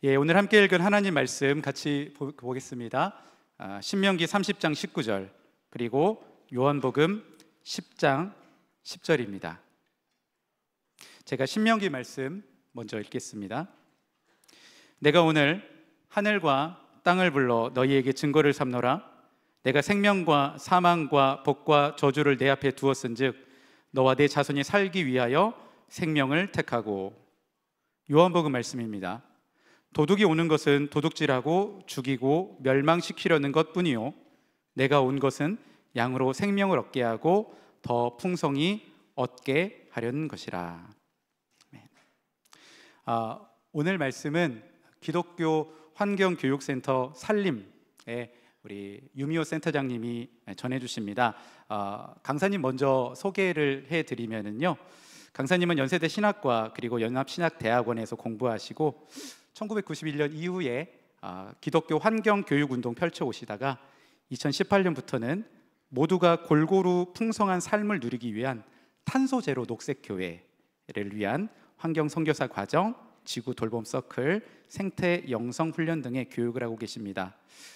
예, 오늘 함께 읽은 하나님 말씀 같이 보겠습니다. 신명기 30장 19절 그리고 요한복음 10장 10절입니다. 제가 신명기 말씀 먼저 읽겠습니다. 내가 오늘 하늘과 땅을 불러 너희에게 증거를 삼노라. 내가 생명과 사망과 복과 저주를 내 앞에 두었은즉 너와 내 자손이 살기 위하여 생명을 택하고. 요한복음 말씀입니다. 도둑이 오는 것은 도둑질하고 죽이고 멸망시키려는 것뿐이요 내가 온 것은 양으로 생명을 얻게 하고 더 풍성히 얻게 하려는 것이라. 오늘 말씀은 기독교 환경교육센터 산림의 우리 유미호 센터장님이 전해주십니다. 강사님 먼저 소개를 해드리면요, 강사님은 연세대 신학과 그리고 연합신학대학원에서 공부하시고 1991년 이후에 기독교 환경교육운동 펼쳐오시다가 2018년부터는 모두가 골고루 풍성한 삶을 누리기 위한 탄소제로 녹색교회를 위한 환경선교사 과정, 지구 돌봄 서클, 생태 영성 훈련 등의 교육을 하고 계십니다.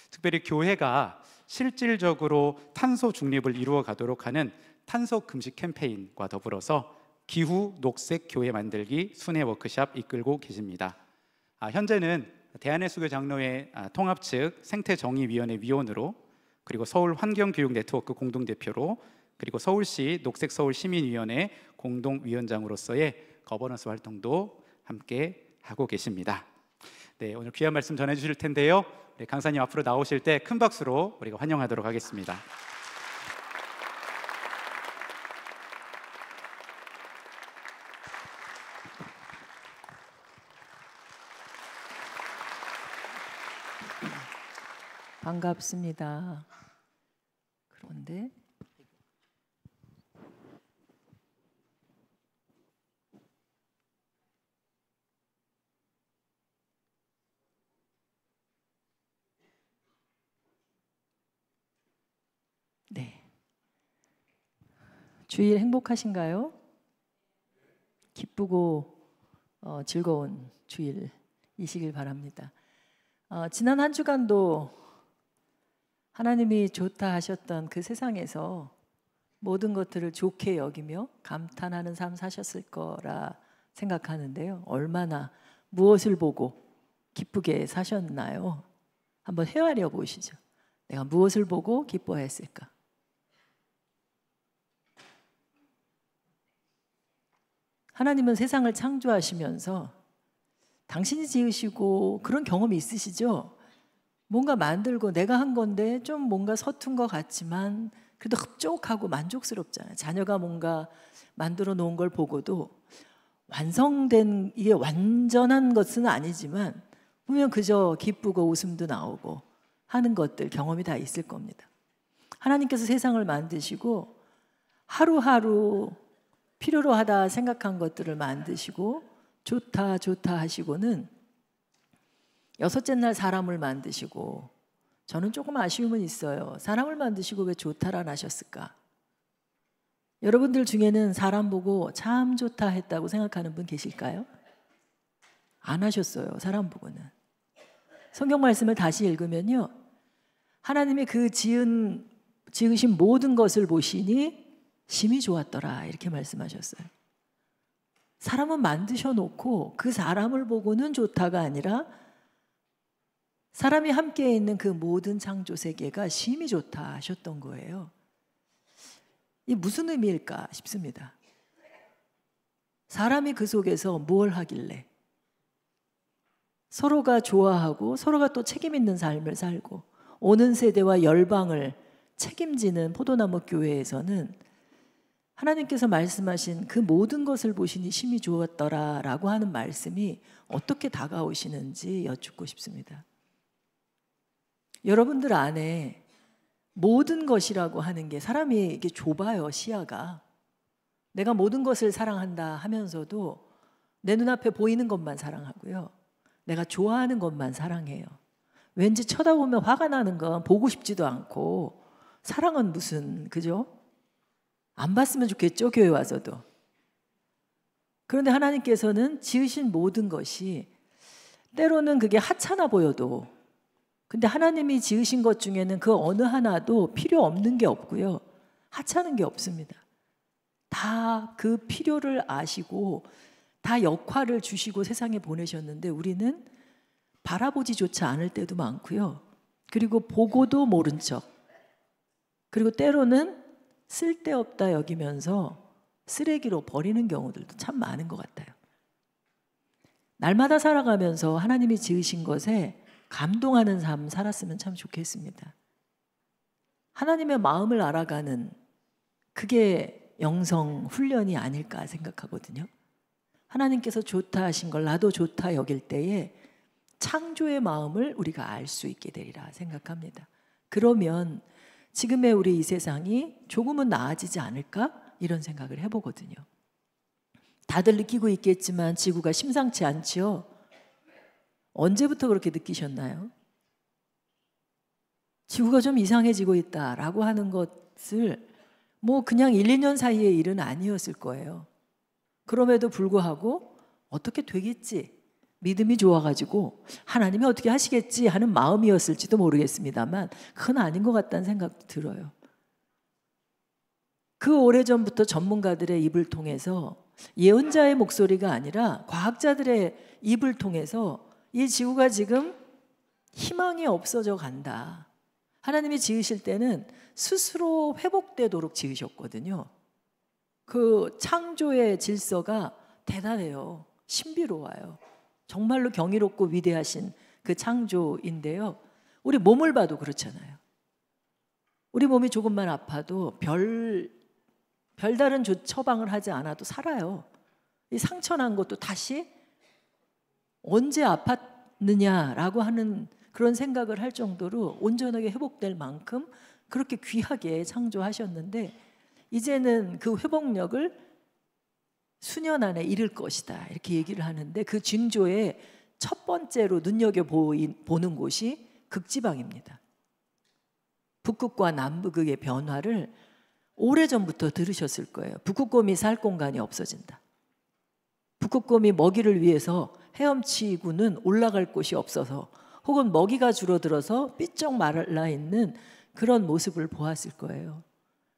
특별히 교회가 실질적으로 탄소 중립을 이루어 가도록 하는 탄소 금지 캠페인과 더불어서 기후 녹색 교회 만들기 순회 워크숍 이끌고 계십니다. 현재는 대한해수교 장로회 통합 측 생태정의위원회 위원으로, 그리고 서울 환경교육 네트워크 공동대표로, 그리고 서울시 녹색서울 시민위원회 공동위원장으로서의 거버넌스 활동도 함께 하고 계십니다. 네, 오늘 귀한 말씀 전해주실 텐데요, 우리 강사님 앞으로 나오실 때 큰 박수로 우리가 환영하도록 하겠습니다. 반갑습니다. 그런데 네, 주일 행복하신가요? 기쁘고 즐거운 주일이시길 바랍니다. 지난 한 주간도 하나님이 좋다 하셨던 그 세상에서 모든 것들을 좋게 여기며 감탄하는 삶 사셨을 거라 생각하는데요, 얼마나 무엇을 보고 기쁘게 사셨나요? 한번 헤아려 보시죠. 내가 무엇을 보고 기뻐했을까? 하나님은 세상을 창조하시면서 당신이 지으시고 그런 경험이 있으시죠? 뭔가 만들고 내가 한 건데 좀 뭔가 서툰 것 같지만 그래도 흡족하고 만족스럽잖아요. 자녀가 뭔가 만들어 놓은 걸 보고도 완성된, 이게 완전한 것은 아니지만 보면 그저 기쁘고 웃음도 나오고 하는 것들, 경험이 다 있을 겁니다. 하나님께서 세상을 만드시고 하루하루 필요로 하다 생각한 것들을 만드시고 좋다 좋다 하시고는 여섯째 날 사람을 만드시고, 저는 조금 아쉬움은 있어요. 사람을 만드시고 왜 좋다라 하셨을까? 여러분들 중에는 사람 보고 참 좋다 했다고 생각하는 분 계실까요? 안 하셨어요. 사람 보고는. 성경 말씀을 다시 읽으면요, 하나님이 그 지으신 모든 것을 보시니 심히 좋았더라 이렇게 말씀하셨어요. 사람은 만드셔놓고 그 사람을 보고는 좋다가 아니라 사람이 함께 있는 그 모든 창조 세계가 심히 좋다 하셨던 거예요. 이 무슨 의미일까 싶습니다. 사람이 그 속에서 뭘 하길래 서로가 좋아하고 서로가 또 책임 있는 삶을 살고 오는 세대와 열방을 책임지는 포도나무 교회에서는 하나님께서 말씀하신 그 모든 것을 보시니 심히 좋았더라라고 하는 말씀이 어떻게 다가오시는지 여쭙고 싶습니다. 여러분들 안에 모든 것이라고 하는 게, 사람이 이게 좁아요, 시야가. 내가 모든 것을 사랑한다 하면서도 내 눈앞에 보이는 것만 사랑하고요, 내가 좋아하는 것만 사랑해요. 왠지 쳐다보면 화가 나는 건 보고 싶지도 않고, 사랑은 무슨, 그죠? 안 봤으면 좋겠죠, 교회 와서도. 그런데 하나님께서는 지으신 모든 것이 때로는 그게 하찮아 보여도, 근데 하나님이 지으신 것 중에는 그 어느 하나도 필요 없는 게 없고요, 하찮은 게 없습니다. 다 그 필요를 아시고 다 역할을 주시고 세상에 보내셨는데 우리는 바라보지조차 않을 때도 많고요, 그리고 보고도 모른 척, 그리고 때로는 쓸데없다 여기면서 쓰레기로 버리는 경우들도 참 많은 것 같아요. 날마다 살아가면서 하나님이 지으신 것에 감동하는 삶 살았으면 참 좋겠습니다. 하나님의 마음을 알아가는, 그게 영성 훈련이 아닐까 생각하거든요. 하나님께서 좋다 하신 걸 나도 좋다 여길 때에 창조의 마음을 우리가 알 수 있게 되리라 생각합니다. 그러면 지금의 우리 이 세상이 조금은 나아지지 않을까? 이런 생각을 해보거든요. 다들 느끼고 있겠지만 지구가 심상치 않지요. 언제부터 그렇게 느끼셨나요? 지구가 좀 이상해지고 있다라고 하는 것을 뭐 그냥 1, 2년 사이의 일은 아니었을 거예요. 그럼에도 불구하고 어떻게 되겠지, 믿음이 좋아가지고 하나님이 어떻게 하시겠지 하는 마음이었을지도 모르겠습니다만 그건 아닌 것 같다는 생각도 들어요. 그 오래전부터 전문가들의 입을 통해서, 예언자의 목소리가 아니라 과학자들의 입을 통해서 이 지구가 지금 희망이 없어져 간다. 하나님이 지으실 때는 스스로 회복되도록 지으셨거든요. 그 창조의 질서가 대단해요. 신비로워요. 정말로 경이롭고 위대하신 그 창조인데요. 우리 몸을 봐도 그렇잖아요. 우리 몸이 조금만 아파도 별다른 처방을 하지 않아도 살아요. 이 상처난 것도 다시 언제 아팠느냐라고 하는 그런 생각을 할 정도로 온전하게 회복될 만큼 그렇게 귀하게 창조하셨는데, 이제는 그 회복력을 수년 안에 이룰 것이다 이렇게 얘기를 하는데, 그 징조의 첫 번째로 눈여겨보는 곳이 극지방입니다. 북극과 남극의 변화를 오래전부터 들으셨을 거예요. 북극곰이 살 공간이 없어진다. 북극곰이 먹이를 위해서 헤엄치고는 올라갈 곳이 없어서, 혹은 먹이가 줄어들어서 삐쩍 말라 있는 그런 모습을 보았을 거예요.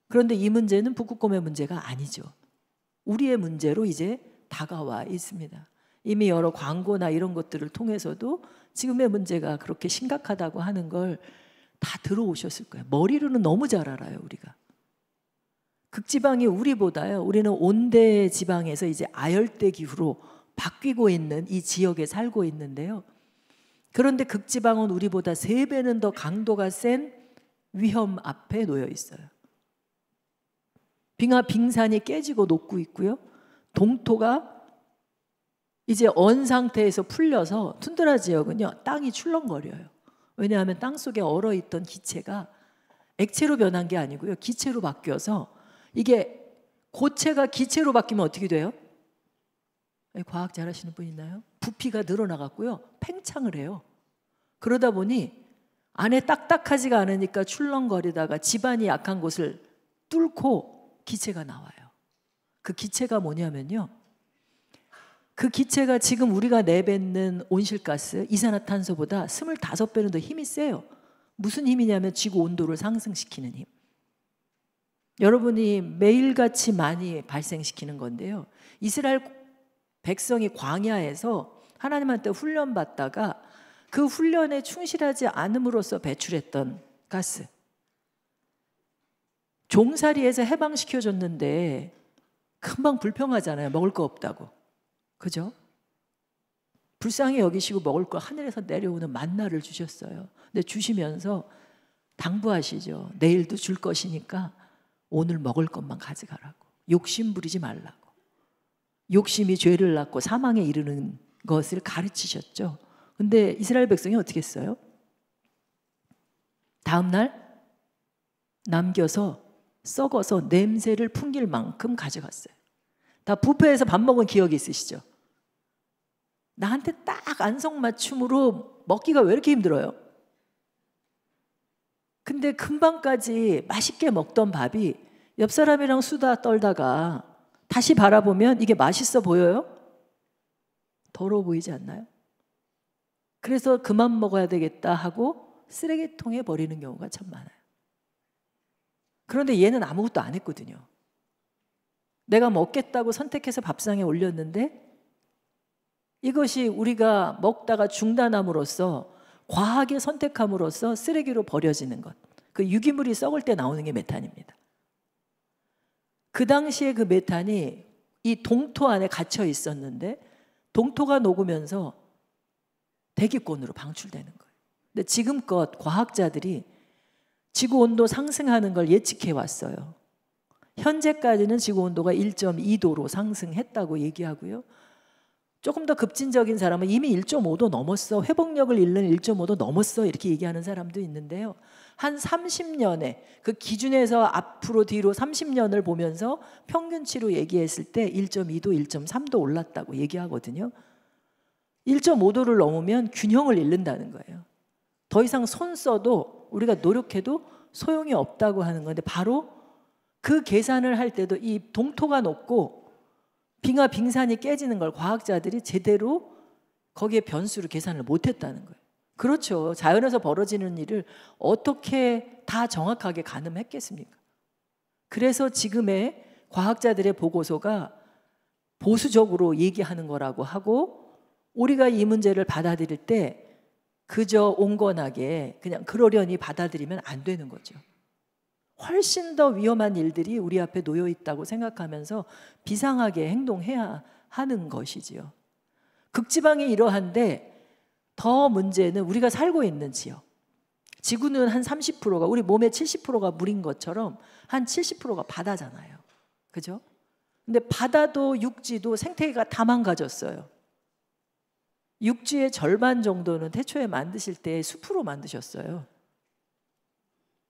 그런데 이 문제는 북극곰의 문제가 아니죠. 우리의 문제로 이제 다가와 있습니다. 이미 여러 광고나 이런 것들을 통해서도 지금의 문제가 그렇게 심각하다고 하는 걸 다 들어오셨을 거예요. 머리로는 너무 잘 알아요, 우리가. 극지방이 우리보다요, 우리는 온대 지방에서 이제 아열대 기후로 바뀌고 있는 이 지역에 살고 있는데요. 그런데 극지방은 우리보다 3배는 더 강도가 센 위험 앞에 놓여 있어요. 빙산이 깨지고 녹고 있고요. 동토가 이제 언 상태에서 풀려서 툰드라 지역은요, 땅이 출렁거려요. 왜냐하면 땅 속에 얼어있던 기체가 액체로 변한 게 아니고요, 기체로 바뀌어서, 이게 고체가 기체로 바뀌면 어떻게 돼요? 과학 잘하시는 분 있나요? 부피가 늘어나갔고요, 팽창을 해요. 그러다 보니 안에 딱딱하지가 않으니까 출렁거리다가 지반이 약한 곳을 뚫고 기체가 나와요. 그 기체가 뭐냐면요, 그 기체가 지금 우리가 내뱉는 온실가스, 이산화탄소보다 25배는 더 힘이 세요. 무슨 힘이냐면 지구 온도를 상승시키는 힘. 여러분이 매일같이 많이 발생시키는 건데요. 이스라엘 백성이 광야에서 하나님한테 훈련받다가 그 훈련에 충실하지 않음으로써 배출했던 가스. 종살이에서 해방시켜줬는데 금방 불평하잖아요. 먹을 거 없다고. 그죠? 불쌍히 여기시고 먹을 거 하늘에서 내려오는 만나를 주셨어요. 근데 주시면서 당부하시죠. 내일도 줄 것이니까 오늘 먹을 것만 가져가라고. 욕심 부리지 말라고. 욕심이 죄를 낳고 사망에 이르는 것을 가르치셨죠. 근데 이스라엘 백성이 어떻게 했어요? 다음 날 남겨서 썩어서 냄새를 풍길 만큼 가져갔어요. 다 뷔페에서 밥 먹은 기억이 있으시죠? 나한테 딱 안성맞춤으로 먹기가 왜 이렇게 힘들어요? 근데 금방까지 맛있게 먹던 밥이 옆 사람이랑 수다 떨다가 다시 바라보면 이게 맛있어 보여요? 더러워 보이지 않나요? 그래서 그만 먹어야 되겠다 하고 쓰레기통에 버리는 경우가 참 많아요. 그런데 얘는 아무것도 안 했거든요. 내가 먹겠다고 선택해서 밥상에 올렸는데 이것이 우리가 먹다가 중단함으로써 과하게 선택함으로써 쓰레기로 버려지는 것. 그 유기물이 썩을 때 나오는 게 메탄입니다. 그 당시에 그 메탄이 이 동토 안에 갇혀 있었는데 동토가 녹으면서 대기권으로 방출되는 거예요. 근데 지금껏 과학자들이 지구 온도 상승하는 걸 예측해 왔어요. 현재까지는 지구 온도가 1.2도로 상승했다고 얘기하고요. 조금 더 급진적인 사람은 이미 1.5도 넘었어, 회복력을 잃는 1.5도 넘었어 이렇게 얘기하는 사람도 있는데요. 한 30년에 그 기준에서 앞으로 뒤로 30년을 보면서 평균치로 얘기했을 때 1.2도, 1.3도 올랐다고 얘기하거든요. 1.5도를 넘으면 균형을 잃는다는 거예요. 더 이상 손 써도 우리가 노력해도 소용이 없다고 하는 건데 바로 그 계산을 할 때도 이 동토가 높고 빙하 빙산이 깨지는 걸 과학자들이 제대로 거기에 변수를 계산을 못했다는 거예요. 그렇죠. 자연에서 벌어지는 일을 어떻게 다 정확하게 가늠했겠습니까? 그래서 지금의 과학자들의 보고서가 보수적으로 얘기하는 거라고 하고 우리가 이 문제를 받아들일 때 그저 온건하게 그냥 그러려니 받아들이면 안 되는 거죠. 훨씬 더 위험한 일들이 우리 앞에 놓여 있다고 생각하면서 비상하게 행동해야 하는 것이지요. 극지방이 이러한데 더 문제는 우리가 살고 있는 지역. 지구는 한 30%가 우리 몸의 70%가 물인 것처럼 한 70%가 바다잖아요. 그죠? 근데 바다도 육지도 생태계가 다 망가졌어요. 육지의 절반 정도는 태초에 만드실 때 숲으로 만드셨어요.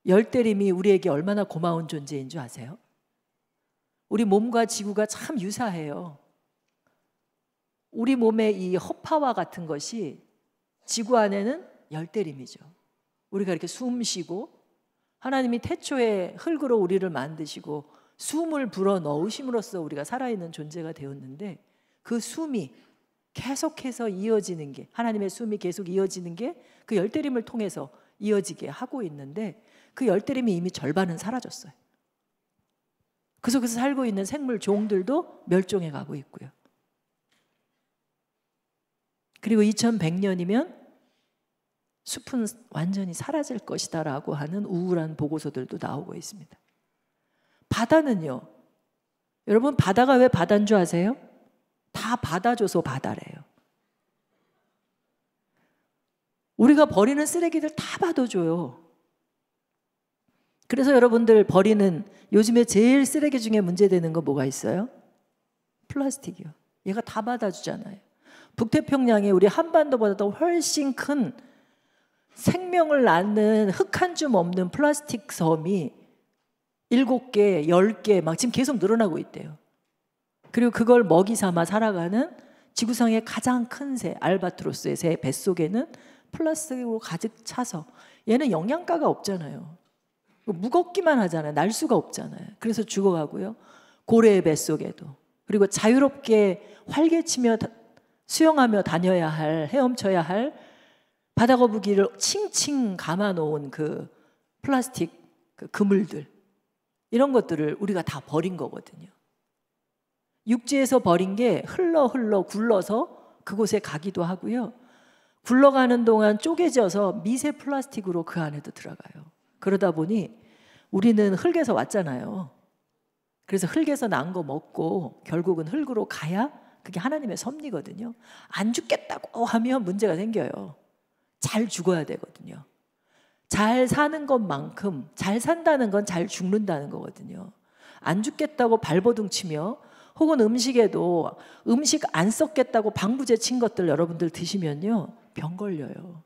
열대림이 우리에게 얼마나 고마운 존재인 줄 아세요? 우리 몸과 지구가 참 유사해요. 우리 몸의 이 허파와 같은 것이 지구 안에는 열대림이죠. 우리가 이렇게 숨 쉬고 하나님이 태초에 흙으로 우리를 만드시고 숨을 불어 넣으심으로써 우리가 살아있는 존재가 되었는데 그 숨이 계속해서 이어지는 게 하나님의 숨이 계속 이어지는 게 그 열대림을 통해서 이어지게 하고 있는데 그 열대림이 이미 절반은 사라졌어요. 그 속에서 살고 있는 생물 종들도 멸종해 가고 있고요. 그리고 2100년이면 숲은 완전히 사라질 것이다 라고 하는 우울한 보고서들도 나오고 있습니다. 바다는요. 여러분 바다가 왜 바다인 줄 아세요? 다 받아줘서 바다래요. 우리가 버리는 쓰레기들 다 받아줘요. 그래서 여러분들 버리는 요즘에 제일 쓰레기 중에 문제되는 거 뭐가 있어요? 플라스틱이요. 얘가 다 받아주잖아요. 북태평양에 우리 한반도보다도 훨씬 큰 생명을 낳는 흙 한 줌 없는 플라스틱 섬이 7개, 10개 막 지금 계속 늘어나고 있대요. 그리고 그걸 먹이 삼아 살아가는 지구상의 가장 큰 새, 알바트로스의 새 뱃속에는 플라스틱으로 가득 차서 얘는 영양가가 없잖아요. 무겁기만 하잖아요. 날 수가 없잖아요. 그래서 죽어가고요. 고래의 뱃속에도. 그리고 자유롭게 활개치며 수영하며 다녀야 할, 헤엄쳐야 할 바다거북이를 칭칭 감아놓은 그 플라스틱 그 그물들, 이런 것들을 우리가 다 버린 거거든요. 육지에서 버린 게 흘러 굴러서 그곳에 가기도 하고요. 굴러가는 동안 쪼개져서 미세 플라스틱으로 그 안에도 들어가요. 그러다 보니 우리는 흙에서 왔잖아요. 그래서 흙에서 난 거 먹고 결국은 흙으로 가야 그게 하나님의 섭리거든요. 안 죽겠다고 하면 문제가 생겨요. 잘 죽어야 되거든요. 잘 사는 것만큼 잘 산다는 건 잘 죽는다는 거거든요. 안 죽겠다고 발버둥 치며 혹은 음식에도 음식 안 썩겠다고 방부제 친 것들 여러분들 드시면요 병 걸려요.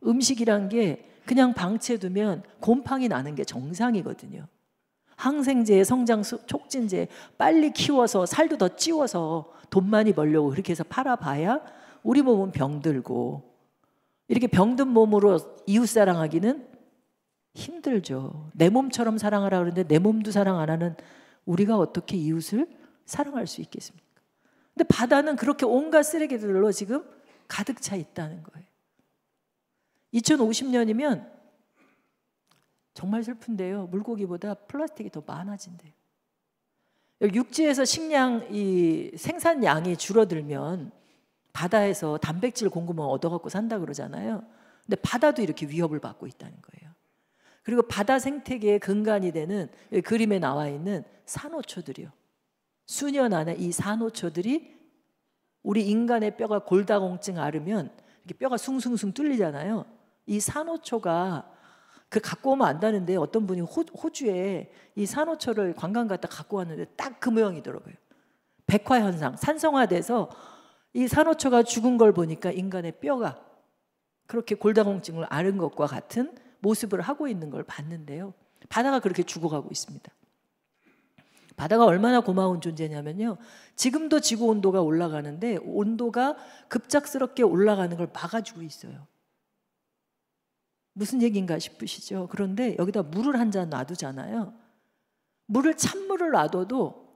음식이란 게 그냥 방치해두면 곰팡이 나는 게 정상이거든요. 항생제, 성장 촉진제 빨리 키워서 살도 더 찌워서 돈 많이 벌려고 그렇게 해서 팔아봐야 우리 몸은 병들고, 이렇게 병든 몸으로 이웃 사랑하기는 힘들죠. 내 몸처럼 사랑하라 그러는데 내 몸도 사랑 안 하는 우리가 어떻게 이웃을 사랑할 수 있겠습니까? 근데 바다는 그렇게 온갖 쓰레기들로 지금 가득 차 있다는 거예요. 2050년이면 정말 슬픈데요. 물고기보다 플라스틱이 더 많아진대요. 육지에서 식량 이 생산량이 줄어들면 바다에서 단백질 공급을 얻어갖고 산다 그러잖아요. 근데 바다도 이렇게 위협을 받고 있다는 거예요. 그리고 바다 생태계의 근간이 되는 그림에 나와 있는 산호초들이요. 수년 안에 이 산호초들이 우리 인간의 뼈가 골다공증 앓으면 이렇게 뼈가 숭숭숭 뚫리잖아요. 이 산호초가 갖고 오면 안다는데 어떤 분이 호주에 이 산호초를 관광 갔다 갖고 왔는데 딱 그 모양이더라고요. 백화현상, 산성화돼서 이 산호초가 죽은 걸 보니까 인간의 뼈가 그렇게 골다공증을 앓은 것과 같은 모습을 하고 있는 걸 봤는데요. 바다가 그렇게 죽어가고 있습니다. 바다가 얼마나 고마운 존재냐면요. 지금도 지구 온도가 올라가는데 온도가 급작스럽게 올라가는 걸 막아주고 있어요. 무슨 얘기인가 싶으시죠? 그런데 여기다 물을 한 잔 놔두잖아요. 찬물을 놔둬도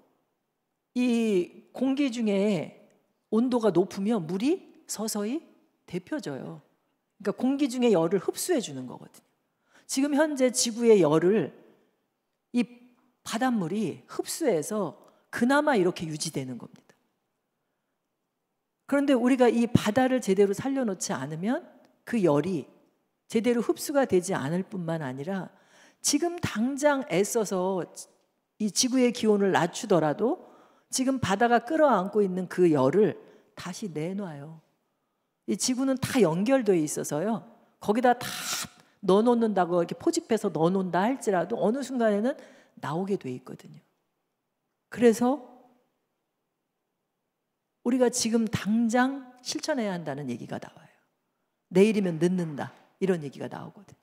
이 공기 중에 온도가 높으면 물이 서서히 데펴져요. 그러니까 공기 중에 열을 흡수해 주는 거거든요. 지금 현재 지구의 열을 이 바닷물이 흡수해서 그나마 이렇게 유지되는 겁니다. 그런데 우리가 이 바다를 제대로 살려놓지 않으면 그 열이 제대로 흡수가 되지 않을 뿐만 아니라 지금 당장 애써서 이 지구의 기온을 낮추더라도 지금 바다가 끌어안고 있는 그 열을 다시 내놔요. 이 지구는 다 연결되어 있어서요. 거기다 다 넣어놓는다고 이렇게 포집해서 넣어놓는다 할지라도 어느 순간에는 나오게 돼 있거든요. 그래서 우리가 지금 당장 실천해야 한다는 얘기가 나와요. 내일이면 늦는다. 이런 얘기가 나오거든요.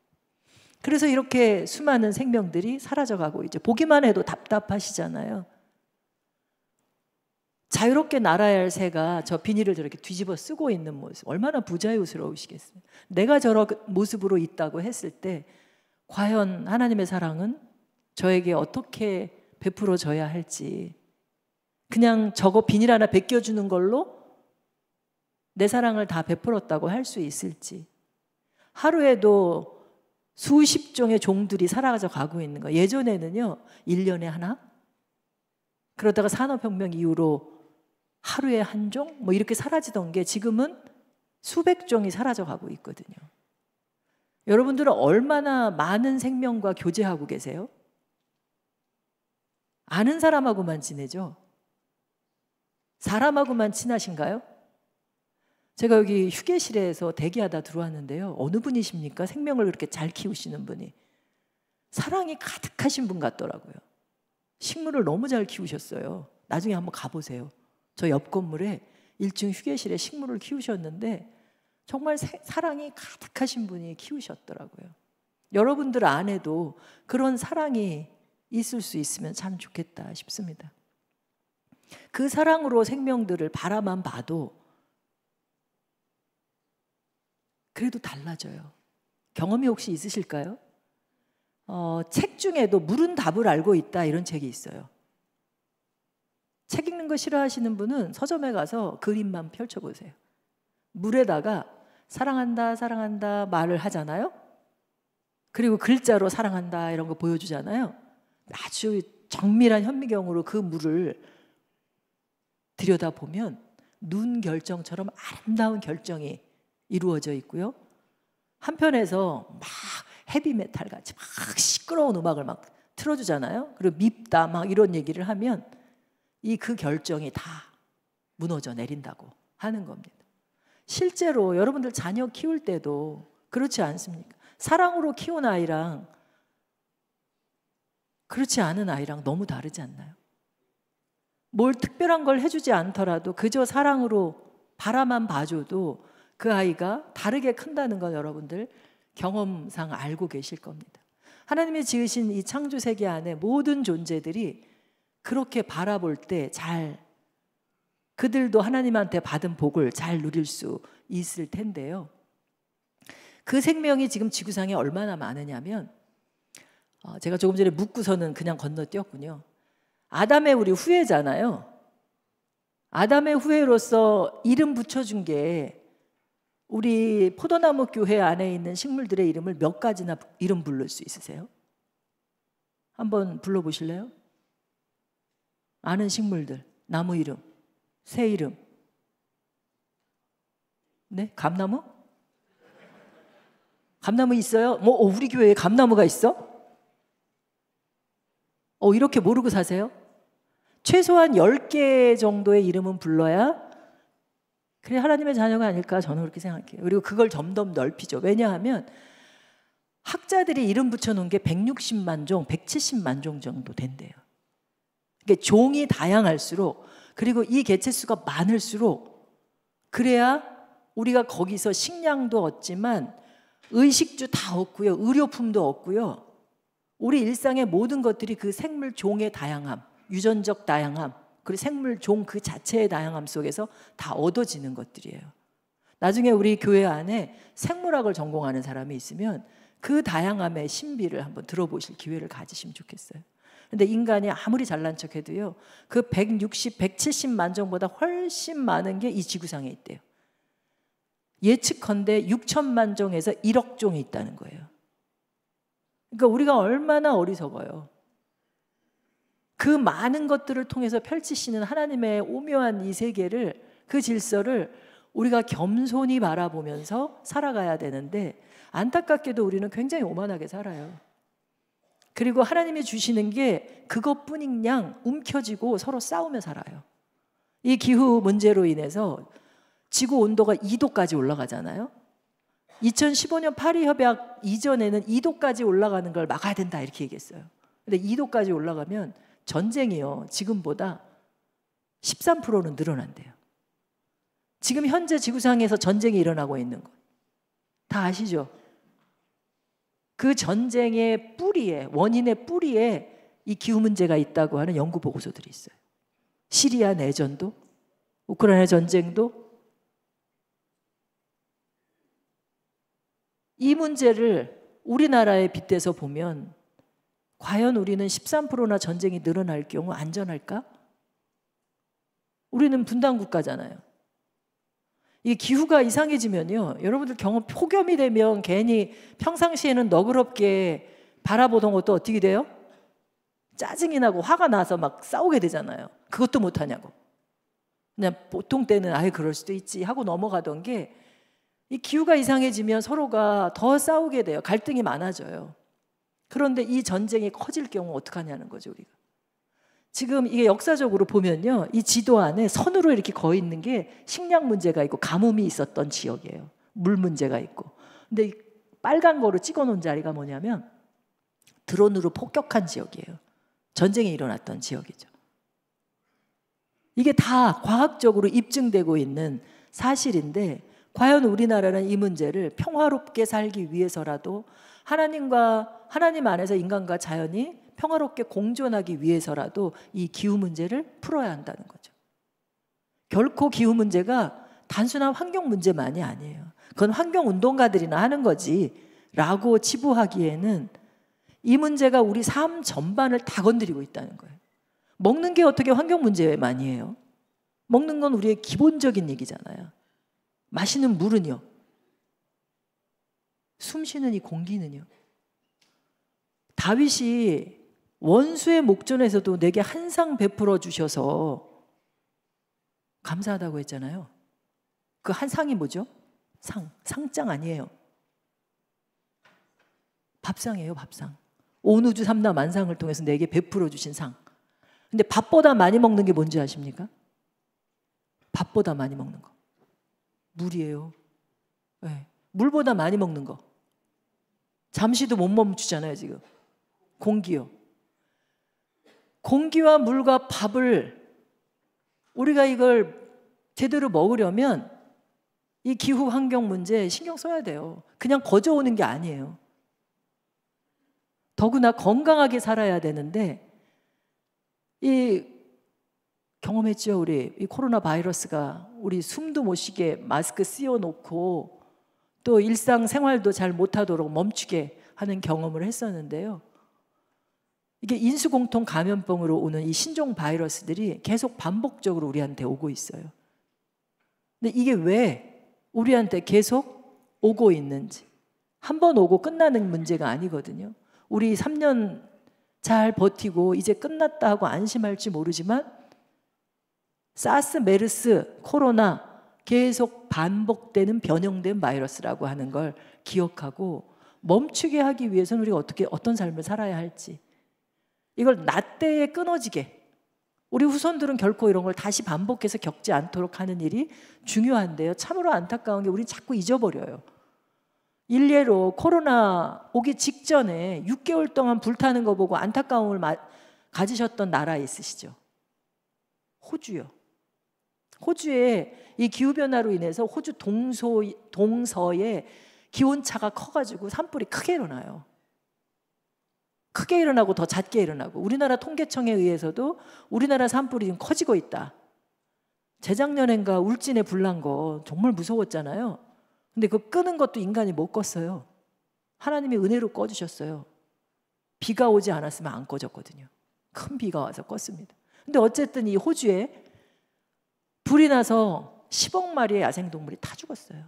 그래서 이렇게 수많은 생명들이 사라져가고 이제 보기만 해도 답답하시잖아요. 자유롭게 날아야 할 새가 저 비닐을 저렇게 뒤집어 쓰고 있는 모습 얼마나 부자유스러우시겠어요. 내가 저런 모습으로 있다고 했을 때 과연 하나님의 사랑은 저에게 어떻게 베풀어져야 할지, 그냥 저거 비닐 하나 벗겨주는 걸로 내 사랑을 다 베풀었다고 할 수 있을지, 하루에도 수십 종의 종들이 사라져 가고 있는 거예요. 예전에는요 1년에 하나, 그러다가 산업혁명 이후로 하루에 한 종 뭐 이렇게 사라지던 게 지금은 수백 종이 사라져 가고 있거든요. 여러분들은 얼마나 많은 생명과 교제하고 계세요? 아는 사람하고만 지내죠? 사람하고만 친하신가요? 제가 여기 휴게실에서 대기하다 들어왔는데요. 어느 분이십니까? 생명을 그렇게 잘 키우시는 분이. 사랑이 가득하신 분 같더라고요. 식물을 너무 잘 키우셨어요. 나중에 한번 가보세요. 저 옆 건물에 1층 휴게실에 식물을 키우셨는데 정말 사랑이 가득하신 분이 키우셨더라고요. 여러분들 안에도 그런 사랑이 있을 수 있으면 참 좋겠다 싶습니다. 그 사랑으로 생명들을 바라만 봐도 그래도 달라져요. 경험이 혹시 있으실까요? 책 중에도 물은 답을 알고 있다 이런 책이 있어요. 책 읽는 거 싫어하시는 분은 서점에 가서 그림만 펼쳐보세요. 물에다가 사랑한다 사랑한다 말을 하잖아요. 그리고 글자로 사랑한다 이런 거 보여주잖아요. 아주 정밀한 현미경으로 그 물을 들여다보면 눈 결정처럼 아름다운 결정이 이루어져 있고요. 한편에서 막 헤비메탈 같이 막 시끄러운 음악을 막 틀어주잖아요. 그리고 밉다 막 이런 얘기를 하면 그 결정이 다 무너져 내린다고 하는 겁니다. 실제로 여러분들 자녀 키울 때도 그렇지 않습니까? 사랑으로 키운 아이랑 그렇지 않은 아이랑 너무 다르지 않나요? 뭘 특별한 걸 해주지 않더라도 그저 사랑으로 바라만 봐줘도 그 아이가 다르게 큰다는 건 여러분들 경험상 알고 계실 겁니다. 하나님이 지으신 이 창조 세계 안에 모든 존재들이 그렇게 바라볼 때 그들도 하나님한테 받은 복을 잘 누릴 수 있을 텐데요. 그 생명이 지금 지구상에 얼마나 많으냐면 제가 조금 전에 묻고서는 그냥 건너뛰었군요. 아담의 우리 후예잖아요. 아담의 후예로서 이름 붙여준 게 우리 포도나무 교회 안에 있는 식물들의 이름을 몇 가지나 이름 부를 수 있으세요? 한번 불러보실래요? 아는 식물들, 나무 이름, 새 이름. 네? 감나무? 감나무 있어요? 우리 교회에 감나무가 있어? 이렇게 모르고 사세요? 최소한 10개 정도의 이름은 불러야 그래 하나님의 자녀가 아닐까 저는 그렇게 생각해요. 그리고 그걸 점점 넓히죠. 왜냐하면 학자들이 이름 붙여놓은 게 160만 종, 170만 종 정도 된대요. 그러니까 종이 다양할수록 그리고 이 개체수가 많을수록 그래야 우리가 거기서 식량도 얻지만 의식주 다 얻고요. 의료품도 얻고요. 우리 일상의 모든 것들이 그 생물 종의 다양함, 유전적 다양함, 그리고 생물 종 그 자체의 다양함 속에서 다 얻어지는 것들이에요. 나중에 우리 교회 안에 생물학을 전공하는 사람이 있으면 그 다양함의 신비를 한번 들어보실 기회를 가지시면 좋겠어요. 근데 인간이 아무리 잘난 척해도요, 그 160, 170만 종보다 훨씬 많은 게 이 지구상에 있대요. 예측컨대 6천만 종에서 1억 종이 있다는 거예요. 그러니까 우리가 얼마나 어리석어요. 그 많은 것들을 통해서 펼치시는 하나님의 오묘한 이 세계를, 그 질서를 우리가 겸손히 바라보면서 살아가야 되는데 안타깝게도 우리는 굉장히 오만하게 살아요. 그리고 하나님이 주시는 게 그것뿐인 양 움켜쥐고 서로 싸우며 살아요. 이 기후 문제로 인해서 지구 온도가 2도까지 올라가잖아요. 2015년 파리 협약 이전에는 2도까지 올라가는 걸 막아야 된다 이렇게 얘기했어요. 근데 2도까지 올라가면 전쟁이요, 지금보다 13%는 늘어난대요. 지금 현재 지구상에서 전쟁이 일어나고 있는 것 다 아시죠? 그 전쟁의 뿌리에, 원인의 뿌리에 이 기후 문제가 있다고 하는 연구 보고서들이 있어요. 시리아 내전도, 우크라이나 전쟁도. 이 문제를 우리나라에 빗대서 보면 과연 우리는 13%나 전쟁이 늘어날 경우 안전할까? 우리는 분단국가잖아요. 이 기후가 이상해지면요, 여러분들 경험 폭염이 되면 괜히 평상시에는 너그럽게 바라보던 것도 어떻게 돼요? 짜증이 나고 화가 나서 막 싸우게 되잖아요. 그것도 못하냐고. 그냥 보통 때는 아예 그럴 수도 있지 하고 넘어가던 게 이 기후가 이상해지면 서로가 더 싸우게 돼요. 갈등이 많아져요. 그런데 이 전쟁이 커질 경우 어떡하냐는 거죠, 우리가. 지금 이게 역사적으로 보면요, 이 지도 안에 선으로 이렇게 그어 있는 게 식량 문제가 있고 가뭄이 있었던 지역이에요. 물 문제가 있고. 근데 이 빨간 거로 찍어 놓은 자리가 뭐냐면 드론으로 폭격한 지역이에요. 전쟁이 일어났던 지역이죠. 이게 다 과학적으로 입증되고 있는 사실인데 과연 우리나라는 이 문제를 평화롭게 살기 위해서라도 하나님 안에서 인간과 자연이 평화롭게 공존하기 위해서라도 이 기후 문제를 풀어야 한다는 거죠. 결코 기후 문제가 단순한 환경 문제만이 아니에요. 그건 환경운동가들이나 하는 거지 라고 치부하기에는 이 문제가 우리 삶 전반을 다 건드리고 있다는 거예요. 먹는 게 어떻게 환경 문제만이에요? 먹는 건 우리의 기본적인 얘기잖아요. 마시는 물은요? 숨 쉬는 이 공기는요? 다윗이 원수의 목전에서도 내게 한 상 베풀어 주셔서 감사하다고 했잖아요. 그 한 상이 뭐죠? 상장 아니에요. 밥상이에요, 밥상. 온 우주 삼라 만상을 통해서 내게 베풀어 주신 상. 근데 밥보다 많이 먹는 게 뭔지 아십니까? 밥보다 많이 먹는 거. 물이에요. 네. 물보다 많이 먹는 거. 잠시도 못 멈추잖아요, 지금. 공기요. 공기와 물과 밥을 우리가 이걸 제대로 먹으려면 이 기후 환경 문제에 신경 써야 돼요. 그냥 거저오는 게 아니에요. 더구나 건강하게 살아야 되는데 이 경험했죠, 우리 이 코로나 바이러스가 우리 숨도 못 쉬게 마스크 씌워놓고 또 일상생활도 잘 못하도록 멈추게 하는 경험을 했었는데요. 이게 인수공통 감염병으로 오는 이 신종 바이러스들이 계속 반복적으로 우리한테 오고 있어요. 근데 이게 왜 우리한테 계속 오고 있는지. 한 번 오고 끝나는 문제가 아니거든요. 우리 3년 잘 버티고 이제 끝났다 하고 안심할지 모르지만 사스, 메르스, 코로나 계속 반복되는 변형된 바이러스라고 하는 걸 기억하고 멈추게 하기 위해서는 우리가 어떤 삶을 살아야 할지, 이걸 나때에 끊어지게, 우리 후손들은 결코 이런 걸 다시 반복해서 겪지 않도록 하는 일이 중요한데요. 참으로 안타까운 게 우린 자꾸 잊어버려요. 일례로 코로나 오기 직전에 6개월 동안 불타는 거 보고 안타까움을 가지셨던 나라 있으시죠? 호주요. 호주에 이 기후변화로 인해서 호주 동서에 기온차가 커가지고 산불이 크게 일어나요. 크게 일어나고 더 잦게 일어나고, 우리나라 통계청에 의해서도 우리나라 산불이 지금 커지고 있다. 재작년엔가 울진에 불난 거 정말 무서웠잖아요. 근데 그 끄는 것도 인간이 못 껐어요. 하나님이 은혜로 꺼주셨어요. 비가 오지 않았으면 안 꺼졌거든요. 큰 비가 와서 껐습니다. 근데 어쨌든 이 호주에 불이 나서 10억 마리의 야생동물이 다 죽었어요.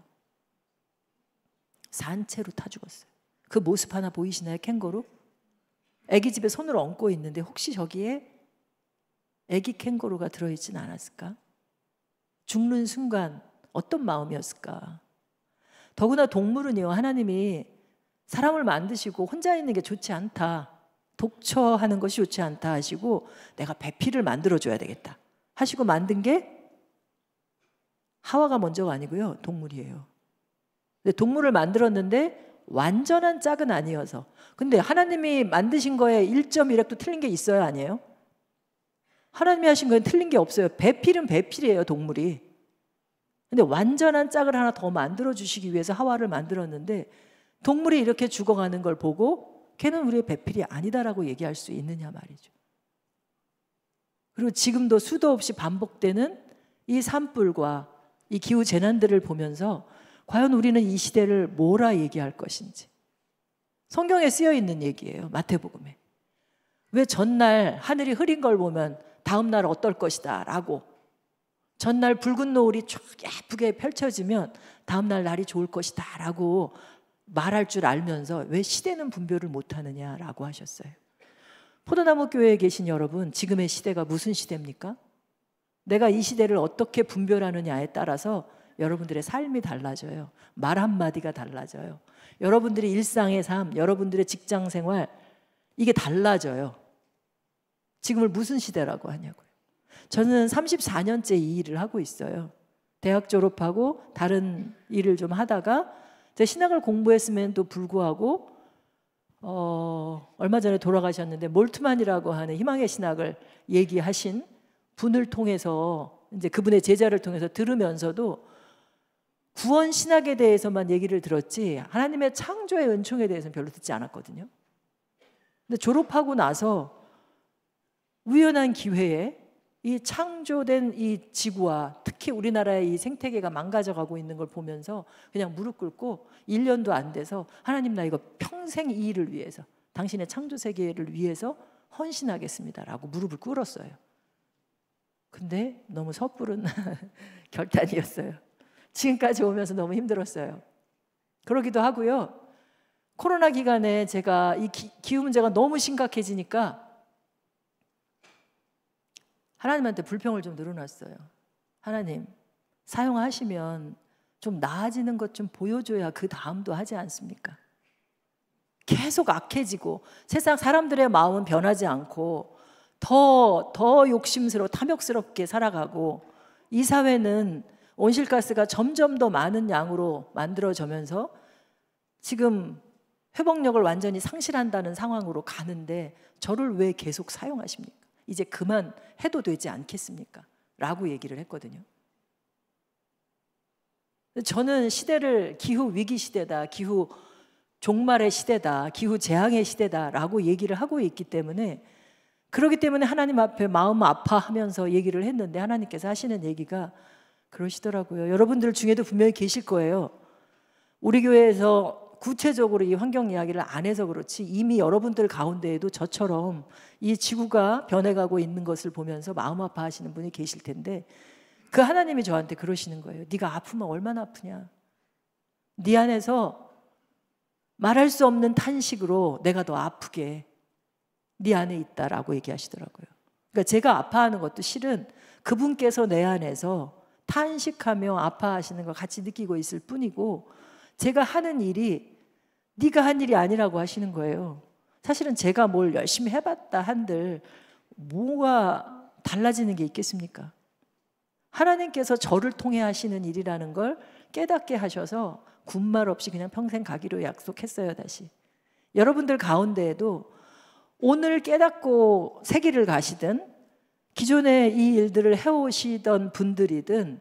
산채로 다 죽었어요. 그 모습 하나 보이시나요? 캥거루? 애기 집에 손을 얹고 있는데 혹시 저기에 애기 캥거루가 들어있진 않았을까? 죽는 순간 어떤 마음이었을까? 더구나 동물은요, 하나님이 사람을 만드시고 혼자 있는 게 좋지 않다, 독처하는 것이 좋지 않다 하시고 내가 배필을 만들어줘야 되겠다 하시고 만든 게 하와가 먼저가 아니고요, 동물이에요. 근데 동물을 만들었는데 완전한 짝은 아니어서. 근데 하나님이 만드신 거에 1.1획도 틀린 게 있어요, 아니에요? 하나님이 하신 거에 틀린 게 없어요. 배필은 배필이에요, 동물이. 근데 완전한 짝을 하나 더 만들어 주시기 위해서 하와를 만들었는데 동물이 이렇게 죽어가는 걸 보고 걔는 우리의 배필이 아니다라고 얘기할 수 있느냐 말이죠. 그리고 지금도 수도 없이 반복되는 이 산불과 이 기후 재난들을 보면서 과연 우리는 이 시대를 뭐라 얘기할 것인지. 성경에 쓰여 있는 얘기예요, 마태복음에. 왜 전날 하늘이 흐린 걸 보면 다음 날 어떨 것이다 라고, 전날 붉은 노을이 쫙 예쁘게 펼쳐지면 다음 날 날이 좋을 것이다 라고 말할 줄 알면서 왜 시대는 분별을 못하느냐라고 하셨어요. 포도나무 교회에 계신 여러분, 지금의 시대가 무슨 시대입니까? 내가 이 시대를 어떻게 분별하느냐에 따라서 여러분들의 삶이 달라져요. 말 한마디가 달라져요. 여러분들의 일상의 삶, 여러분들의 직장 생활, 이게 달라져요. 지금을 무슨 시대라고 하냐고요. 저는 34년째 이 일을 하고 있어요. 대학 졸업하고 다른 일을 좀 하다가 제가 신학을 공부했음에도 불구하고 얼마 전에 돌아가셨는데 몰트만이라고 하는 희망의 신학을 얘기하신 분을 통해서, 이제 그분의 제자를 통해서 들으면서도 구원 신학에 대해서만 얘기를 들었지 하나님의 창조의 은총에 대해서는 별로 듣지 않았거든요. 근데 졸업하고 나서 우연한 기회에 이 창조된 이 지구와 특히 우리나라의 이 생태계가 망가져가고 있는 걸 보면서 그냥 무릎 꿇고 1년도 안 돼서 하나님, 나 이거 평생 이 일을 위해서, 당신의 창조 세계를 위해서 헌신하겠습니다라고 무릎을 꿇었어요. 근데 너무 섣부른 결단이었어요. 지금까지 오면서 너무 힘들었어요. 그러기도 하고요. 코로나 기간에 제가 이 기후 문제가 너무 심각해지니까 하나님한테 불평을 좀 늘어놨어요. 하나님, 사용하시면 좀 나아지는 것 좀 보여줘야 그 다음도 하지 않습니까? 계속 악해지고 세상 사람들의 마음은 변하지 않고 더 욕심스러워 탐욕스럽게 살아가고, 이 사회는 온실가스가 점점 더 많은 양으로 만들어지면서 지금 회복력을 완전히 상실한다는 상황으로 가는데 저를 왜 계속 사용하십니까? 이제 그만 해도 되지 않겠습니까? 라고 얘기를 했거든요. 저는 시대를 기후 위기 시대다, 기후 종말의 시대다, 기후 재앙의 시대다 라고 얘기를 하고 있기 때문에, 그렇기 때문에 하나님 앞에 마음 아파하면서 얘기를 했는데 하나님께서 하시는 얘기가 그러시더라고요. 여러분들 중에도 분명히 계실 거예요. 우리 교회에서 구체적으로 이 환경 이야기를 안 해서 그렇지 이미 여러분들 가운데에도 저처럼 이 지구가 변해가고 있는 것을 보면서 마음 아파하시는 분이 계실 텐데, 그 하나님이 저한테 그러시는 거예요. 네가 아프면 얼마나 아프냐. 네 안에서 말할 수 없는 탄식으로 내가 더 아프게 네 안에 있다라고 얘기하시더라고요. 그러니까 제가 아파하는 것도 실은 그분께서 내 안에서 탄식하며 아파하시는 걸 같이 느끼고 있을 뿐이고, 제가 하는 일이 네가 한 일이 아니라고 하시는 거예요. 사실은 제가 뭘 열심히 해봤다 한들 뭐가 달라지는 게 있겠습니까? 하나님께서 저를 통해 하시는 일이라는 걸 깨닫게 하셔서 군말 없이 그냥 평생 가기로 약속했어요. 다시 여러분들 가운데에도 오늘 깨닫고 새 길을 가시든 기존에 이 일들을 해오시던 분들이든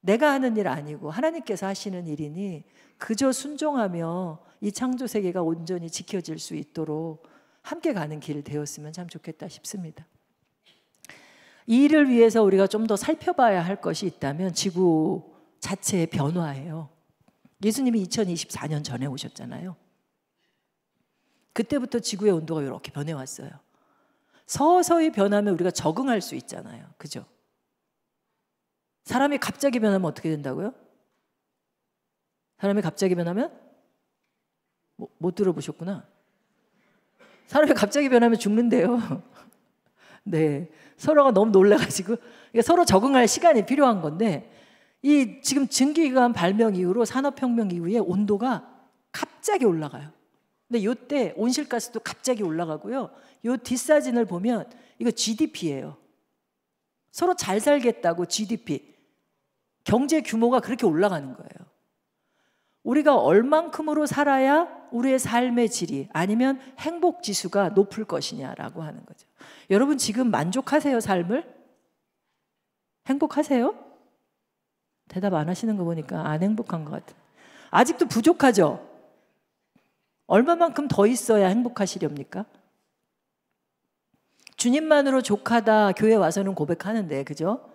내가 하는 일 아니고 하나님께서 하시는 일이니 그저 순종하며 이 창조 세계가 온전히 지켜질 수 있도록 함께 가는 길 되었으면 참 좋겠다 싶습니다. 이 일을 위해서 우리가 좀 더 살펴봐야 할 것이 있다면 지구 자체의 변화예요. 예수님이 2024년 전에 오셨잖아요. 그때부터 지구의 온도가 이렇게 변해왔어요. 서서히 변하면 우리가 적응할 수 있잖아요. 그죠? 사람이 갑자기 변하면 어떻게 된다고요? 사람이 갑자기 변하면? 못 들어보셨구나. 사람이 갑자기 변하면 죽는데요. 네, 서로가 너무 놀라가지고 서로 적응할 시간이 필요한 건데, 이 지금 증기기관 발명 이후로 산업혁명 이후에 온도가 갑자기 올라가요. 근데 이때 온실가스도 갑자기 올라가고요. 이 뒷사진을 보면 이거 GDP예요. 서로 잘 살겠다고 GDP, 경제 규모가 그렇게 올라가는 거예요. 우리가 얼만큼으로 살아야 우리의 삶의 질이, 아니면 행복 지수가 높을 것이냐라고 하는 거죠. 여러분 지금 만족하세요? 삶을? 행복하세요? 대답 안 하시는 거 보니까 안 행복한 것 같아요. 아직도 부족하죠? 얼마만큼 더 있어야 행복하시렵니까? 주님만으로 족하다 교회 와서는 고백하는데, 그죠?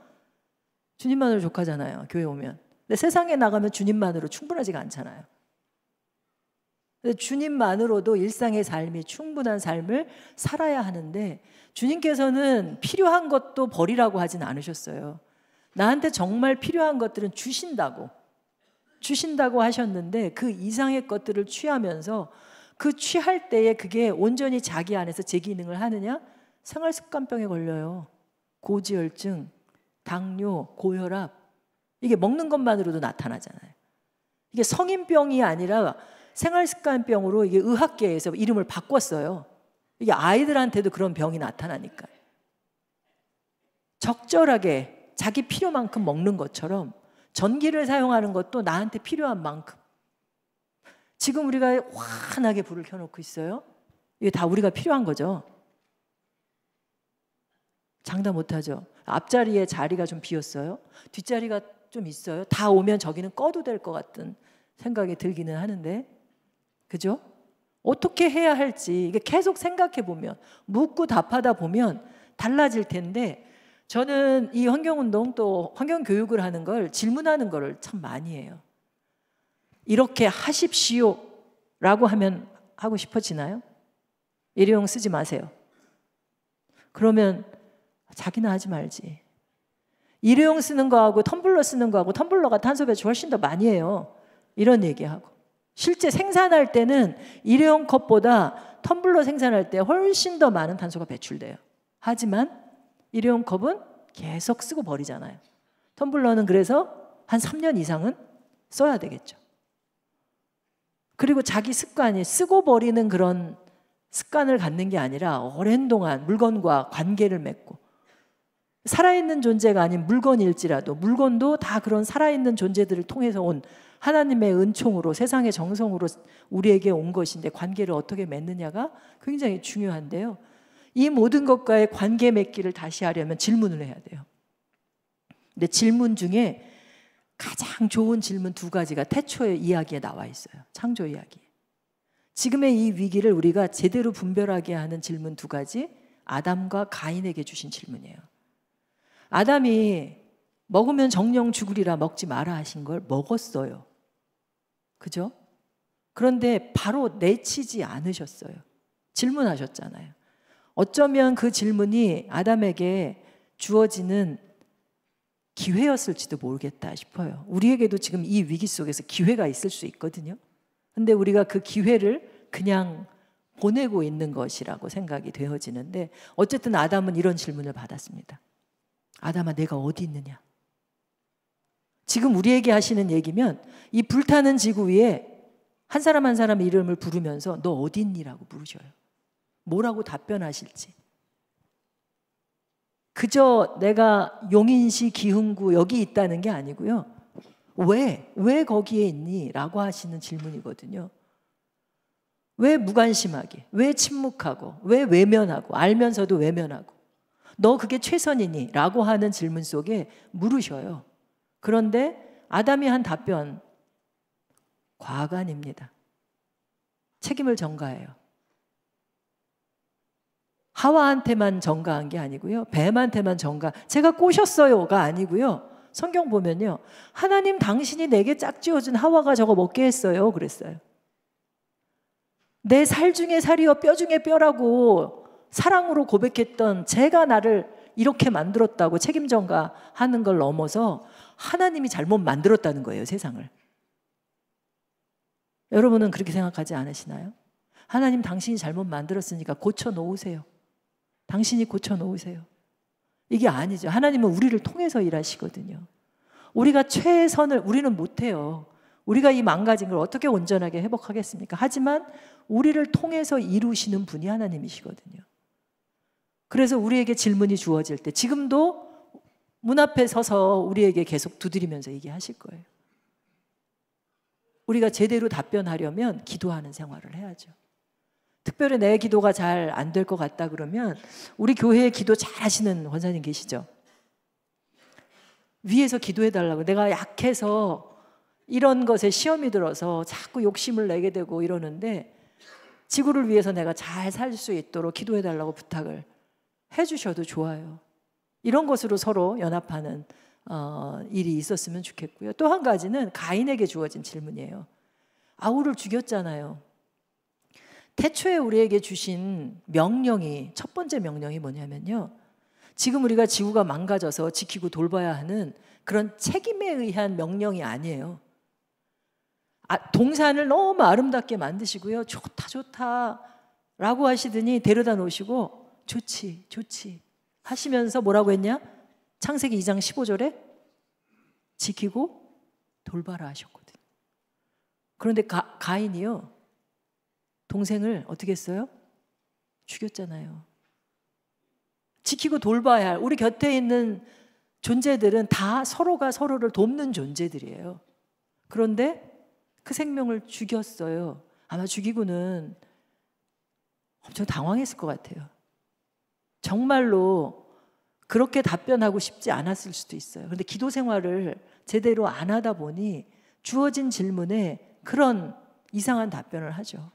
주님만으로 족하잖아요, 교회 오면. 근데 세상에 나가면 주님만으로 충분하지가 않잖아요. 근데 주님만으로도 일상의 삶이 충분한 삶을 살아야 하는데, 주님께서는 필요한 것도 버리라고 하진 않으셨어요. 나한테 정말 필요한 것들은 주신다고 하셨는데, 그 이상의 것들을 취하면서 그 취할 때에 그게 온전히 자기 안에서 제 기능을 하느냐? 생활습관병에 걸려요. 고지혈증, 당뇨, 고혈압, 이게 먹는 것만으로도 나타나잖아요. 이게 성인병이 아니라 생활습관병으로 이게 의학계에서 이름을 바꿨어요. 이게 아이들한테도 그런 병이 나타나니까. 적절하게 자기 필요만큼 먹는 것처럼 전기를 사용하는 것도 나한테 필요한 만큼. 지금 우리가 환하게 불을 켜놓고 있어요. 이게 다 우리가 필요한 거죠. 장담 못하죠. 앞자리에 자리가 좀 비었어요. 뒷자리가 좀 있어요. 다 오면 저기는 꺼도 될 것 같은 생각이 들기는 하는데, 그죠? 어떻게 해야 할지 이게 계속 생각해 보면, 묻고 답하다 보면 달라질 텐데, 저는 이 환경운동 또 환경교육을 하는 걸 질문하는 거를 참 많이 해요. 이렇게 하십시오 라고 하면 하고 싶어지나요? 일회용 쓰지 마세요. 그러면 자기는 하지 말지. 일회용 쓰는 거하고 텀블러 쓰는 거하고, 텀블러가 탄소 배출 훨씬 더 많이 해요. 이런 얘기하고, 실제 생산할 때는 일회용 컵보다 텀블러 생산할 때 훨씬 더 많은 탄소가 배출돼요. 하지만 일회용 컵은 계속 쓰고 버리잖아요. 텀블러는 그래서 한 3년 이상은 써야 되겠죠. 그리고 자기 습관이 쓰고 버리는 그런 습관을 갖는 게 아니라 오랜 동안 물건과 관계를 맺고, 살아있는 존재가 아닌 물건일지라도, 물건도 다 그런 살아있는 존재들을 통해서 온 하나님의 은총으로, 세상의 정성으로 우리에게 온 것인데, 관계를 어떻게 맺느냐가 굉장히 중요한데요. 이 모든 것과의 관계 맺기를 다시 하려면 질문을 해야 돼요. 근데 질문 중에 가장 좋은 질문 2가지가 태초의 이야기에 나와 있어요. 창조 이야기. 지금의 이 위기를 우리가 제대로 분별하게 하는 질문 2가지, 아담과 가인에게 주신 질문이에요. 아담이 먹으면 정령 죽으리라 먹지 마라 하신 걸 먹었어요. 그죠? 그런데 바로 내치지 않으셨어요. 질문하셨잖아요. 어쩌면 그 질문이 아담에게 주어지는 기회였을지도 모르겠다 싶어요. 우리에게도 지금 이 위기 속에서 기회가 있을 수 있거든요. 근데 우리가 그 기회를 그냥 보내고 있는 것이라고 생각이 되어지는데, 어쨌든 아담은 이런 질문을 받았습니다. 아담아, 내가 어디 있느냐? 지금 우리에게 하시는 얘기면 이 불타는 지구 위에 한 사람 한 사람의 이름을 부르면서 너 어디 있니라고 물으셔요. 뭐라고 답변하실지. 그저 내가 용인시 기흥구 여기 있다는 게 아니고요. 왜 거기에 있니? 라고 하시는 질문이거든요. 왜 무관심하게, 왜 침묵하고, 왜 외면하고, 알면서도 외면하고, 너 그게 최선이니? 라고 하는 질문 속에 물으셔요. 그런데 아담이 한 답변, 과간입니다. 책임을 전가해요. 하와한테만 전가한 게 아니고요. 뱀한테만 제가 꼬셨어요가 아니고요. 성경 보면요. 하나님 당신이 내게 짝지어준 하와가 저거 먹게 했어요. 그랬어요. 내 살 중에 살이요 뼈 중에 뼈라고 사랑으로 고백했던 제가 나를 이렇게 만들었다고 책임 전가하는 걸 넘어서 하나님이 잘못 만들었다는 거예요. 세상을. 여러분은 그렇게 생각하지 않으시나요? 하나님 당신이 잘못 만들었으니까 고쳐놓으세요. 당신이 고쳐놓으세요. 이게 아니죠. 하나님은 우리를 통해서 일하시거든요. 우리가 최선을 우리는 못해요. 우리가 이 망가진 걸 어떻게 온전하게 회복하겠습니까? 하지만 우리를 통해서 이루시는 분이 하나님이시거든요. 그래서 우리에게 질문이 주어질 때 지금도 문 앞에 서서 우리에게 계속 두드리면서 얘기하실 거예요. 우리가 제대로 답변하려면 기도하는 생활을 해야죠. 특별히 내 기도가 잘 안 될 것 같다 그러면 우리 교회에 기도 잘 하시는 권사님 계시죠? 위에서 기도해 달라고. 내가 약해서 이런 것에 시험이 들어서 자꾸 욕심을 내게 되고 이러는데 지구를 위해서 내가 잘 살 수 있도록 기도해 달라고 부탁을 해주셔도 좋아요. 이런 것으로 서로 연합하는 일이 있었으면 좋겠고요. 또 한 가지는 가인에게 주어진 질문이에요. 아우를 죽였잖아요. 태초에 우리에게 주신 명령이, 첫 번째 명령이 뭐냐면요. 지금 우리가 지구가 망가져서 지키고 돌봐야 하는 그런 책임에 의한 명령이 아니에요. 동산을 너무 아름답게 만드시고요. 좋다 라고 하시더니 데려다 놓으시고 좋지 하시면서 뭐라고 했냐? 창세기 2장 15절에 지키고 돌봐라 하셨거든요. 그런데 가인이요. 동생을 어떻게 했어요? 죽였잖아요. 지키고 돌봐야 할 우리 곁에 있는 존재들은 다 서로가 서로를 돕는 존재들이에요. 그런데 그 생명을 죽였어요. 아마 죽이고는 엄청 당황했을 것 같아요. 정말로 그렇게 답변하고 싶지 않았을 수도 있어요. 그런데 기도 생활을 제대로 안 하다 보니 주어진 질문에 그런 이상한 답변을 하죠.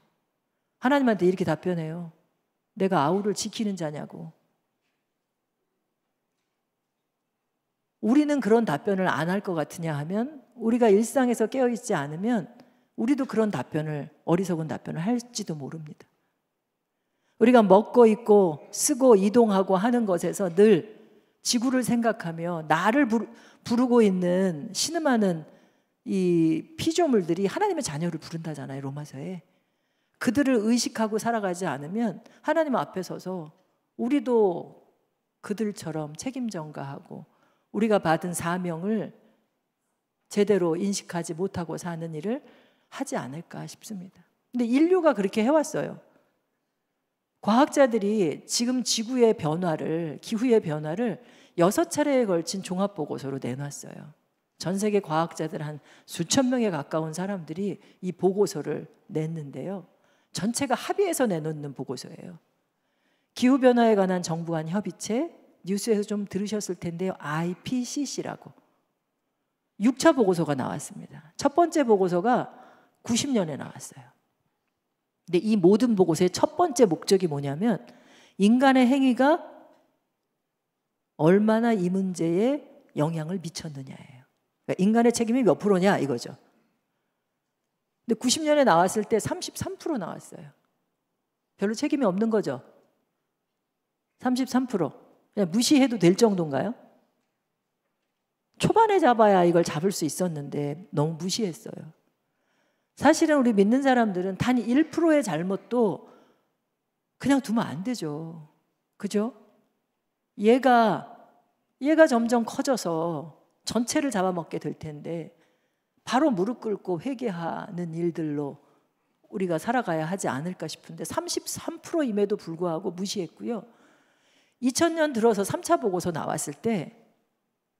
하나님한테 이렇게 답변해요. 내가 아우를 지키는 자냐고. 우리는 그런 답변을 안 할 것 같으냐 하면 우리가 일상에서 깨어있지 않으면 우리도 그런 답변을, 어리석은 답변을 할지도 모릅니다. 우리가 먹고 입고 쓰고 이동하고 하는 것에서 늘 지구를 생각하며 나를 부르고 있는 신음하는 이 피조물들이 하나님의 자녀를 부른다잖아요. 로마서에. 그들을 의식하고 살아가지 않으면 하나님 앞에 서서 우리도 그들처럼 책임 전가하고 우리가 받은 사명을 제대로 인식하지 못하고 사는 일을 하지 않을까 싶습니다. 근데 인류가 그렇게 해왔어요. 과학자들이 지금 지구의 변화를, 기후의 변화를 6차례에 걸친 종합보고서로 내놨어요. 전 세계 과학자들 한 수천 명에 가까운 사람들이 이 보고서를 냈는데요. 전체가 합의해서 내놓는 보고서예요. 기후변화에 관한 정부 간 협의체, 뉴스에서 좀 들으셨을 텐데요. IPCC라고 6차 보고서가 나왔습니다. 첫 번째 보고서가 90년에 나왔어요. 근데 이 모든 보고서의 첫 번째 목적이 뭐냐면 인간의 행위가 얼마나 이 문제에 영향을 미쳤느냐예요. 그러니까 인간의 책임이 몇 프로냐 이거죠. 근데 90년에 나왔을 때 33% 나왔어요. 별로 책임이 없는 거죠. 33%. 그냥 무시해도 될 정도인가요? 초반에 잡아야 이걸 잡을 수 있었는데 너무 무시했어요. 사실은 우리 믿는 사람들은 단 1%의 잘못도 그냥 두면 안 되죠. 그죠? 얘가 점점 커져서 전체를 잡아먹게 될 텐데 바로 무릎 꿇고 회개하는 일들로 우리가 살아가야 하지 않을까 싶은데 33%임에도 불구하고 무시했고요. 2000년 들어서 3차 보고서 나왔을 때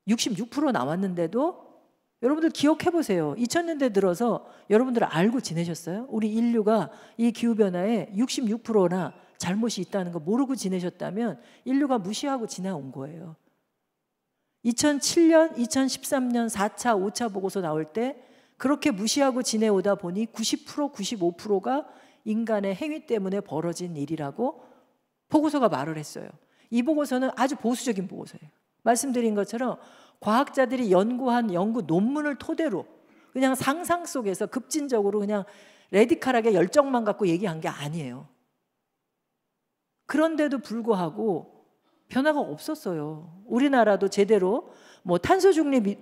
66% 나왔는데도 여러분들 기억해 보세요. 2000년대 들어서 여러분들 알고 지내셨어요? 우리 인류가 이 기후변화에 66%나 잘못이 있다는 거 모르고 지내셨다면 인류가 무시하고 지나온 거예요. 2007년, 2013년 4차, 5차 보고서 나올 때 그렇게 무시하고 지내오다 보니 90%, 95%가 인간의 행위 때문에 벌어진 일이라고 보고서가 말을 했어요. 이 보고서는 아주 보수적인 보고서예요. 말씀드린 것처럼 과학자들이 연구한 연구 논문을 토대로 그냥 상상 속에서 급진적으로 그냥 레디칼하게 열정만 갖고 얘기한 게 아니에요. 그런데도 불구하고 변화가 없었어요. 우리나라도 제대로 뭐 탄소중립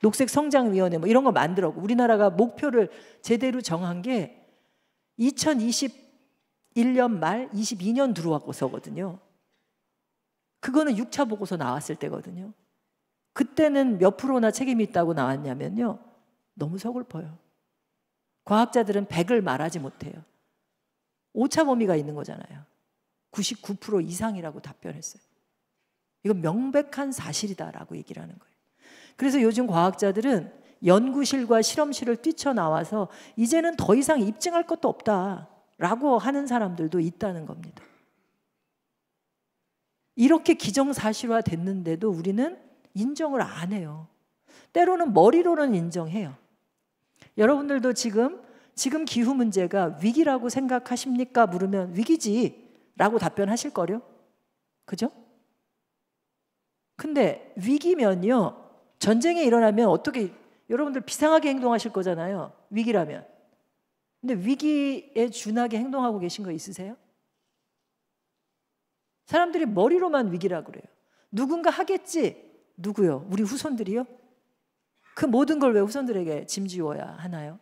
녹색 성장위원회 뭐 이런 거 만들었고 우리나라가 목표를 제대로 정한 게 2021년 말 22년 들어왔고서거든요. 그거는 6차 보고서 나왔을 때거든요. 그때는 몇 프로나 책임이 있다고 나왔냐면요. 너무 서글퍼요. 과학자들은 100을 말하지 못해요. 오차 범위가 있는 거잖아요. 99% 이상이라고 답변했어요. 이건 명백한 사실이다라고 얘기를 하는 거예요. 그래서 요즘 과학자들은 연구실과 실험실을 뛰쳐나와서 이제는 더 이상 입증할 것도 없다라고 하는 사람들도 있다는 겁니다. 이렇게 기정사실화 됐는데도 우리는 인정을 안 해요. 때로는 머리로는 인정해요. 여러분들도 지금 기후 문제가 위기라고 생각하십니까? 물으면 위기지 라고 답변하실 거요. 그죠? 근데 위기면요. 전쟁이 일어나면 어떻게 여러분들 비상하게 행동하실 거잖아요. 위기라면. 근데 위기에 준하게 행동하고 계신 거 있으세요? 사람들이 머리로만 위기라고 그래요. 누군가 하겠지. 누구요? 우리 후손들이요? 그 모든 걸 왜 후손들에게 짐지워야 하나요?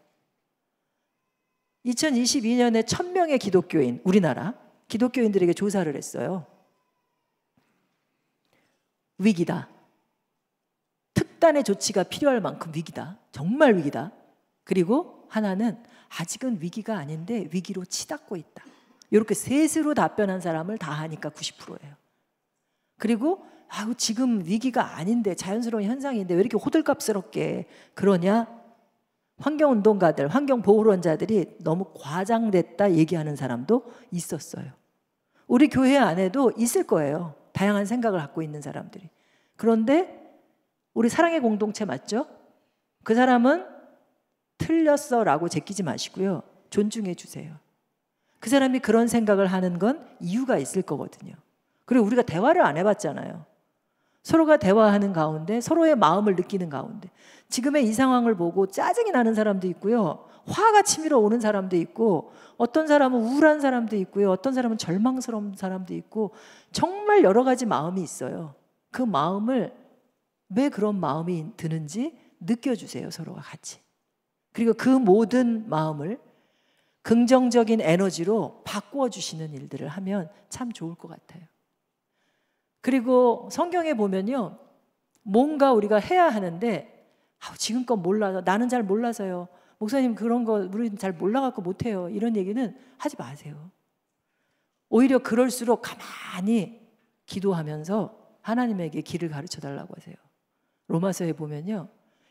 2022년에 1000명의 기독교인, 우리나라 기독교인들에게 조사를 했어요. 위기다. 특단의 조치가 필요할 만큼 위기다. 정말 위기다. 그리고 하나는 아직은 위기가 아닌데 위기로 치닫고 있다. 이렇게 셋으로 답변한 사람을 다 하니까 90%예요. 그리고 지금 위기가 아닌데 자연스러운 현상인데 왜 이렇게 호들갑스럽게 그러냐? 환경운동가들, 환경보호론자들이 너무 과장됐다 얘기하는 사람도 있었어요. 우리 교회 안에도 있을 거예요. 다양한 생각을 갖고 있는 사람들이. 그런데 우리 사랑의 공동체 맞죠? 그 사람은 틀렸어 라고 제끼지 마시고요. 존중해 주세요. 그 사람이 그런 생각을 하는 건 이유가 있을 거거든요. 그리고 우리가 대화를 안 해봤잖아요. 서로가 대화하는 가운데 서로의 마음을 느끼는 가운데 지금의 이 상황을 보고 짜증이 나는 사람도 있고요. 화가 치밀어 오는 사람도 있고 어떤 사람은 우울한 사람도 있고요. 어떤 사람은 절망스러운 사람도 있고 정말 여러 가지 마음이 있어요. 그 마음을 왜 그런 마음이 드는지 느껴주세요. 서로가 같이. 그리고 그 모든 마음을 긍정적인 에너지로 바꾸어 주시는 일들을 하면 참 좋을 것 같아요. 그리고 성경에 보면요. 뭔가 우리가 해야 하는데 지금껏 몰라서 나는 잘 몰라서요. 목사님 그런 거 우리는 잘 몰라갖고 못해요. 이런 얘기는 하지 마세요. 오히려 그럴수록 가만히 기도하면서 하나님에게 길을 가르쳐 달라고 하세요. 로마서에 보면요.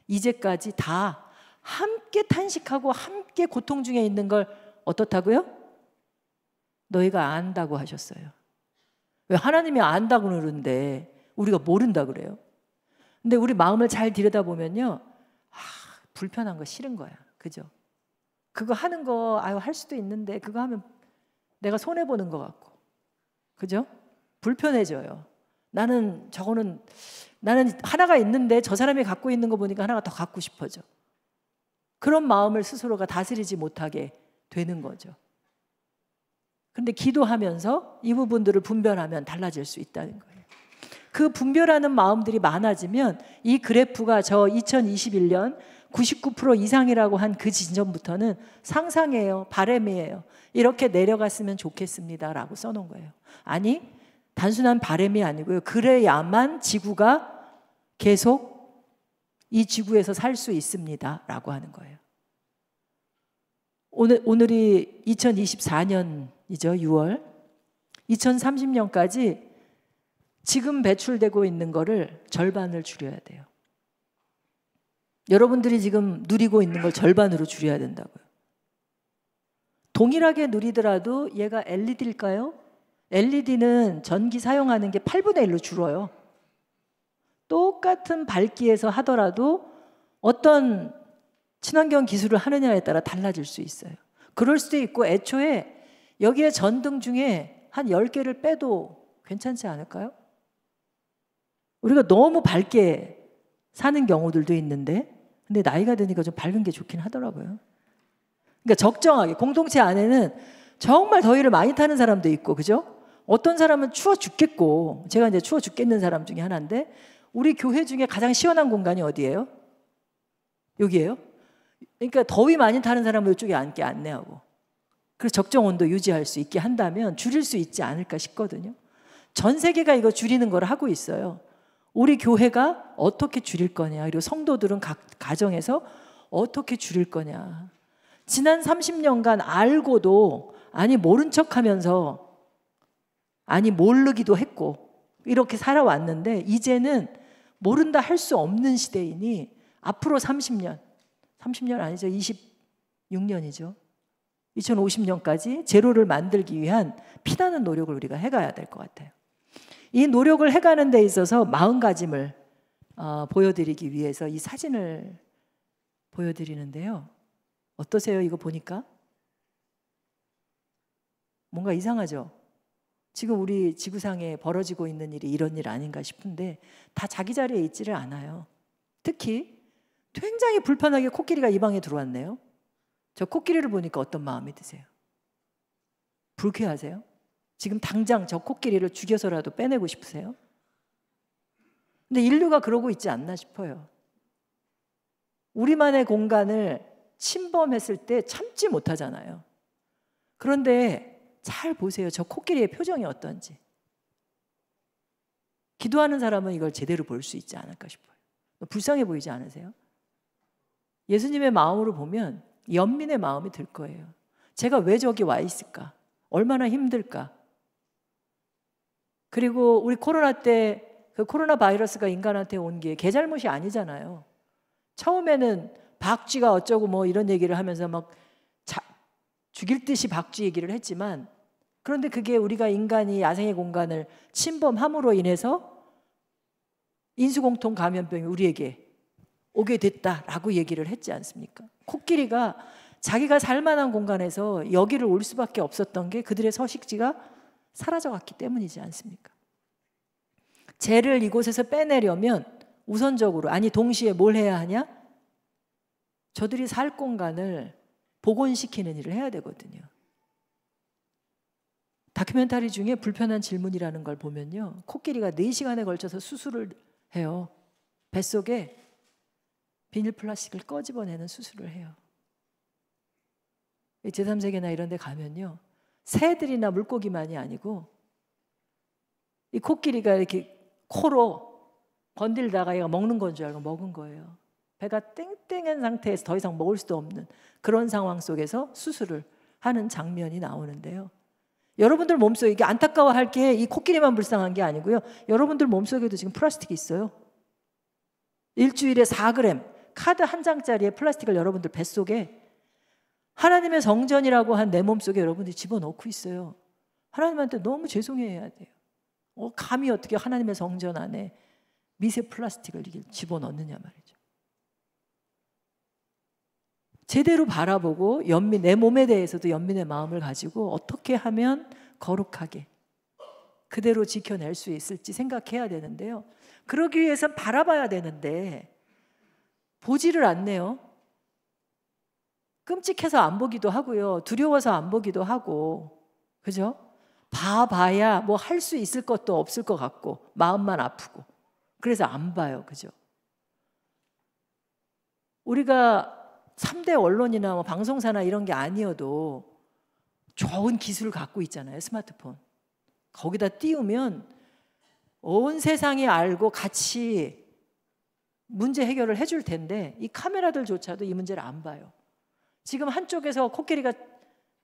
이제까지 다 함께 탄식하고 함께 고통 중에 있는 걸 어떻다고요? 너희가 안다고 하셨어요. 왜 하나님이 안다고 그러는데 우리가 모른다 그래요? 근데 우리 마음을 잘 들여다보면요. 불편한 거 싫은 거야. 그죠? 그거 하는 거 할 수도 있는데 그거 하면 내가 손해보는 것 같고. 그죠? 불편해져요. 나는 하나가 있는데 저 사람이 갖고 있는 거 보니까 하나가 더 갖고 싶어져. 그런 마음을 스스로가 다스리지 못하게 되는 거죠. 근데 기도하면서 이 부분들을 분별하면 달라질 수 있다는 거예요. 그 분별하는 마음들이 많아지면 이 그래프가 저 2021년 99% 이상이라고 한 그 지점부터는 상상이에요. 바람이에요. 이렇게 내려갔으면 좋겠습니다라고 써놓은 거예요. 아니, 단순한 바람이 아니고요. 그래야만 지구가 계속 이 지구에서 살 수 있습니다라고 하는 거예요. 오늘이 2024년이죠. 6월. 2030년까지 지금 배출되고 있는 거를 절반을 줄여야 돼요. 여러분들이 지금 누리고 있는 걸 절반으로 줄여야 된다고요. 동일하게 누리더라도 얘가 LED일까요? LED는 전기 사용하는 게 8분의 1로 줄어요. 똑같은 밝기에서 하더라도 어떤 친환경 기술을 하느냐에 따라 달라질 수 있어요. 그럴 수도 있고 애초에 여기에 전등 중에 한 10개를 빼도 괜찮지 않을까요? 우리가 너무 밝게 사는 경우들도 있는데 근데 나이가 드니까 좀 밝은 게 좋긴 하더라고요. 그러니까 적정하게 공동체 안에는 정말 더위를 많이 타는 사람도 있고 그죠? 어떤 사람은 추워 죽겠고 제가 이제 추워 죽겠는 사람 중에 하나인데 우리 교회 중에 가장 시원한 공간이 어디예요? 여기예요? 그러니까 더위 많이 타는 사람은 이쪽에 앉게 안내하고 그래서 적정 온도 유지할 수 있게 한다면 줄일 수 있지 않을까 싶거든요. 전 세계가 이거 줄이는 걸 하고 있어요. 우리 교회가 어떻게 줄일 거냐 그리고 성도들은 각 가정에서 어떻게 줄일 거냐. 지난 30년간 알고도 아니 모른 척하면서 아니 모르기도 했고 이렇게 살아왔는데 이제는 모른다 할 수 없는 시대이니 앞으로 30년 아니죠 26년이죠 2050년까지 제로를 만들기 위한 피나는 노력을 우리가 해가야 될 것 같아요. 이 노력을 해가는 데 있어서 마음가짐을 보여드리기 위해서 이 사진을 보여드리는데요. 어떠세요? 이거 보니까? 뭔가 이상하죠? 지금 우리 지구상에 벌어지고 있는 일이 이런 일 아닌가 싶은데 다 자기 자리에 있지를 않아요. 특히 굉장히 불편하게 코끼리가 이 방에 들어왔네요. 저 코끼리를 보니까 어떤 마음이 드세요? 불쾌하세요? 지금 당장 저 코끼리를 죽여서라도 빼내고 싶으세요? 근데 인류가 그러고 있지 않나 싶어요. 우리만의 공간을 침범했을 때 참지 못하잖아요. 그런데 잘 보세요. 저 코끼리의 표정이 어떤지. 기도하는 사람은 이걸 제대로 볼 수 있지 않을까 싶어요. 불쌍해 보이지 않으세요? 예수님의 마음으로 보면 연민의 마음이 들 거예요. 제가 왜 저기 와 있을까? 얼마나 힘들까? 그리고 우리 코로나 때 그 코로나 바이러스가 인간한테 온 게 걔 잘못이 아니잖아요. 처음에는 박쥐가 어쩌고 뭐 이런 얘기를 하면서 막 죽일 듯이 박쥐 얘기를 했지만 그런데 그게 우리가 인간이 야생의 공간을 침범함으로 인해서 인수공통 감염병이 우리에게 오게 됐다라고 얘기를 했지 않습니까? 코끼리가 자기가 살만한 공간에서 여기를 올 수밖에 없었던 게 그들의 서식지가 사라져갔기 때문이지 않습니까? 쟤를 이곳에서 빼내려면 우선적으로 아니 동시에 뭘 해야 하냐? 저들이 살 공간을 복원시키는 일을 해야 되거든요. 다큐멘터리 중에 불편한 질문이라는 걸 보면요. 코끼리가 4시간에 걸쳐서 수술을 해요. 뱃속에 비닐 플라스틱을 꺼집어내는 수술을 해요. 제3세계나 이런 데 가면요. 새들이나 물고기만이 아니고 이 코끼리가 이렇게 코로 건들다가 얘가 먹는 건 줄 알고 먹은 거예요. 배가 땡땡한 상태에서 더 이상 먹을 수도 없는 그런 상황 속에서 수술을 하는 장면이 나오는데요. 여러분들 몸속에 이게 안타까워할 게 이 코끼리만 불쌍한 게 아니고요. 여러분들 몸속에도 지금 플라스틱이 있어요. 일주일에 4g 카드 한 장짜리의 플라스틱을 여러분들 뱃속에 하나님의 성전이라고 한 내 몸속에 여러분들이 집어넣고 있어요. 하나님한테 너무 죄송해야 돼요. 감히 어떻게 하나님의 성전 안에 미세 플라스틱을 집어넣느냐 말이죠. 제대로 바라보고 내 몸에 대해서도 연민의 마음을 가지고 어떻게 하면 거룩하게 그대로 지켜낼 수 있을지 생각해야 되는데요. 그러기 위해선 바라봐야 되는데 보지를 않네요. 끔찍해서 안 보기도 하고요. 두려워서 안 보기도 하고 그죠? 봐봐야 뭐 할 수 있을 것도 없을 것 같고 마음만 아프고 그래서 안 봐요. 그죠? 우리가 3대 언론이나 뭐 방송사나 이런 게 아니어도 좋은 기술을 갖고 있잖아요. 스마트폰. 거기다 띄우면 온 세상이 알고 같이 문제 해결을 해줄 텐데 이 카메라들조차도 이 문제를 안 봐요. 지금 한쪽에서 코끼리가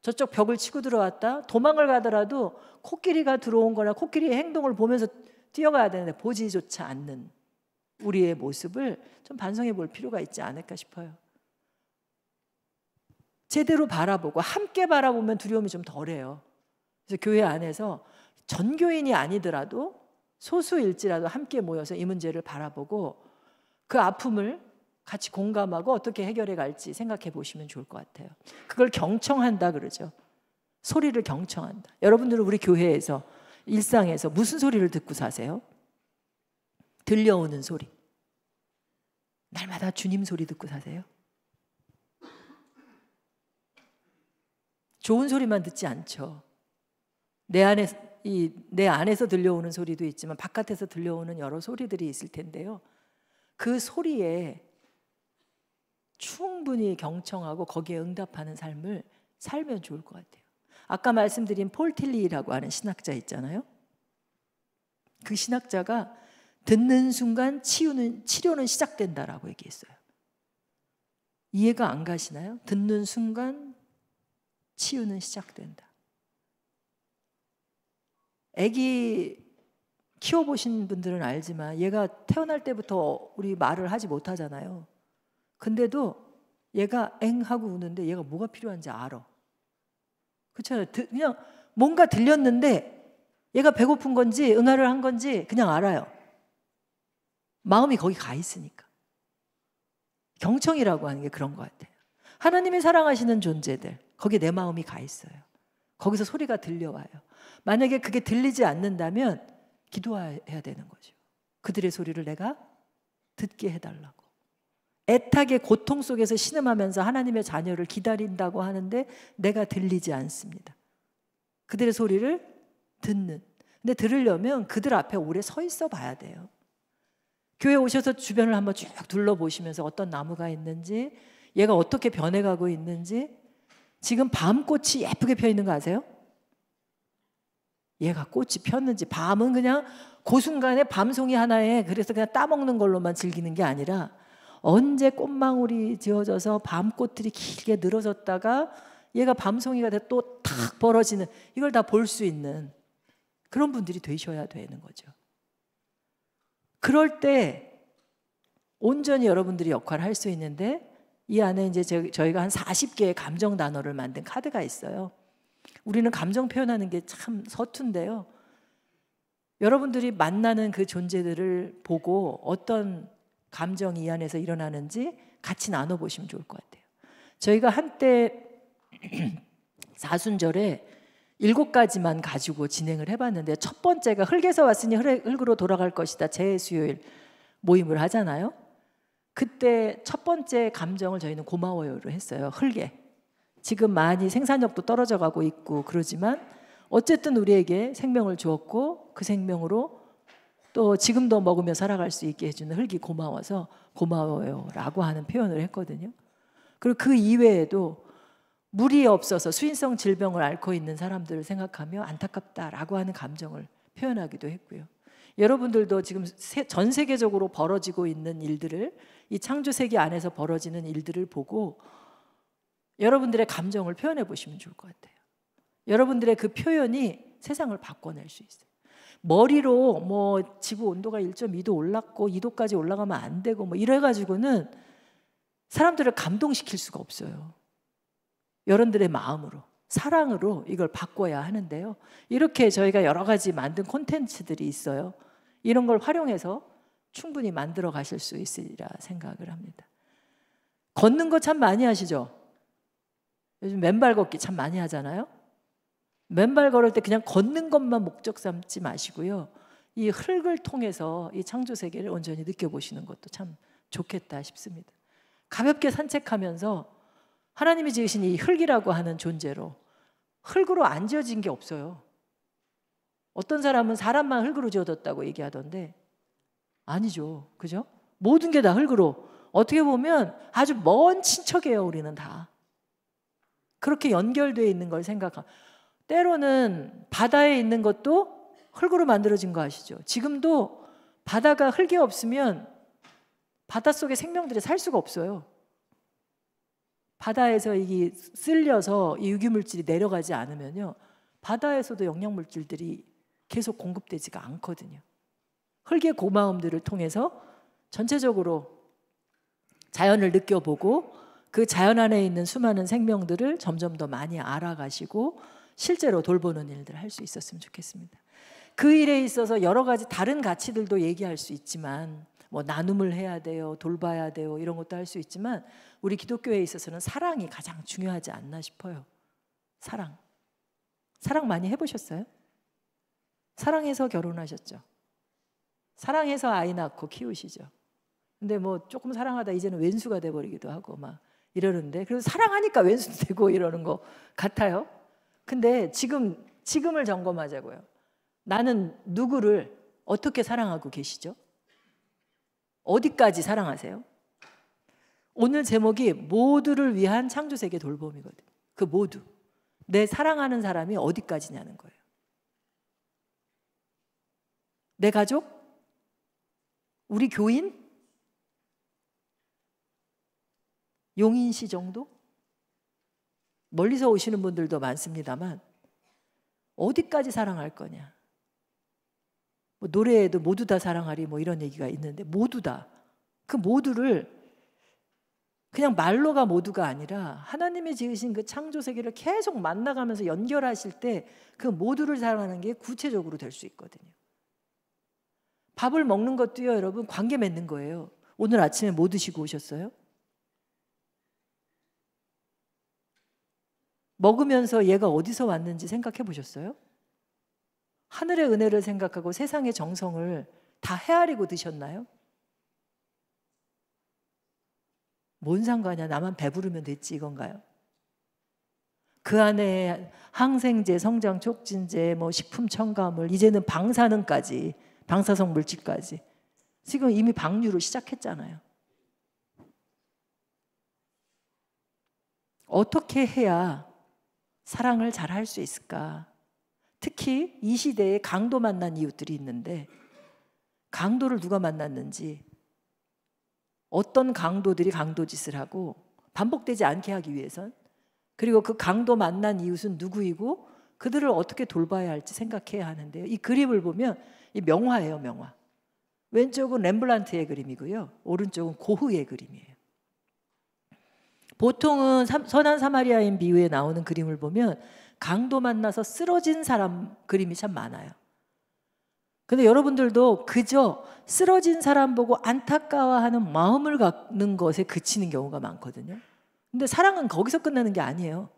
저쪽 벽을 치고 들어왔다 도망을 가더라도 코끼리가 들어온 거나 코끼리의 행동을 보면서 뛰어가야 되는데 보지조차 않는 우리의 모습을 좀 반성해 볼 필요가 있지 않을까 싶어요. 제대로 바라보고 함께 바라보면 두려움이 좀 덜해요. 그래서 교회 안에서 전교인이 아니더라도 소수일지라도 함께 모여서 이 문제를 바라보고 그 아픔을 같이 공감하고 어떻게 해결해 갈지 생각해 보시면 좋을 것 같아요. 그걸 경청한다 그러죠. 소리를 경청한다. 여러분들은 우리 교회에서 일상에서 무슨 소리를 듣고 사세요? 들려오는 소리. 날마다 주님 소리 듣고 사세요? 좋은 소리만 듣지 않죠. 내 안에서 들려오는 소리도 있지만 바깥에서 들려오는 여러 소리들이 있을 텐데요. 그 소리에 충분히 경청하고 거기에 응답하는 삶을 살면 좋을 것 같아요. 아까 말씀드린 폴 틸리라고 하는 신학자 있잖아요. 그 신학자가 듣는 순간 치료는 시작된다라고 얘기했어요. 이해가 안 가시나요? 듣는 순간 치유는 시작된다. 아기 키워보신 분들은 알지만 얘가 태어날 때부터 우리 말을 하지 못하잖아요. 근데도 얘가 엥 하고 우는데 얘가 뭐가 필요한지 알아. 그렇잖아요. 그냥 뭔가 들렸는데 얘가 배고픈 건지 응아를 한 건지 그냥 알아요. 마음이 거기 가 있으니까. 경청이라고 하는 게 그런 것 같아요. 하나님이 사랑하시는 존재들, 거기에 내 마음이 가 있어요. 거기서 소리가 들려와요. 만약에 그게 들리지 않는다면 기도해야 되는 거죠. 그들의 소리를 내가 듣게 해달라고. 애타게 고통 속에서 신음하면서 하나님의 자녀를 기다린다고 하는데 내가 들리지 않습니다. 그들의 소리를 듣는. 근데 들으려면 그들 앞에 오래 서 있어 봐야 돼요. 교회 오셔서 주변을 한번 쭉 둘러보시면서 어떤 나무가 있는지, 얘가 어떻게 변해가고 있는지. 지금 밤꽃이 예쁘게 펴 있는 거 아세요? 얘가 꽃이 폈는지. 밤은 그냥 그 순간에 밤송이 하나에 그래서 그냥 따먹는 걸로만 즐기는 게 아니라 언제 꽃망울이 지어져서 밤꽃들이 길게 늘어졌다가 얘가 밤송이가 돼 또 탁 벌어지는, 이걸 다 볼 수 있는 그런 분들이 되셔야 되는 거죠. 그럴 때 온전히 여러분들이 역할을 할 수 있는데, 이 안에 이제 저희가 한 40개의 감정 단어를 만든 카드가 있어요. 우리는 감정 표현하는 게 참 서툰데요. 여러분들이 만나는 그 존재들을 보고 어떤 감정이 이 안에서 일어나는지 같이 나눠보시면 좋을 것 같아요. 저희가 한때 사순절에 7가지만 가지고 진행을 해봤는데, 첫 번째가 흙에서 왔으니 흙으로 돌아갈 것이다 재수요일 모임을 하잖아요. 그때 첫 번째 감정을 저희는 고마워요로 했어요. 흙에. 지금 많이 생산력도 떨어져 가고 있고 그러지만 어쨌든 우리에게 생명을 주었고 그 생명으로 또 지금도 먹으며 살아갈 수 있게 해주는 흙이 고마워서 고마워요라고 하는 표현을 했거든요. 그리고 그 이외에도 물이 없어서 수인성 질병을 앓고 있는 사람들을 생각하며 안타깝다라고 하는 감정을 표현하기도 했고요. 여러분들도 지금 전 세계적으로 벌어지고 있는 일들을, 이 창조세계 안에서 벌어지는 일들을 보고 여러분들의 감정을 표현해 보시면 좋을 것 같아요. 여러분들의 그 표현이 세상을 바꿔낼 수 있어요. 머리로 뭐 지구 온도가 1.2도 올랐고 2도까지 올라가면 안 되고 뭐 이래가지고는 사람들을 감동시킬 수가 없어요. 여러분들의 마음으로, 사랑으로 이걸 바꿔야 하는데요. 이렇게 저희가 여러 가지 만든 콘텐츠들이 있어요. 이런 걸 활용해서 충분히 만들어 가실 수 있으리라 생각을 합니다. 걷는 거 참 많이 하시죠? 요즘 맨발 걷기 참 많이 하잖아요. 맨발 걸을 때 그냥 걷는 것만 목적 삼지 마시고요. 이 흙을 통해서 이 창조 세계를 온전히 느껴보시는 것도 참 좋겠다 싶습니다. 가볍게 산책하면서 하나님이 지으신 이 흙이라고 하는 존재로, 흙으로 안 지어진 게 없어요. 어떤 사람은 사람만 흙으로 지어뒀다고 얘기하던데 아니죠. 그죠? 모든 게 다 흙으로. 어떻게 보면 아주 먼 친척이에요. 우리는 다. 그렇게 연결되어 있는 걸 생각하. 때로는 바다에 있는 것도 흙으로 만들어진 거 아시죠? 지금도 바다가 흙이 없으면 바닷속에 생명들이 살 수가 없어요. 바다에서 이게 쓸려서 이 유기물질이 내려가지 않으면요, 바다에서도 영양물질들이 계속 공급되지가 않거든요. 흙의 고마움들을 통해서 전체적으로 자연을 느껴보고 그 자연 안에 있는 수많은 생명들을 점점 더 많이 알아가시고 실제로 돌보는 일들을 할 수 있었으면 좋겠습니다. 그 일에 있어서 여러 가지 다른 가치들도 얘기할 수 있지만, 뭐 나눔을 해야 돼요, 돌봐야 돼요, 이런 것도 할 수 있지만, 우리 기독교에 있어서는 사랑이 가장 중요하지 않나 싶어요. 사랑 많이 해보셨어요? 사랑해서 결혼하셨죠? 사랑해서 아이 낳고 키우시죠? 근데 뭐 조금 사랑하다 이제는 왼수가 돼버리기도 하고 막 이러는데, 그래서 사랑하니까 왼수도 되고 이러는 거 같아요. 근데 지금을 점검하자고요. 나는 누구를 어떻게 사랑하고 계시죠? 어디까지 사랑하세요? 오늘 제목이 모두를 위한 창조세계 돌봄이거든요. 그 모두. 내 사랑하는 사람이 어디까지냐는 거예요. 내 가족? 우리 교인? 용인시 정도? 멀리서 오시는 분들도 많습니다만 어디까지 사랑할 거냐? 뭐 노래에도 모두 다 사랑하리 뭐 이런 얘기가 있는데, 모두 다, 그 모두를 그냥 말로가 모두가 아니라 하나님이 지으신 그 창조 세계를 계속 만나가면서 연결하실 때 그 모두를 사랑하는 게 구체적으로 될 수 있거든요. 밥을 먹는 것도요, 여러분, 관계 맺는 거예요. 오늘 아침에 뭐 드시고 오셨어요? 먹으면서 얘가 어디서 왔는지 생각해 보셨어요? 하늘의 은혜를 생각하고 세상의 정성을 다 헤아리고 드셨나요? 뭔 상관이야, 나만 배부르면 됐지 이건가요? 그 안에 항생제, 성장 촉진제, 뭐 식품 첨가물, 이제는 방사능까지, 방사성 물질까지. 지금 이미 방류를 시작했잖아요. 어떻게 해야 사랑을 잘 할 수 있을까? 특히 이 시대에 강도 만난 이웃들이 있는데, 강도를 누가 만났는지, 어떤 강도들이 강도짓을 하고 반복되지 않게 하기 위해선, 그리고 그 강도 만난 이웃은 누구이고 그들을 어떻게 돌봐야 할지 생각해야 하는데요. 이 그림을 보면 이 명화예요, 명화. 왼쪽은 렘블란트의 그림이고요, 오른쪽은 고흐의 그림이에요. 보통은 선한 사마리아인 비유에 나오는 그림을 보면 강도 만나서 쓰러진 사람 그림이 참 많아요. 근데 여러분들도 그저 쓰러진 사람 보고 안타까워하는 마음을 갖는 것에 그치는 경우가 많거든요. 근데 사랑은 거기서 끝나는 게 아니에요.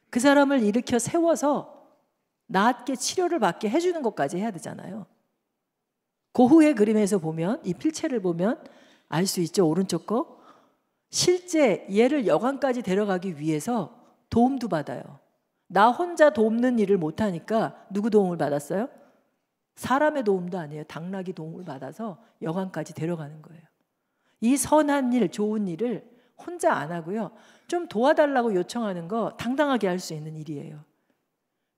그 사람을 일으켜 세워서 낫게 치료를 받게 해주는 것까지 해야 되잖아요. 고흐의 그림에서 보면, 이 필체를 보면 알 수 있죠, 오른쪽 거. 실제 얘를 여관까지 데려가기 위해서 도움도 받아요. 나 혼자 돕는 일을 못하니까 누구 도움을 받았어요? 사람의 도움도 아니에요. 당나귀 도움을 받아서 여관까지 데려가는 거예요. 이 선한 일, 좋은 일을 혼자 안 하고요, 좀 도와달라고 요청하는 거 당당하게 할 수 있는 일이에요.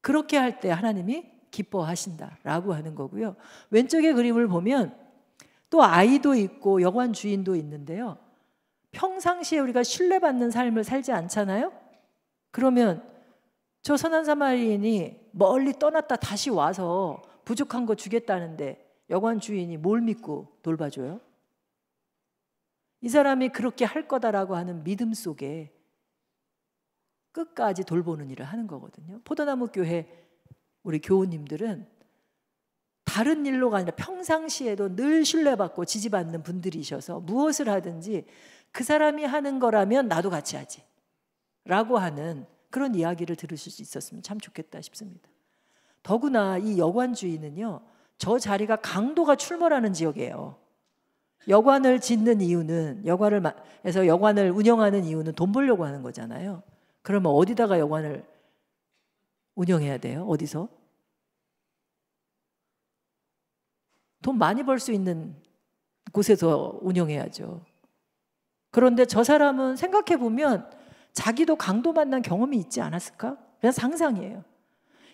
그렇게 할 때 하나님이 기뻐하신다라고 하는 거고요. 왼쪽의 그림을 보면 또 아이도 있고 여관 주인도 있는데요, 평상시에 우리가 신뢰받는 삶을 살지 않잖아요? 그러면 저 선한 사마리인이 멀리 떠났다 다시 와서 부족한 거 주겠다는데 여관 주인이 뭘 믿고 돌봐줘요? 이 사람이 그렇게 할 거다라고 하는 믿음 속에 끝까지 돌보는 일을 하는 거거든요. 포도나무 교회 우리 교우님들은 다른 일로가 아니라 평상시에도 늘 신뢰받고 지지받는 분들이셔서 무엇을 하든지 그 사람이 하는 거라면 나도 같이 하지 라고 하는 그런 이야기를 들으실 수 있었으면 참 좋겠다 싶습니다. 더구나 이 여관 주인은요, 저 자리가 강도가 출몰하는 지역이에요. 여관을 짓는 이유는, 여관에서 여관을 운영하는 이유는 돈 벌려고 하는 거잖아요. 그러면 어디다가 여관을 운영해야 돼요? 어디서? 돈 많이 벌 수 있는 곳에서 운영해야죠. 그런데 저 사람은 생각해 보면 자기도 강도 만난 경험이 있지 않았을까? 그냥 상상이에요.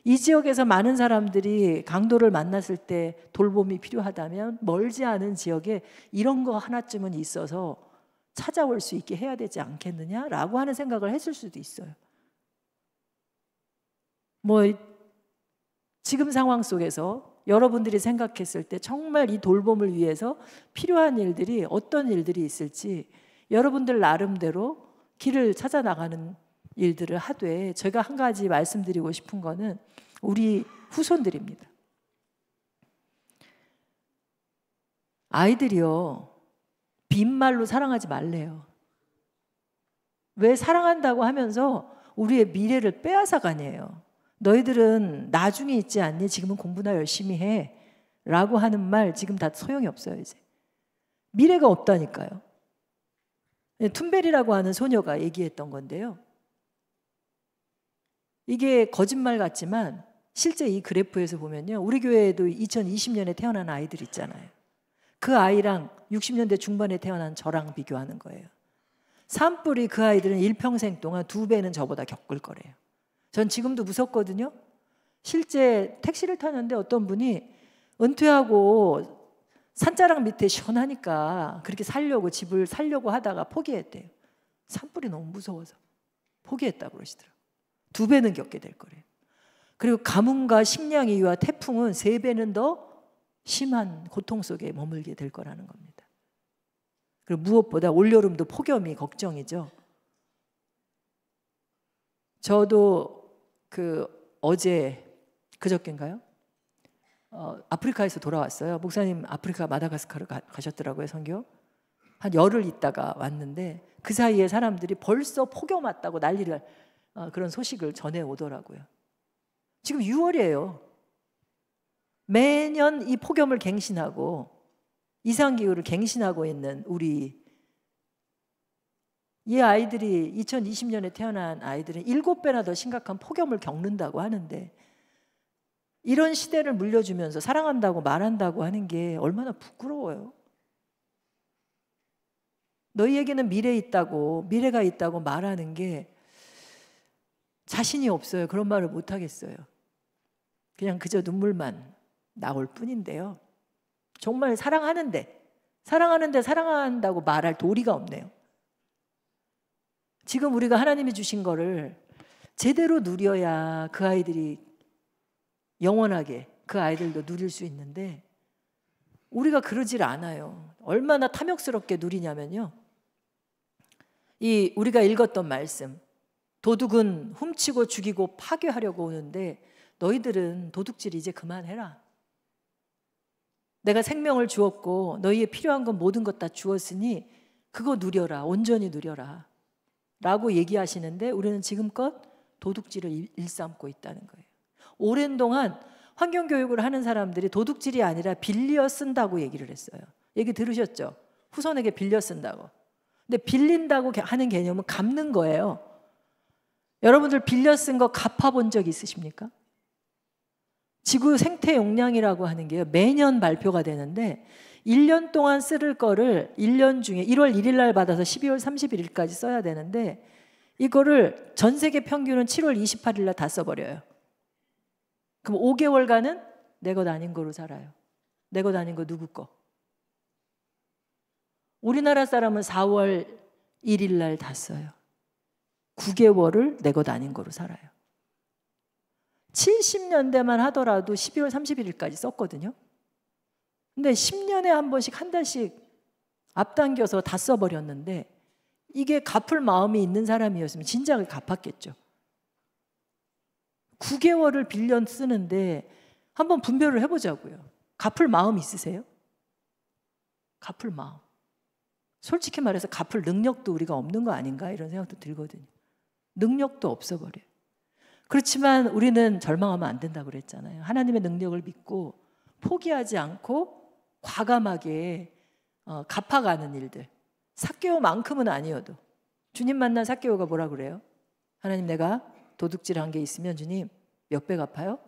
이 지역에서 많은 사람들이 강도를 만났을 때 돌봄이 필요하다면 멀지 않은 지역에 이런 거 하나쯤은 있어서 찾아올 수 있게 해야 되지 않겠느냐라고 하는 생각을 했을 수도 있어요. 뭐 지금 상황 속에서 여러분들이 생각했을 때 정말 이 돌봄을 위해서 필요한 일들이 어떤 일들이 있을지 여러분들 나름대로 길을 찾아 나가는 일들을 하되, 제가 한 가지 말씀드리고 싶은 거는 우리 후손들입니다. 아이들이요, 빈말로 사랑하지 말래요. 왜 사랑한다고 하면서 우리의 미래를 빼앗아가냐요. 너희들은 나중에 있지 않니? 지금은 공부나 열심히 해 라고 하는 말 지금 다 소용이 없어요. 이제 미래가 없다니까요. 툰베리라고 하는 소녀가 얘기했던 건데요, 이게 거짓말 같지만 실제 이 그래프에서 보면요, 우리 교회에도 2020년에 태어난 아이들 있잖아요. 그 아이랑 60년대 중반에 태어난 저랑 비교하는 거예요. 산불이 그 아이들은 일평생 동안 2배는 저보다 겪을 거래요. 전 지금도 무섭거든요. 실제 택시를 타는데 어떤 분이 은퇴하고 산자락 밑에 시원하니까 그렇게 살려고, 집을 살려고 하다가 포기했대요. 산불이 너무 무서워서 포기했다고 그러시더라고요. 2배는 겪게 될 거래요. 그리고 가뭄과 식량위기와 태풍은 3배는 더 심한 고통 속에 머물게 될 거라는 겁니다. 그리고 무엇보다 올여름도 폭염이 걱정이죠. 저도 어제 그저께인가요? 아프리카에서 돌아왔어요. 목사님 아프리카 마다가스카르 가셨더라고요, 선교. 한 열흘 있다가 왔는데 그 사이에 사람들이 벌써 폭염 왔다고 난리를, 그런 소식을 전해 오더라고요. 지금 6월이에요. 매년 이 폭염을 갱신하고 이상기후를 갱신하고 있는 우리 이 아이들이, 2020년에 태어난 아이들은 7배나 더 심각한 폭염을 겪는다고 하는데, 이런 시대를 물려주면서 사랑한다고 말한다고 하는 게 얼마나 부끄러워요. 너희에게는 미래가 있다고 말하는 게 자신이 없어요. 그런 말을 못 하겠어요. 그냥 그저 눈물만 나올 뿐인데요, 정말 사랑하는데 사랑한다고 말할 도리가 없네요. 지금 우리가 하나님이 주신 거를 제대로 누려야 그 아이들이 영원하게 그 아이들도 누릴 수 있는데 우리가 그러질 않아요. 얼마나 탐욕스럽게 누리냐면요, 이 우리가 읽었던 말씀, 도둑은 훔치고 죽이고 파괴하려고 오는데 너희들은 도둑질 이제 그만해라. 내가 생명을 주었고 너희의 필요한 건 모든 것 다 주었으니 그거 누려라, 온전히 누려라 라고 얘기하시는데, 우리는 지금껏 도둑질을 일삼고 있다는 거예요. 오랜 동안 환경교육을 하는 사람들이 도둑질이 아니라 빌려 쓴다고 얘기를 했어요. 얘기 들으셨죠? 후손에게 빌려 쓴다고. 근데 빌린다고 하는 개념은 갚는 거예요. 여러분들 빌려 쓴 거 갚아본 적 있으십니까? 지구 생태 용량이라고 하는 게요, 매년 발표가 되는데 1년 동안 쓸 거를 1년 중에 1월 1일 날 받아서 12월 31일까지 써야 되는데, 이거를 전 세계 평균은 7월 28일 날 다 써버려요. 그럼 5개월간은 내 것 아닌 거로 살아요. 내 것 아닌 거 누구 거? 우리나라 사람은 4월 1일 날 다 써요. 9개월을 내 것 아닌 거로 살아요. 70년대만 하더라도 12월 31일까지 썼거든요. 근데 10년에 한 번씩 한 달씩 앞당겨서 다 써버렸는데, 이게 갚을 마음이 있는 사람이었으면 진작에 갚았겠죠. 9개월을 빌려 쓰는데 한번 분별을 해보자고요. 갚을 마음 있으세요? 갚을 마음. 솔직히 말해서 갚을 능력도 우리가 없는 거 아닌가 이런 생각도 들거든요. 능력도 없어버려요. 그렇지만 우리는 절망하면 안 된다고 그랬잖아요. 하나님의 능력을 믿고 포기하지 않고 과감하게 갚아가는 일들. 삭개오만큼은 아니어도. 주님 만난 삭개오가 뭐라 그래요? 하나님, 내가 도둑질한 게 있으면 주님 몇 배 갚아요?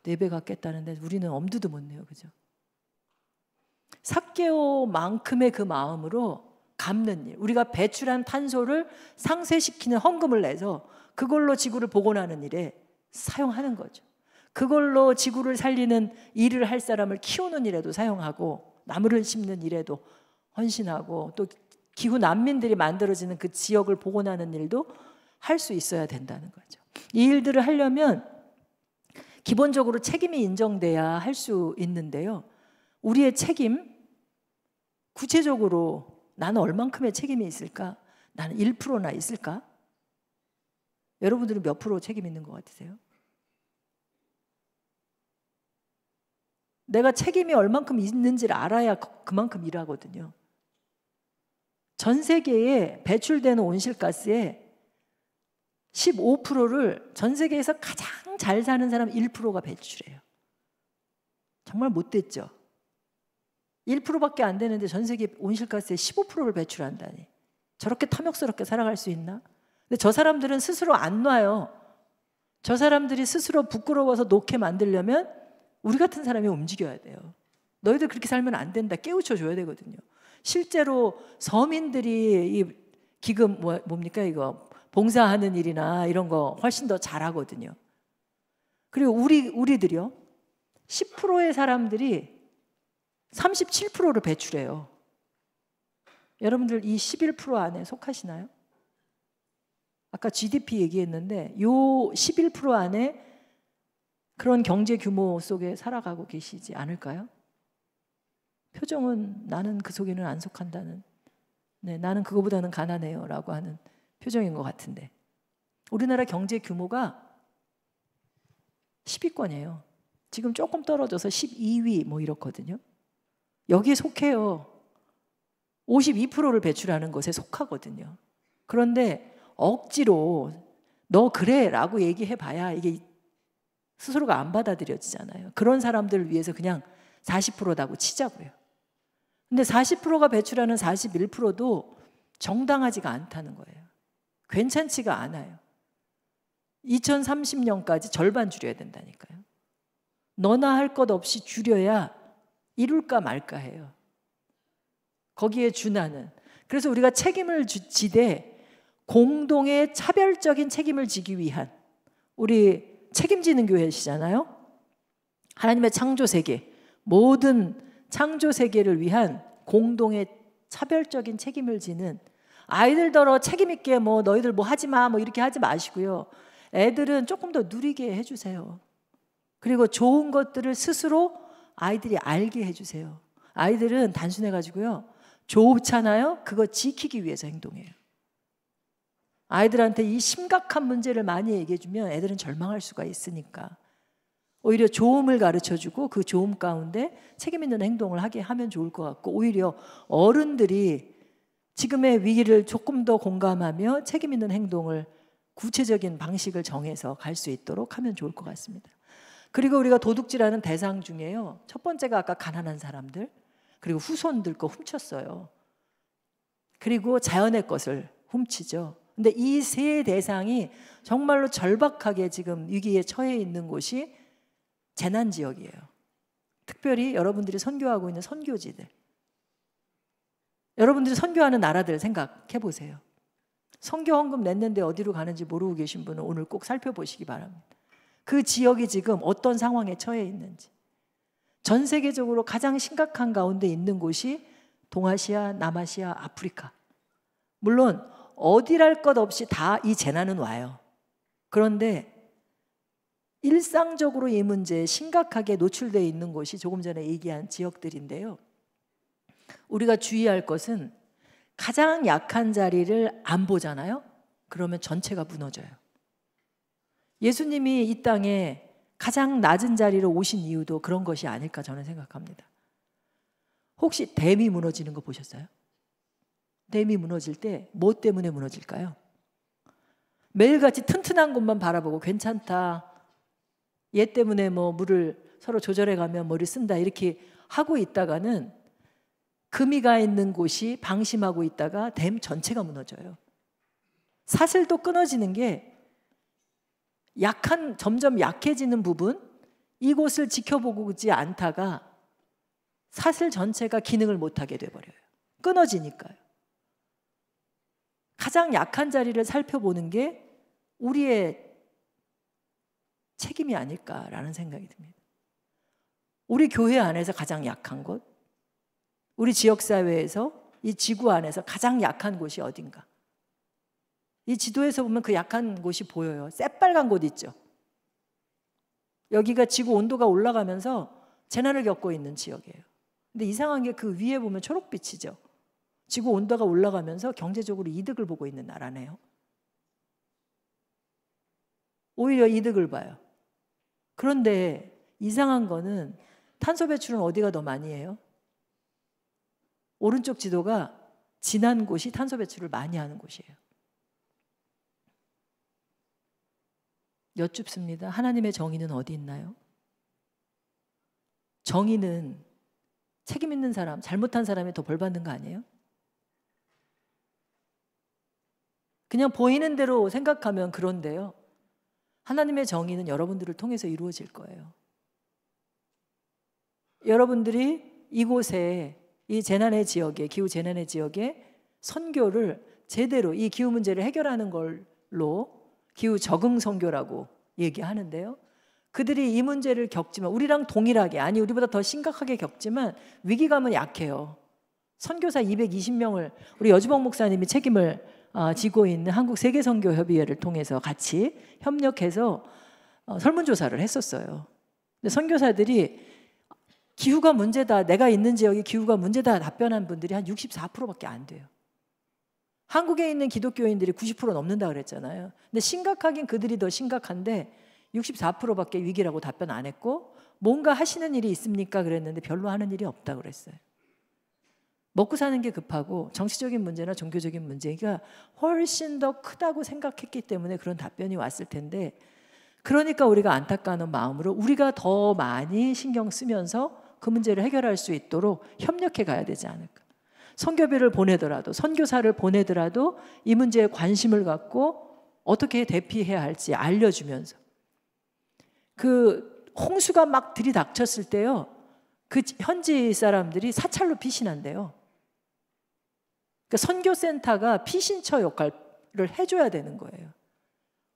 4배가 깼다는데 우리는 엄두도 못 내요. 그죠? 삭개오만큼의 그 마음으로 갚는 일, 우리가 배출한 탄소를 상쇄시키는 헌금을 내서 그걸로 지구를 복원하는 일에 사용하는 거죠. 그걸로 지구를 살리는 일을 할 사람을 키우는 일에도 사용하고, 나무를 심는 일에도 헌신하고, 또 기후 난민들이 만들어지는 그 지역을 복원하는 일도 할 수 있어야 된다는 거죠. 이 일들을 하려면 기본적으로 책임이 인정돼야 할 수 있는데요. 우리의 책임, 구체적으로 나는 얼만큼의 책임이 있을까? 나는 1%나 있을까? 여러분들은 몇 프로 책임 있는 것 같으세요? 내가 책임이 얼만큼 있는지를 알아야 그만큼 일하거든요. 전 세계에 배출되는 온실가스의 15%를 전 세계에서 가장 잘 사는 사람 1%가 배출해요. 정말 못됐죠? 1%밖에 안 되는데 전 세계 온실가스의 15%를 배출한다니. 저렇게 탐욕스럽게 살아갈 수 있나? 근데 저 사람들은 스스로 안 놔요. 저 사람들이 스스로 부끄러워서 놓게 만들려면 우리 같은 사람이 움직여야 돼요. 너희들 그렇게 살면 안 된다. 깨우쳐 줘야 되거든요. 실제로 서민들이 이 기금 뭡니까 이거 봉사하는 일이나 이런 거 훨씬 더 잘하거든요. 그리고 우리들이요, 10%의 사람들이 37%를 배출해요. 여러분들 이 11% 안에 속하시나요? 아까 GDP 얘기했는데 요 11% 안에 그런 경제 규모 속에 살아가고 계시지 않을까요? 표정은 나는 그 속에는 안 속한다는, 네, 나는 그거보다는 가난해요 라고 하는 표정인 것 같은데, 우리나라 경제 규모가 10위권이에요. 지금 조금 떨어져서 12위 뭐 이렇거든요. 여기에 속해요. 52%를 배출하는 것에 속하거든요. 그런데 억지로 너 그래 라고 얘기해봐야 이게 스스로가 안 받아들여지잖아요. 그런 사람들을 위해서 그냥 40%라고 치자고요. 근데 40%가 배출하는 41%도 정당하지가 않다는 거예요. 괜찮지가 않아요. 2030년까지 절반 줄여야 된다니까요. 너나 할 것 없이 줄여야 이룰까 말까 해요. 거기에 준하는. 그래서 우리가 책임을 지되 공동의 차별적인 책임을 지기 위한, 우리 책임지는 교회시잖아요. 하나님의 창조 세계, 모든 창조 세계를 위한 공동의 차별적인 책임을 지는, 아이들더러 책임 있게 뭐 너희들 뭐 하지 마 뭐 이렇게 하지 마시고요. 애들은 조금 더 누리게 해주세요. 그리고 좋은 것들을 스스로 아이들이 알게 해주세요. 아이들은 단순해가지고요, 좋잖아요, 그거 지키기 위해서 행동해요. 아이들한테 이 심각한 문제를 많이 얘기해주면 애들은 절망할 수가 있으니까 오히려 좋음을 가르쳐주고 그 좋음 가운데 책임 있는 행동을 하게 하면 좋을 것 같고, 오히려 어른들이 지금의 위기를 조금 더 공감하며 책임 있는 행동을, 구체적인 방식을 정해서 갈 수 있도록 하면 좋을 것 같습니다. 그리고 우리가 도둑질하는 대상 중에요, 첫 번째가 아까 가난한 사람들, 그리고 후손들 거 훔쳤어요. 그리고 자연의 것을 훔치죠. 근데 이 세 대상이 정말로 절박하게 지금 위기에 처해 있는 곳이 재난 지역이에요. 특별히 여러분들이 선교하고 있는 선교지들, 여러분들이 선교하는 나라들 생각해 보세요. 선교 헌금 냈는데 어디로 가는지 모르고 계신 분은 오늘 꼭 살펴보시기 바랍니다. 그 지역이 지금 어떤 상황에 처해 있는지. 전 세계적으로 가장 심각한 가운데 있는 곳이 동아시아, 남아시아, 아프리카. 물론 어디랄 것 없이 다 이 재난은 와요. 그런데 일상적으로 이 문제에 심각하게 노출되어 있는 곳이 조금 전에 얘기한 지역들인데요. 우리가 주의할 것은 가장 약한 자리를 안 보잖아요. 그러면 전체가 무너져요. 예수님이 이 땅에 가장 낮은 자리로 오신 이유도 그런 것이 아닐까 저는 생각합니다. 혹시 댐이 무너지는 거 보셨어요? 댐이 무너질 때 뭐 때문에 무너질까요? 매일같이 튼튼한 곳만 바라보고 괜찮다, 얘 때문에 뭐 물을 서로 조절해 가면 머리 쓴다 이렇게 하고 있다가는 금이 가 있는 곳이 방심하고 있다가 댐 전체가 무너져요. 사슬도 끊어지는 게 점점 약해지는 부분, 이곳을 지켜보지 않다가 사슬 전체가 기능을 못하게 돼버려요. 끊어지니까요. 가장 약한 자리를 살펴보는 게 우리의 책임이 아닐까라는 생각이 듭니다. 우리 교회 안에서 가장 약한 곳, 우리 지역사회에서 이 지구 안에서 가장 약한 곳이 어딘가. 이 지도에서 보면 그 약한 곳이 보여요. 새빨간 곳 있죠. 여기가 지구 온도가 올라가면서 재난을 겪고 있는 지역이에요. 근데 이상한 게 그 위에 보면 초록빛이죠. 지구 온도가 올라가면서 경제적으로 이득을 보고 있는 나라네요. 오히려 이득을 봐요. 그런데 이상한 거는 탄소 배출은 어디가 더 많이 해요? 오른쪽 지도가 진한 곳이 탄소 배출을 많이 하는 곳이에요. 여쭙습니다. 하나님의 정의는 어디 있나요? 정의는 책임 있는 사람, 잘못한 사람이 더 벌 받는 거 아니에요? 그냥 보이는 대로 생각하면 그런데요. 하나님의 정의는 여러분들을 통해서 이루어질 거예요. 여러분들이 이곳에 이 재난의 지역에, 기후 재난의 지역에 선교를 제대로 이 기후 문제를 해결하는 걸로 기후 적응 선교라고 얘기하는데요. 그들이 이 문제를 겪지만 우리랑 동일하게, 아니 우리보다 더 심각하게 겪지만 위기감은 약해요. 선교사 220명을 우리 여주봉 목사님이 책임을 지고 있는 한국 세계선교협의회를 통해서 같이 협력해서 설문조사를 했었어요. 근데 선교사들이 기후가 문제다, 내가 있는 지역이 기후가 문제다 답변한 분들이 한 64%밖에 안 돼요. 한국에 있는 기독교인들이 90% 넘는다 그랬잖아요. 근데 심각하긴 그들이 더 심각한데 64%밖에 위기라고 답변 안 했고, 뭔가 하시는 일이 있습니까? 그랬는데 별로 하는 일이 없다고 그랬어요. 먹고 사는 게 급하고 정치적인 문제나 종교적인 문제가 훨씬 더 크다고 생각했기 때문에 그런 답변이 왔을 텐데, 그러니까 우리가 안타까운 마음으로 우리가 더 많이 신경 쓰면서 그 문제를 해결할 수 있도록 협력해 가야 되지 않을까. 선교비를 보내더라도, 선교사를 보내더라도 이 문제에 관심을 갖고 어떻게 대피해야 할지 알려주면서, 그 홍수가 막 들이닥쳤을 때요, 그 현지 사람들이 사찰로 피신한대요. 그러니까 선교센터가 피신처 역할을 해줘야 되는 거예요.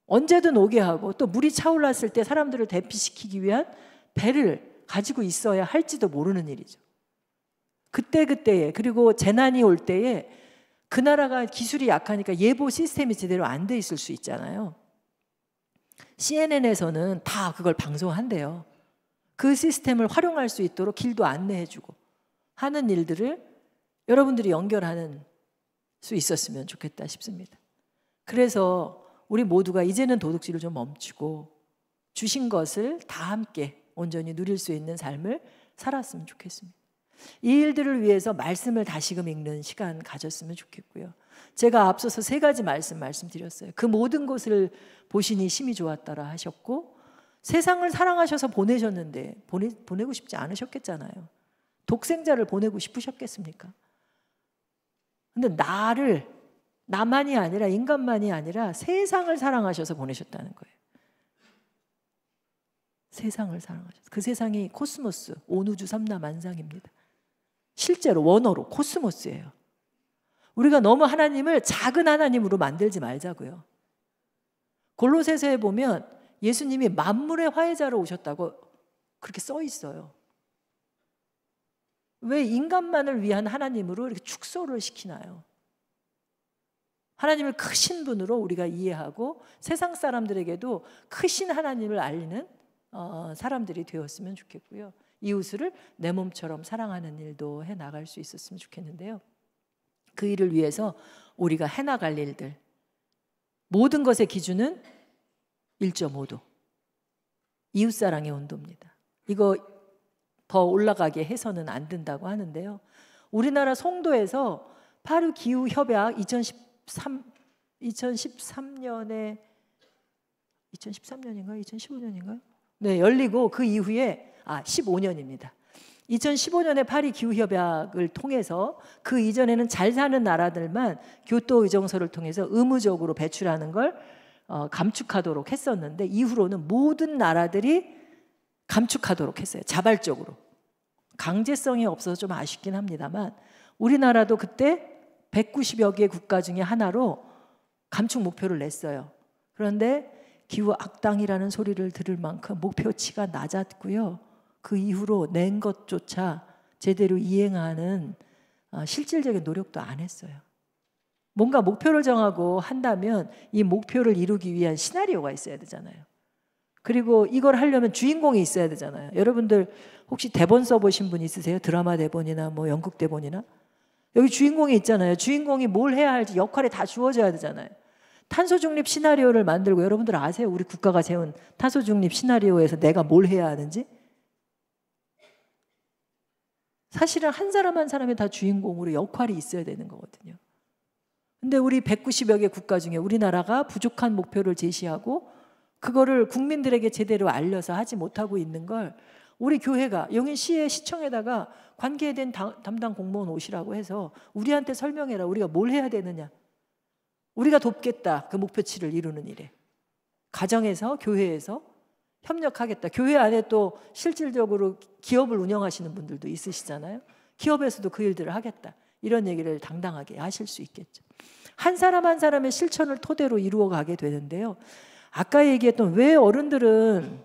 언제든 오게 하고, 또 물이 차올랐을 때 사람들을 대피시키기 위한 배를 가지고 있어야 할지도 모르는 일이죠. 그때그때에, 그리고 재난이 올 때에 그 나라가 기술이 약하니까 예보 시스템이 제대로 안 돼 있을 수 있잖아요. CNN에서는 다 그걸 방송한대요. 그 시스템을 활용할 수 있도록 길도 안내해주고 하는 일들을 여러분들이 연결하는 수 있었으면 좋겠다 싶습니다. 그래서 우리 모두가 이제는 도둑질을 좀 멈추고 주신 것을 다 함께 온전히 누릴 수 있는 삶을 살았으면 좋겠습니다. 이 일들을 위해서 말씀을 다시금 읽는 시간 가졌으면 좋겠고요. 제가 앞서서 3가지 말씀드렸어요. 그 모든 것을 보시니 심히 좋았더라 하셨고, 세상을 사랑하셔서 보내셨는데 보내고 싶지 않으셨겠잖아요. 독생자를 보내고 싶으셨겠습니까? 근데 나만이 아니라, 인간만이 아니라 세상을 사랑하셔서 보내셨다는 거예요. 세상을 사랑하셔서. 그 세상이 코스모스, 온우주 삼라만상입니다. 실제로 원어로 코스모스예요. 우리가 너무 하나님을 작은 하나님으로 만들지 말자고요. 골로새서에 보면 예수님이 만물의 화해자로 오셨다고 그렇게 써 있어요. 왜 인간만을 위한 하나님으로 이렇게 축소를 시키나요? 하나님을 크신 분으로 우리가 이해하고 세상 사람들에게도 크신 하나님을 알리는 사람들이 되었으면 좋겠고요. 이웃을 내 몸처럼 사랑하는 일도 해나갈 수 있었으면 좋겠는데요. 그 일을 위해서 우리가 해나갈 일들, 모든 것의 기준은 1.5도 이웃사랑의 온도입니다. 이거 더 올라가게 해서는 안 된다고 하는데요. 우리나라 송도에서 파리 기후협약 2013년에 2013년인가요? 2015년인가요? 네, 열리고 그 이후에 15년입니다. 2015년에 파리 기후협약을 통해서 그 이전에는 잘 사는 나라들만 교토 의정서를 통해서 의무적으로 배출하는 걸 감축하도록 했었는데, 이후로는 모든 나라들이 감축하도록 했어요. 자발적으로. 강제성이 없어서 좀 아쉽긴 합니다만 우리나라도 그때 190여 개 국가 중에 하나로 감축 목표를 냈어요. 그런데 기후 악당이라는 소리를 들을 만큼 목표치가 낮았고요. 그 이후로 낸 것조차 제대로 이행하는 실질적인 노력도 안 했어요. 뭔가 목표를 정하고 한다면 이 목표를 이루기 위한 시나리오가 있어야 되잖아요. 그리고 이걸 하려면 주인공이 있어야 되잖아요. 여러분들 혹시 대본 써보신 분 있으세요? 드라마 대본이나 뭐 연극 대본이나? 여기 주인공이 있잖아요. 주인공이 뭘 해야 할지 역할이 다 주어져야 되잖아요. 탄소 중립 시나리오를 만들고 여러분들 아세요? 우리 국가가 세운 탄소 중립 시나리오에서 내가 뭘 해야 하는지? 사실은 한 사람 한 사람이 다 주인공으로 역할이 있어야 되는 거거든요. 근데 우리 190여 개 국가 중에 우리나라가 부족한 목표를 제시하고 그거를 국민들에게 제대로 알려서 하지 못하고 있는 걸 우리 교회가 용인시의 시청에다가 관계된 담당 공무원 오시라고 해서 우리한테 설명해라. 우리가 뭘 해야 되느냐. 우리가 돕겠다. 그 목표치를 이루는 일에. 가정에서 교회에서 협력하겠다. 교회 안에 또 실질적으로 기업을 운영하시는 분들도 있으시잖아요. 기업에서도 그 일들을 하겠다. 이런 얘기를 당당하게 하실 수 있겠죠. 한 사람 한 사람의 실천을 토대로 이루어가게 되는데요. 아까 얘기했던 왜 어른들은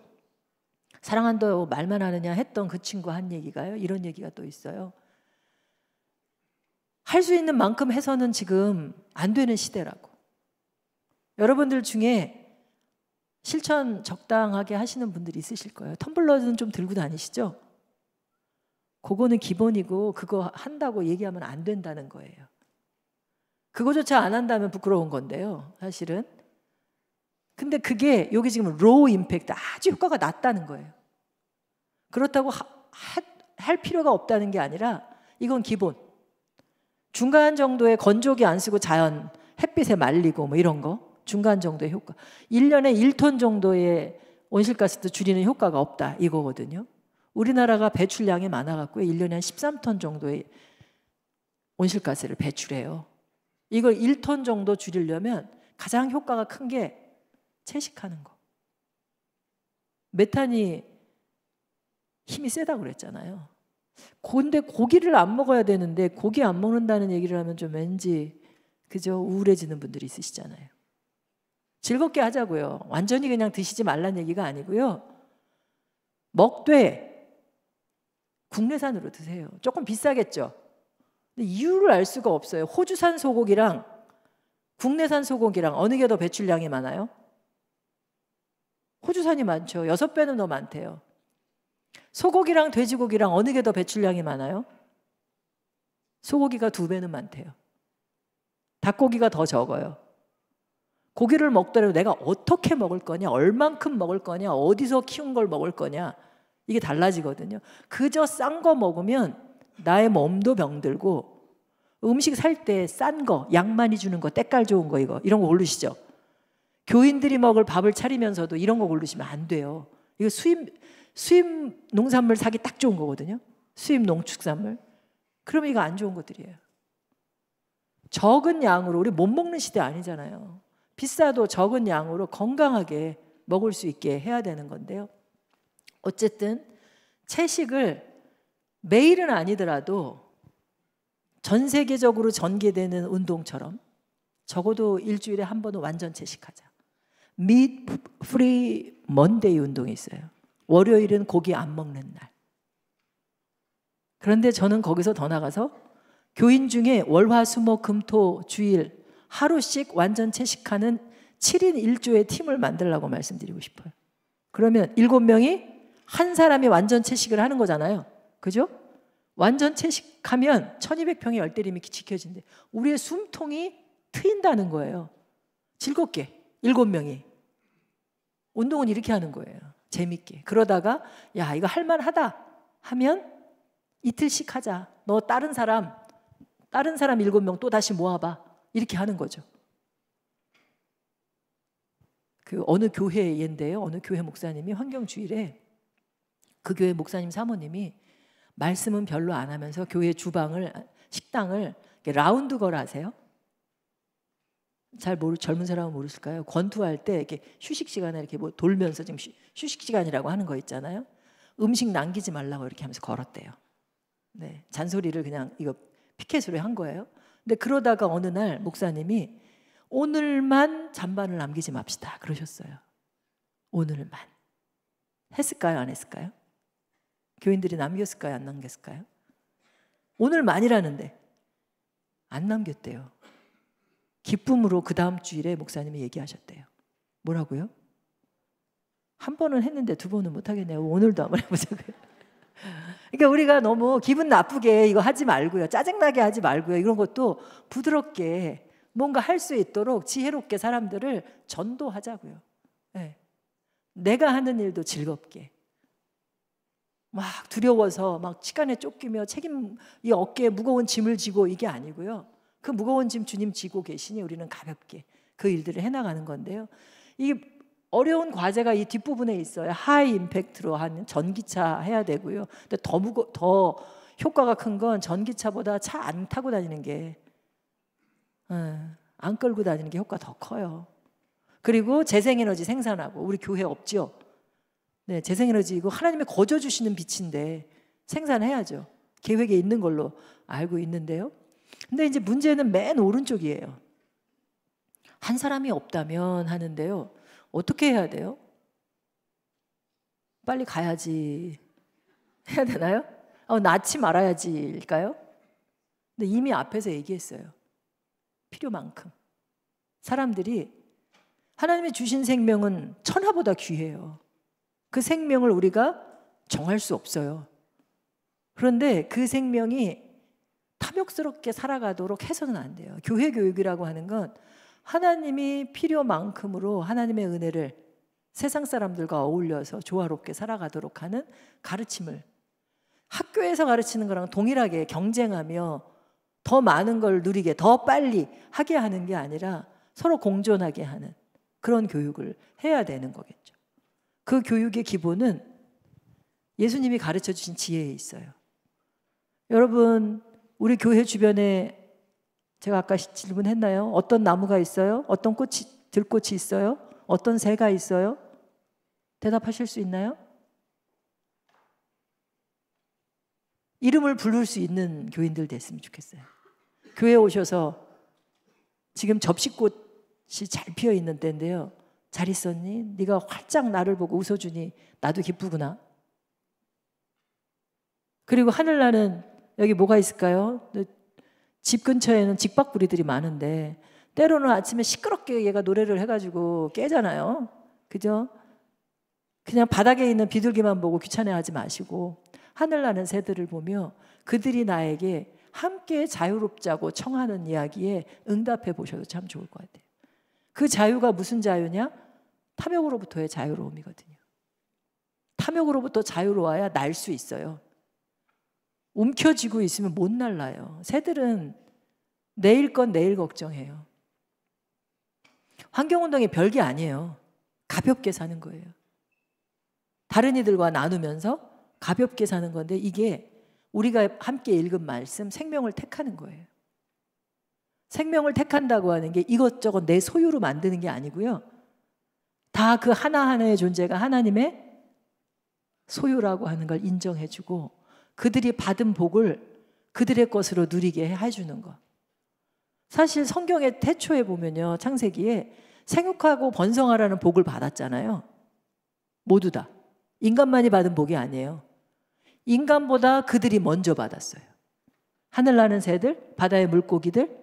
사랑한다고 말만 하느냐 했던 그 친구 한 얘기가요. 이런 얘기가 또 있어요. 할 수 있는 만큼 해서는 지금 안 되는 시대라고. 여러분들 중에 실천 적당하게 하시는 분들이 있으실 거예요. 텀블러는 좀 들고 다니시죠? 그거는 기본이고 그거 한다고 얘기하면 안 된다는 거예요. 그거조차 안 한다면 부끄러운 건데요. 사실은. 근데 그게 여기 지금 로우 임팩트 아주 효과가 낮다는 거예요. 그렇다고 할 필요가 없다는 게 아니라 이건 기본. 중간 정도의 건조기 안 쓰고 자연 햇빛에 말리고 뭐 이런 거 중간 정도의 효과. 1년에 1톤 정도의 온실가스도 줄이는 효과가 없다 이거거든요. 우리나라가 배출량이 많아갖고 1년에 한 13톤 정도의 온실가스를 배출해요. 이걸 1톤 정도 줄이려면 가장 효과가 큰 게 채식하는 거. 메탄이 힘이 세다고 그랬잖아요. 근데 고기를 안 먹어야 되는데 고기 안 먹는다는 얘기를 하면 좀 왠지 그저 우울해지는 분들이 있으시잖아요. 즐겁게 하자고요. 완전히 그냥 드시지 말란 얘기가 아니고요. 먹되 국내산으로 드세요. 조금 비싸겠죠. 근데 이유를 알 수가 없어요. 호주산 소고기랑 국내산 소고기랑 어느 게 더 배출량이 많아요? 호주산이 많죠. 6배는 더 많대요. 소고기랑 돼지고기랑 어느 게 더 배출량이 많아요? 소고기가 2배는 많대요. 닭고기가 더 적어요. 고기를 먹더라도 내가 어떻게 먹을 거냐, 얼만큼 먹을 거냐, 어디서 키운 걸 먹을 거냐 이게 달라지거든요. 그저 싼 거 먹으면 나의 몸도 병들고 음식 살 때 싼 거, 양 많이 주는 거, 때깔 좋은 거 이런 거 고르시죠. 교인들이 먹을 밥을 차리면서도 이런 거 고르시면 안 돼요. 이거 수입 농산물 사기 딱 좋은 거거든요. 수입 농축산물. 그러면 이거 안 좋은 것들이에요. 적은 양으로 우리 못 먹는 시대 아니잖아요. 비싸도 적은 양으로 건강하게 먹을 수 있게 해야 되는 건데요. 어쨌든 채식을 매일은 아니더라도 전 세계적으로 전개되는 운동처럼 적어도 일주일에 한 번은 완전 채식하자. Meat Free Monday 운동이 있어요. 월요일은 고기 안 먹는 날. 그런데 저는 거기서 더 나가서 교인 중에 월화수목금토 주일 하루씩 완전 채식하는 7인 1조의 팀을 만들라고 말씀드리고 싶어요. 그러면 7명이 한 사람이 완전 채식을 하는 거잖아요. 그죠? 완전 채식하면 1200평의 열대림이 지켜진대. 우리의 숨통이 트인다는 거예요. 즐겁게 7명이. 운동은 이렇게 하는 거예요. 재밌게. 그러다가 야 이거 할만하다 하면 이틀씩 하자. 너 다른 사람 7명 또 다시 모아봐. 이렇게 하는 거죠. 그 어느 교회인데요. 어느 교회 목사님이 환경주일에 그 교회 목사님 사모님이 말씀은 별로 안 하면서 교회 주방을 식당을 라운드 걸 아세요? 젊은 사람은 모르실까요? 권투할 때 이렇게 휴식 시간에 이렇게 뭐 돌면서 지금 휴식 시간이라고 하는 거 있잖아요. 음식 남기지 말라고 이렇게 하면서 걸었대요. 네, 잔소리를 그냥 이거 피켓으로 한 거예요. 근데 그러다가 어느 날 목사님이 오늘만 잔반을 남기지 맙시다 그러셨어요. 오늘만. 했을까요? 안 했을까요? 교인들이 남겼을까요? 안 남겼을까요? 오늘만이라는데 안 남겼대요. 기쁨으로 그 다음 주일에 목사님이 얘기하셨대요. 뭐라고요? 한 번은 했는데 두 번은 못 하겠네요. 오늘도 한번 해보자고요. 그러니까 우리가 너무 기분 나쁘게 이거 하지 말고요. 짜증나게 하지 말고요. 이런 것도 부드럽게 뭔가 할 수 있도록 지혜롭게 사람들을 전도하자고요. 네. 내가 하는 일도 즐겁게. 막 두려워서 막 시간에 쫓기며 책임 이 어깨에 무거운 짐을 지고 이게 아니고요. 그 무거운 짐 주님 지고 계시니 우리는 가볍게 그 일들을 해나가는 건데요. 이 어려운 과제가 이 뒷부분에 있어요. 하이 임팩트로 하는 전기차 해야 되고요. 근데 더 효과가 큰 건 전기차보다 차 안 타고 다니는 게 안 끌고 다니는 게 효과 더 커요. 그리고 재생에너지 생산하고 우리 교회 없죠. 네, 재생에너지 이거 하나님이 거저 주시는 빛인데 생산해야죠. 계획에 있는 걸로 알고 있는데요. 근데 이제 문제는 맨 오른쪽이에요. 한 사람이 없다면 하는데요. 어떻게 해야 돼요? 빨리 가야지 해야 되나요? 낳지 말아야지일까요? 근데 이미 앞에서 얘기했어요. 필요만큼. 사람들이 하나님이 주신 생명은 천하보다 귀해요. 그 생명을 우리가 정할 수 없어요. 그런데 그 생명이 탐욕스럽게 살아가도록 해서는 안 돼요. 교회 교육이라고 하는 건 하나님이 필요만큼으로 하나님의 은혜를 세상 사람들과 어울려서 조화롭게 살아가도록 하는 가르침을 학교에서 가르치는 거랑 동일하게 경쟁하며 더 많은 걸 누리게 더 빨리 하게 하는 게 아니라 서로 공존하게 하는 그런 교육을 해야 되는 거겠죠. 그 교육의 기본은 예수님이 가르쳐 주신 지혜에 있어요. 여러분 우리 교회 주변에 제가 아까 질문했나요? 어떤 나무가 있어요? 어떤 들꽃이 있어요? 어떤 새가 있어요? 대답하실 수 있나요? 이름을 부를 수 있는 교인들 됐으면 좋겠어요. 교회에 오셔서 지금 접시꽃이 잘 피어 있는 때인데요. 잘 있었니? 네가 활짝 나를 보고 웃어주니 나도 기쁘구나. 그리고 하늘나는 여기 뭐가 있을까요? 집 근처에는 직박구리들이 많은데 때로는 아침에 시끄럽게 얘가 노래를 해가지고 깨잖아요. 그죠? 그냥 바닥에 있는 비둘기만 보고 귀찮아하지 마시고 하늘나는 새들을 보며 그들이 나에게 함께 자유롭자고 청하는 이야기에 응답해 보셔도 참 좋을 것 같아요. 그 자유가 무슨 자유냐? 탐욕으로부터의 자유로움이거든요. 탐욕으로부터 자유로워야 날 수 있어요. 움켜쥐고 있으면 못 날라요. 새들은 내일 건 내일 걱정해요. 환경운동이 별게 아니에요. 가볍게 사는 거예요. 다른 이들과 나누면서 가볍게 사는 건데 이게 우리가 함께 읽은 말씀 생명을 택하는 거예요. 생명을 택한다고 하는 게 이것저것 내 소유로 만드는 게 아니고요. 다 그 하나하나의 존재가 하나님의 소유라고 하는 걸 인정해주고 그들이 받은 복을 그들의 것으로 누리게 해주는 것. 사실 성경의 태초에 보면요. 창세기에 생육하고 번성하라는 복을 받았잖아요. 모두 다. 인간만이 받은 복이 아니에요. 인간보다 그들이 먼저 받았어요. 하늘나는 새들, 바다의 물고기들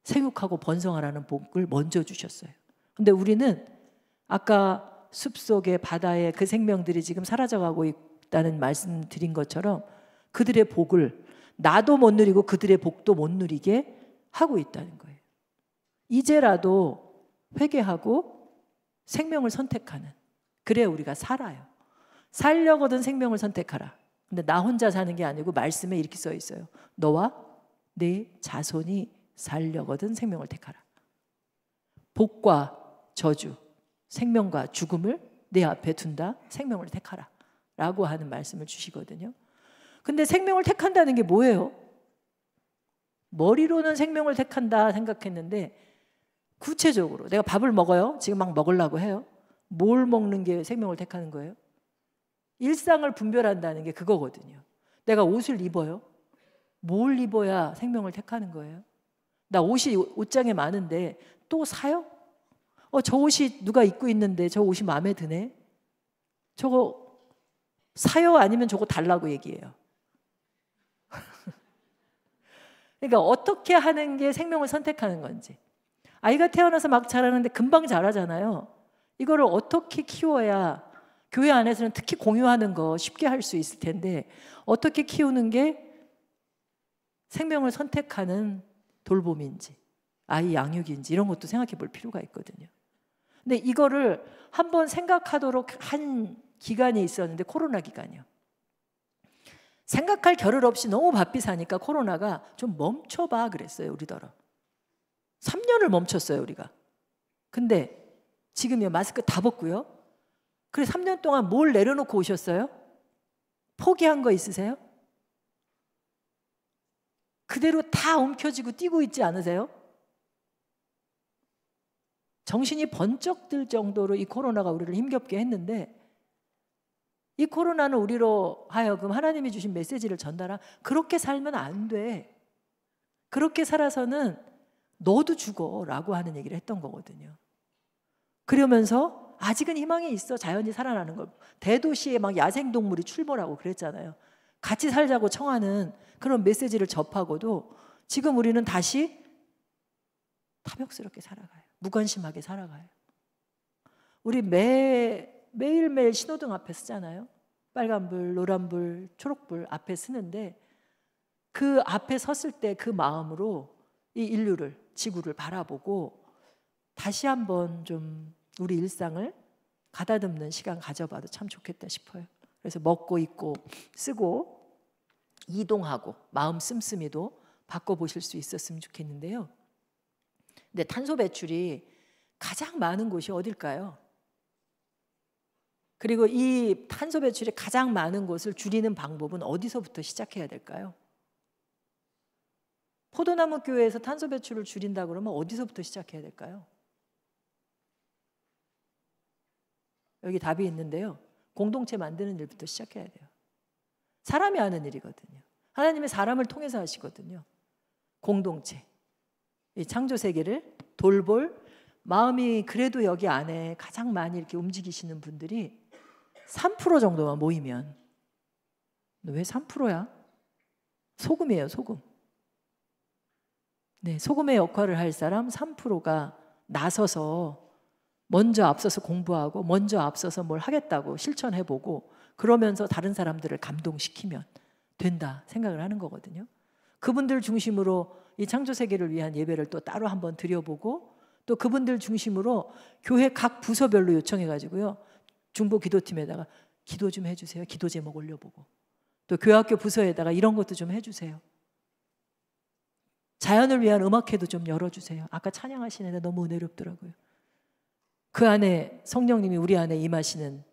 생육하고 번성하라는 복을 먼저 주셨어요. 근데 우리는 아까 숲속에 바다에 그 생명들이 지금 사라져가고 있다는 말씀 드린 것처럼 그들의 복을 나도 못 누리고 그들의 복도 못 누리게 하고 있다는 거예요. 이제라도 회개하고 생명을 선택하는 그래야 우리가 살아요. 살려거든 생명을 선택하라. 근데 나 혼자 사는 게 아니고 말씀에 이렇게 써 있어요. 너와 내 자손이 살려거든 생명을 택하라. 복과 저주, 생명과 죽음을 내 앞에 둔다. 생명을 택하라 라고 하는 말씀을 주시거든요. 근데 생명을 택한다는 게 뭐예요? 머리로는 생명을 택한다 생각했는데 구체적으로 내가 밥을 먹어요. 지금 막 먹으려고 해요. 뭘 먹는 게 생명을 택하는 거예요? 일상을 분별한다는 게 그거거든요. 내가 옷을 입어요. 뭘 입어야 생명을 택하는 거예요? 나 옷장에 많은데 또 사요? 저 옷이 누가 입고 있는데 저 옷이 마음에 드네? 저거 사요? 아니면 저거 달라고 얘기해요? 그러니까 어떻게 하는 게 생명을 선택하는 건지. 아이가 태어나서 막 자라는데 금방 자라잖아요. 이거를 어떻게 키워야, 교회 안에서는 특히 공유하는 거 쉽게 할 수 있을 텐데 어떻게 키우는 게 생명을 선택하는 돌봄인지, 아이 양육인지 이런 것도 생각해 볼 필요가 있거든요. 근데 이거를 한번 생각하도록 한 기간이 있었는데 코로나 기간이요. 생각할 겨를 없이 너무 바삐 사니까 코로나가 좀 멈춰봐 그랬어요. 우리더러 3년을 멈췄어요 우리가. 근데 지금요 마스크 다 벗고요. 그래 3년 동안 뭘 내려놓고 오셨어요? 포기한 거 있으세요? 그대로 다 움켜쥐고 뛰고 있지 않으세요? 정신이 번쩍 들 정도로 이 코로나가 우리를 힘겹게 했는데 이 코로나는 우리로 하여금 하나님이 주신 메시지를 전달한, 그렇게 살면 안 돼. 그렇게 살아서는 너도 죽어 라고 하는 얘기를 했던 거거든요. 그러면서 아직은 희망이 있어. 자연이 살아나는 걸. 대도시에 막 야생동물이 출몰하고 그랬잖아요. 같이 살자고 청하는 그런 메시지를 접하고도 지금 우리는 다시 타벽스럽게 살아가요. 무관심하게 살아가요. 우리 매일매일 신호등 앞에 쓰잖아요. 빨간불, 노란불, 초록불 앞에 쓰는데 그 앞에 섰을 때 그 마음으로 이 인류를, 지구를 바라보고 다시 한번 좀 우리 일상을 가다듬는 시간 가져봐도 참 좋겠다 싶어요. 그래서 먹고 입고 쓰고 이동하고 마음 씀씀이도 바꿔보실 수 있었으면 좋겠는데요. 근데 탄소 배출이 가장 많은 곳이 어딜까요? 그리고 이 탄소 배출이 가장 많은 곳을 줄이는 방법은 어디서부터 시작해야 될까요? 포도나무 교회에서 탄소 배출을 줄인다 그러면 어디서부터 시작해야 될까요? 여기 답이 있는데요. 공동체 만드는 일부터 시작해야 돼요. 사람이 하는 일이거든요. 하나님의 사람을 통해서 하시거든요. 공동체, 이 창조 세계를 돌볼 마음이 그래도 여기 안에 가장 많이 이렇게 움직이시는 분들이 3% 정도만 모이면, 왜 3%야? 소금이에요, 소금. 네, 소금의 역할을 할 사람 3%가 나서서 먼저 앞서서 공부하고 먼저 앞서서 뭘 하겠다고 실천해보고 그러면서 다른 사람들을 감동시키면 된다 생각을 하는 거거든요. 그분들 중심으로 이 창조세계를 위한 예배를 또 따로 한번 드려보고 또 그분들 중심으로 교회 각 부서별로 요청해가지고요. 중보 기도팀에다가 기도 좀 해주세요. 기도 제목 올려보고 또 교학교 부서에다가 이런 것도 좀 해주세요. 자연을 위한 음악회도 좀 열어주세요. 아까 찬양하시는데 너무 은혜롭더라고요. 그 안에 성령님이 우리 안에 임하시는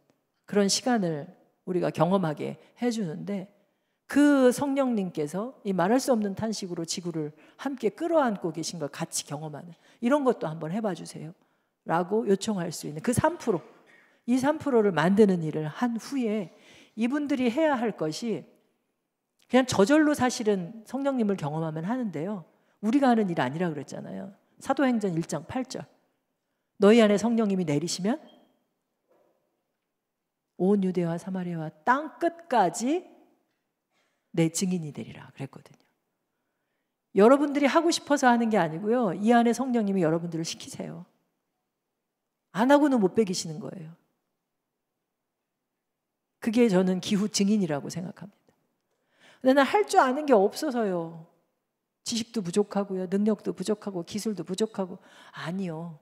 그런 시간을 우리가 경험하게 해주는데 그 성령님께서 이 말할 수 없는 탄식으로 지구를 함께 끌어안고 계신 걸 같이 경험하는 이런 것도 한번 해봐 주세요 라고 요청할 수 있는 그 3%, 이 3%를 만드는 일을 한 후에 이분들이 해야 할 것이 그냥 저절로 사실은 성령님을 경험하면 하는데요. 우리가 하는 일이 아니라 그랬잖아요. 사도행전 1장 8절 너희 안에 성령님이 내리시면 온 유대와 사마리아와 땅 끝까지 내 증인이 되리라 그랬거든요. 여러분들이 하고 싶어서 하는 게 아니고요. 이 안에 성령님이 여러분들을 시키세요. 안 하고는 못 배기시는 거예요. 그게 저는 기후 증인이라고 생각합니다. 근데 난 할 줄 아는 게 없어서요. 지식도 부족하고요. 능력도 부족하고 기술도 부족하고. 아니요.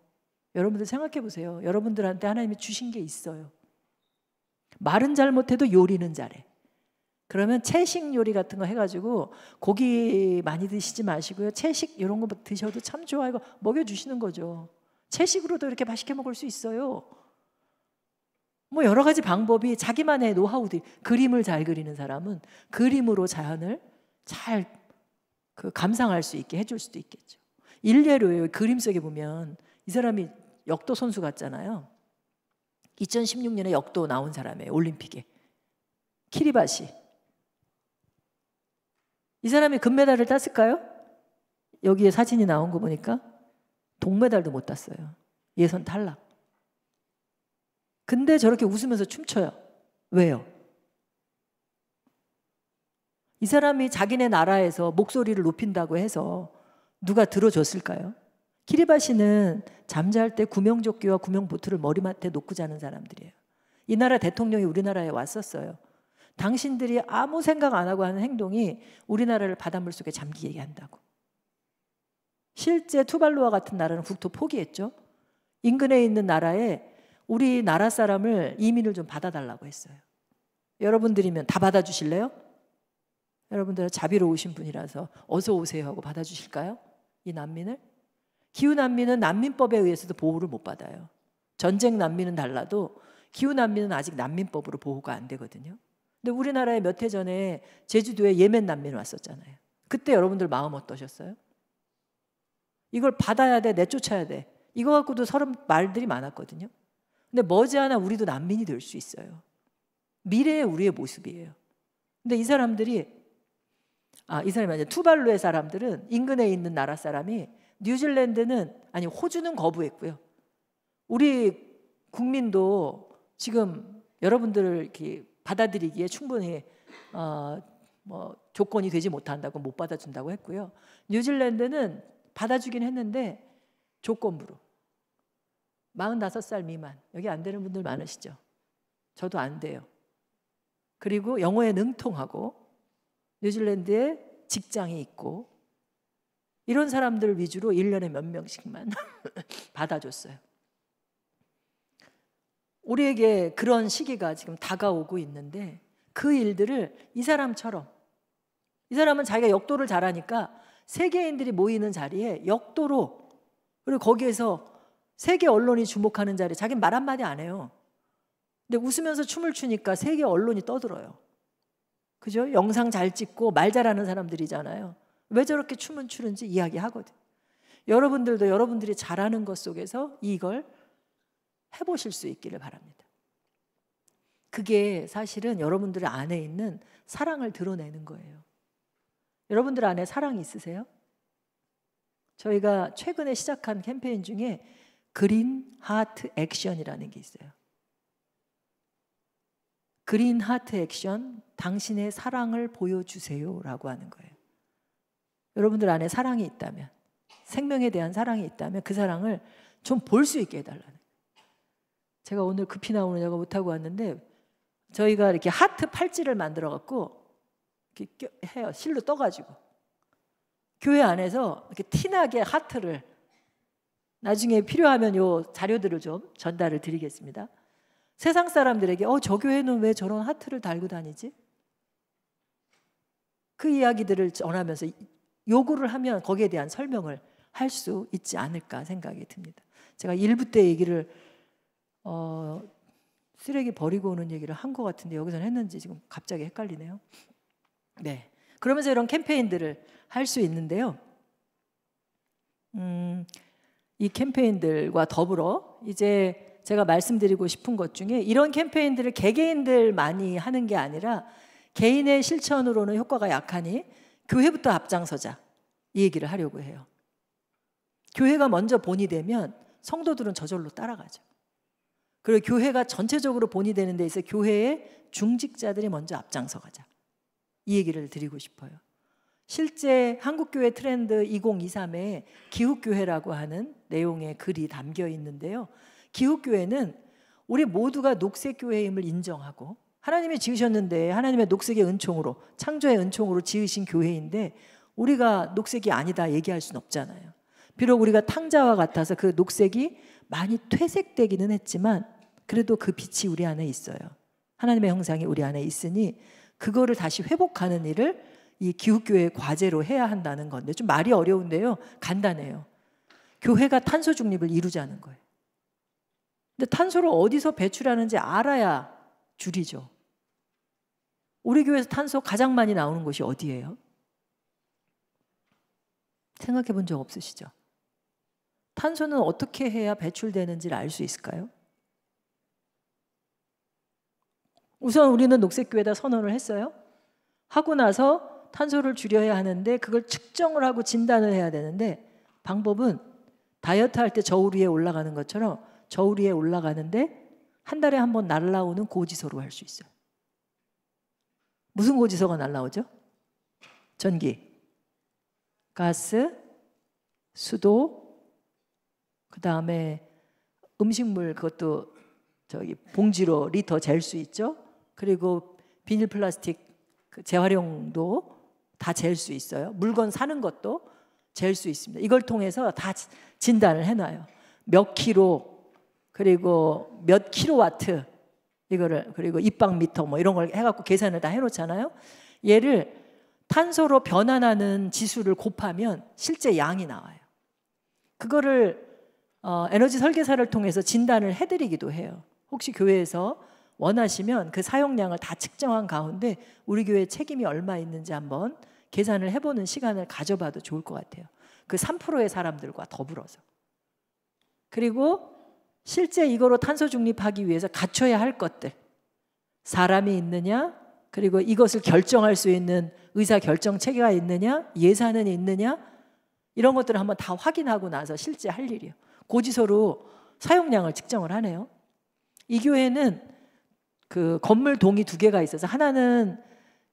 여러분들 생각해 보세요. 여러분들한테 하나님이 주신 게 있어요. 말은 잘못해도 요리는 잘해. 그러면 채식 요리 같은 거 해가지고 고기 많이 드시지 마시고요. 채식 이런 거 드셔도 참 좋아요. 이거 먹여주시는 거죠. 채식으로도 이렇게 맛있게 먹을 수 있어요. 뭐 여러 가지 방법이 자기만의 노하우들이 그림을 잘 그리는 사람은 그림으로 자연을 잘 감상할 수 있게 해줄 수도 있겠죠. 일례로요. 그림 속에 보면 이 사람이 역도 선수 같잖아요. 2016년에 역도 나온 사람이에요. 올림픽에. 키리바시. 이 사람이 금메달을 땄을까요? 여기에 사진이 나온 거 보니까 동메달도 못 땄어요. 예선 탈락. 근데 저렇게 웃으면서 춤춰요. 왜요? 이 사람이 자기네 나라에서 목소리를 높인다고 해서 누가 들어줬을까요? 키리바시는 잠잘 때 구명조끼와 구명보트를 머리맡에 놓고 자는 사람들이에요. 이 나라 대통령이 우리나라에 왔었어요. 당신들이 아무 생각 안 하고 하는 행동이 우리나라를 바닷물 속에 잠기게 한다고. 실제 투발루와 같은 나라는 국토 포기했죠. 인근에 있는 나라에 우리나라 사람을 이민을 좀 받아달라고 했어요. 여러분들이면 다 받아주실래요? 여러분들은 자비로우신 분이라서 어서 오세요 하고 받아주실까요? 이 난민을? 기후난민은 난민법에 의해서도 보호를 못 받아요. 전쟁 난민은 달라도 기후난민은 아직 난민법으로 보호가 안 되거든요. 근데 우리나라에 몇 해 전에 제주도에 예멘 난민 왔었잖아요. 그때 여러분들 마음 어떠셨어요? 이걸 받아야 돼, 내쫓아야 돼. 이거 갖고도 서로 말들이 많았거든요. 근데 머지않아 우리도 난민이 될 수 있어요. 미래의 우리의 모습이에요. 근데 이 사람이 아니라 투발루의 사람들은 인근에 있는 나라 사람이 뉴질랜드는 아니 호주는 거부했고요. 우리 국민도 지금 여러분들을 이렇게 받아들이기에 충분히 조건이 되지 못한다고 못 받아준다고 했고요. 뉴질랜드는 받아주긴 했는데 조건부로 45살 미만. 여기 안 되는 분들 많으시죠? 저도 안 돼요. 그리고 영어에 능통하고 뉴질랜드에 직장이 있고 이런 사람들 위주로 1년에 몇 명씩만 받아줬어요. 우리에게 그런 시기가 지금 다가오고 있는데 그 일들을 이 사람처럼, 이 사람은 자기가 역도를 잘하니까 세계인들이 모이는 자리에 역도로, 그리고 거기에서 세계 언론이 주목하는 자리에 자기는 말 한마디 안 해요. 근데 웃으면서 춤을 추니까 세계 언론이 떠들어요. 그죠? 영상 잘 찍고 말 잘하는 사람들이잖아요. 왜 저렇게 춤은 추는지 이야기하거든. 여러분들도 여러분들이 잘하는 것 속에서 이걸 해보실 수 있기를 바랍니다. 그게 사실은 여러분들 안에 있는 사랑을 드러내는 거예요. 여러분들 안에 사랑이 있으세요? 저희가 최근에 시작한 캠페인 중에 그린 하트 액션이라는 게 있어요. 그린 하트 액션, 당신의 사랑을 보여주세요라고 하는 거예요. 여러분들 안에 사랑이 있다면, 생명에 대한 사랑이 있다면 그 사랑을 좀 볼 수 있게 해달라는 거예요. 제가 오늘 급히 나오느냐고 못하고 왔는데 저희가 이렇게 하트 팔찌를 만들어 갖고 이렇게 해요. 실로 떠가지고 교회 안에서 이렇게 티나게 하트를, 나중에 필요하면 요 자료들을 좀 전달을 드리겠습니다. 세상 사람들에게 저 교회는 왜 저런 하트를 달고 다니지? 그 이야기들을 전하면서 요구를 하면 거기에 대한 설명을 할 수 있지 않을까 생각이 듭니다. 제가 1부 때 얘기를 쓰레기 버리고 오는 얘기를 한 것 같은데 여기서는 했는지 지금 갑자기 헷갈리네요. 네, 그러면서 이런 캠페인들을 할 수 있는데요. 이 캠페인들과 더불어 이제 제가 말씀드리고 싶은 것 중에 이런 캠페인들을 개개인들 많이 하는 게 아니라 개인의 실천으로는 효과가 약하니 교회부터 앞장서자, 이 얘기를 하려고 해요. 교회가 먼저 본이 되면 성도들은 저절로 따라가죠. 그리고 교회가 전체적으로 본이 되는 데 있어 교회의 중직자들이 먼저 앞장서 가자, 이 얘기를 드리고 싶어요. 실제 한국교회 트렌드 2023에 기후교회라고 하는 내용의 글이 담겨 있는데요. 기후교회는 우리 모두가 녹색교회임을 인정하고 하나님이 지으셨는데 하나님의 녹색의 은총으로, 창조의 은총으로 지으신 교회인데 우리가 녹색이 아니다 얘기할 수는 없잖아요. 비록 우리가 탕자와 같아서 그 녹색이 많이 퇴색되기는 했지만 그래도 그 빛이 우리 안에 있어요. 하나님의 형상이 우리 안에 있으니 그거를 다시 회복하는 일을 이 기후교회의 과제로 해야 한다는 건데, 좀 말이 어려운데요, 간단해요. 교회가 탄소 중립을 이루자는 거예요. 근데 탄소를 어디서 배출하는지 알아야 줄이죠. 우리 교회에서 탄소 가장 많이 나오는 곳이 어디예요? 생각해 본 적 없으시죠? 탄소는 어떻게 해야 배출되는지를 알 수 있을까요? 우선 우리는 녹색교회에다 선언을 했어요. 하고 나서 탄소를 줄여야 하는데 그걸 측정을 하고 진단을 해야 되는데 방법은 다이어트 할 때 저울 위에 올라가는 것처럼 저울 위에 올라가는데 한 달에 한 번 날라오는 고지서로 할 수 있어요. 무슨 고지서가 날라오죠? 전기, 가스, 수도, 그 다음에 음식물 그것도 저기 봉지로 리터 잴 수 있죠. 그리고 비닐 플라스틱 재활용도 다 잴 수 있어요. 물건 사는 것도 잴 수 있습니다. 이걸 통해서 다 진단을 해놔요. 몇 킬로 그리고 몇 킬로와트 이거를 그리고 입방미터 뭐 이런 걸 해갖고 계산을 다 해놓잖아요. 얘를 탄소로 변환하는 지수를 곱하면 실제 양이 나와요. 그거를 에너지 설계사를 통해서 진단을 해드리기도 해요. 혹시 교회에서 원하시면 그 사용량을 다 측정한 가운데 우리 교회 책임이 얼마 있는지 한번 계산을 해보는 시간을 가져봐도 좋을 것 같아요. 그 3%의 사람들과 더불어서. 그리고 실제 이거로 탄소 중립하기 위해서 갖춰야 할 것들, 사람이 있느냐, 그리고 이것을 결정할 수 있는 의사 결정 체계가 있느냐, 예산은 있느냐, 이런 것들을 한번 다 확인하고 나서 실제 할 일이에요. 고지서로 사용량을 측정을 하네요. 이 교회는 그 건물 동이 2개가 있어서 하나는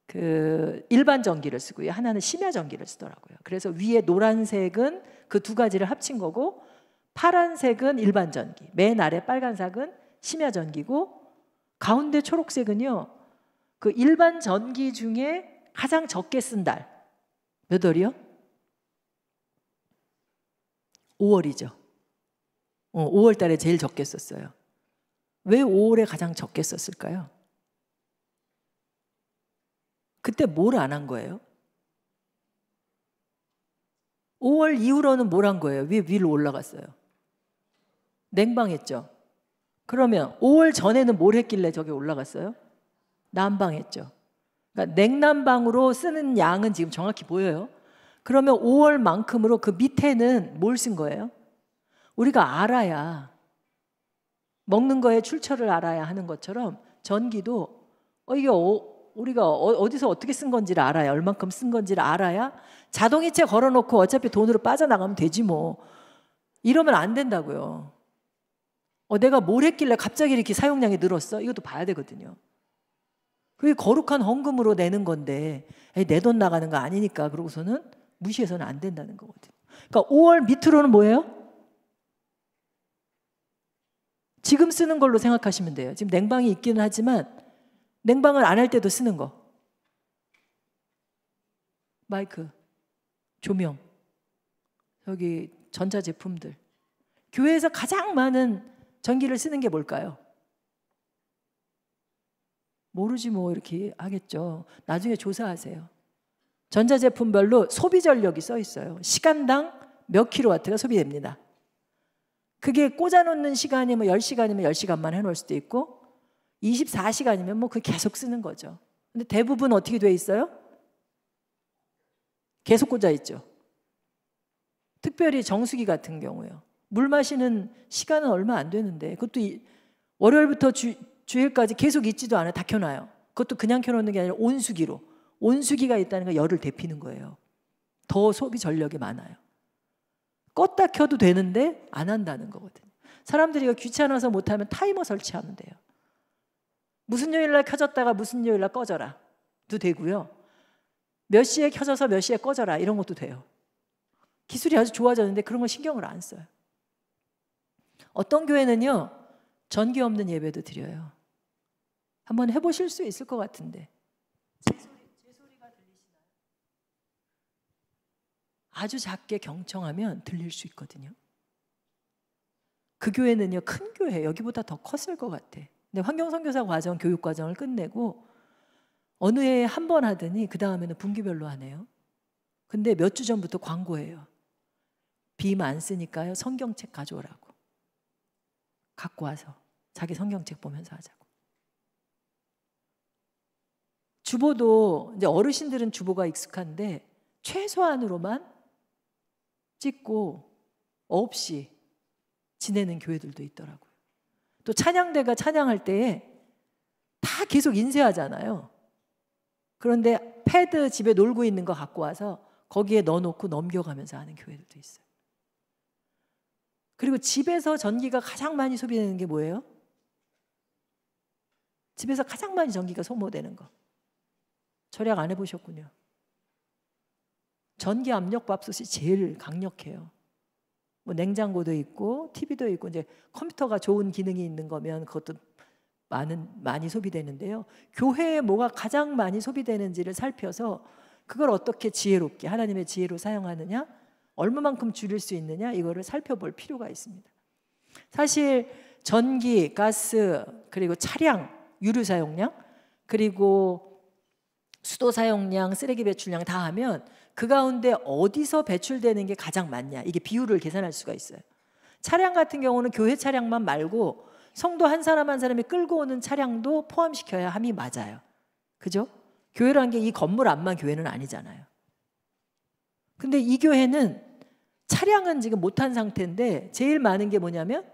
그 일반 전기를 쓰고요, 하나는 심야 전기를 쓰더라고요. 그래서 위에 노란색은 그 2가지를 합친 거고, 파란색은 일반 전기, 맨 아래 빨간색은 심야 전기고, 가운데 초록색은요, 그 일반 전기 중에 가장 적게 쓴 달 몇 월이요? 5월이죠. 5월 달에 제일 적게 썼어요. 왜 5월에 가장 적게 썼을까요? 그때 뭘 안 한 거예요? 5월 이후로는 뭘 한 거예요? 왜 위로 올라갔어요? 냉방했죠. 그러면 5월 전에는 뭘 했길래 저게 올라갔어요? 난방했죠. 그러니까 냉난방으로 쓰는 양은 지금 정확히 보여요. 그러면 5월만큼으로 그 밑에는 뭘 쓴 거예요? 우리가 알아야, 먹는 거에 출처를 알아야 하는 것처럼 전기도 이게 우리가 어디서 어떻게 쓴 건지를 알아야, 얼만큼 쓴 건지를 알아야 자동이체 걸어놓고 어차피 돈으로 빠져나가면 되지 뭐. 이러면 안 된다고요. 내가 뭘 했길래 갑자기 이렇게 사용량이 늘었어? 이것도 봐야 되거든요. 그게 거룩한 헌금으로 내는 건데 내 돈 나가는 거 아니니까 그러고서는 무시해서는 안 된다는 거거든요. 그러니까 5월 밑으로는 뭐예요? 지금 쓰는 걸로 생각하시면 돼요. 지금 냉방이 있기는 하지만 냉방을 안 할 때도 쓰는 거. 마이크, 조명, 여기 전자제품들. 교회에서 가장 많은 전기를 쓰는 게 뭘까요? 모르지 뭐 이렇게 하겠죠. 나중에 조사하세요. 전자제품별로 소비 전력이 써 있어요. 시간당 몇 킬로와트가 소비됩니다. 그게 꽂아놓는 시간이 뭐 10시간이면 10시간만 해놓을 수도 있고 24시간이면 뭐 그게 계속 쓰는 거죠. 근데 대부분 어떻게 돼 있어요? 계속 꽂아 있죠. 특별히 정수기 같은 경우요. 물 마시는 시간은 얼마 안 되는데 그것도 월요일부터 주일까지 계속 있지도 않아요. 다 켜놔요. 그것도 그냥 켜놓는 게 아니라 온수기로. 온수기가 있다는 건 열을 데피는 거예요. 더 소비 전력이 많아요. 껐다 켜도 되는데 안 한다는 거거든요. 사람들이 이거 귀찮아서 못하면 타이머 설치하면 돼요. 무슨 요일날 켜졌다가 무슨 요일날 꺼져라 도 되고요. 몇 시에 켜져서 몇 시에 꺼져라 이런 것도 돼요. 기술이 아주 좋아졌는데 그런 거 신경을 안 써요. 어떤 교회는요 전기 없는 예배도 드려요. 한번 해보실 수 있을 것 같은데. 제 소리가 들리시나요? 아주 작게 경청하면 들릴 수 있거든요. 그 교회는요 큰 교회, 여기보다 더 컸을 것 같아. 근데 환경선교사 과정, 교육과정을 끝내고 어느 해에 한 번 하더니 그 다음에는 분기별로 하네요. 근데 몇 주 전부터 광고해요. 빔 안 쓰니까요 성경책 가져오라고. 갖고 와서 자기 성경책 보면서 하자고. 주보도 이제 어르신들은 주보가 익숙한데 최소한으로만 찍고 없이 지내는 교회들도 있더라고요. 또 찬양대가 찬양할 때에 다 다 계속 인쇄하잖아요. 그런데 패드 집에 놀고 있는 거 갖고 와서 거기에 넣어놓고 넘겨가면서 하는 교회들도 있어요. 그리고 집에서 전기가 가장 많이 소비되는 게 뭐예요? 집에서 가장 많이 전기가 소모되는 거. 절약 안 해보셨군요. 전기 압력밥솥이 제일 강력해요. 뭐 냉장고도 있고 TV도 있고 이제 컴퓨터가 좋은 기능이 있는 거면 그것도 많이 소비되는데요. 교회에 뭐가 가장 많이 소비되는지를 살펴서 그걸 어떻게 지혜롭게 하나님의 지혜로 사용하느냐, 얼마만큼 줄일 수 있느냐, 이거를 살펴볼 필요가 있습니다. 사실 전기, 가스, 그리고 차량, 유류 사용량, 그리고 수도 사용량, 쓰레기 배출량 다 하면 그 가운데 어디서 배출되는 게 가장 많냐, 이게 비율을 계산할 수가 있어요. 차량 같은 경우는 교회 차량만 말고 성도 한 사람 한 사람이 끌고 오는 차량도 포함시켜야 함이 맞아요. 그죠? 교회라는 게 이 건물 안만 교회는 아니잖아요. 근데 이 교회는 차량은 지금 못한 상태인데 제일 많은 게 뭐냐면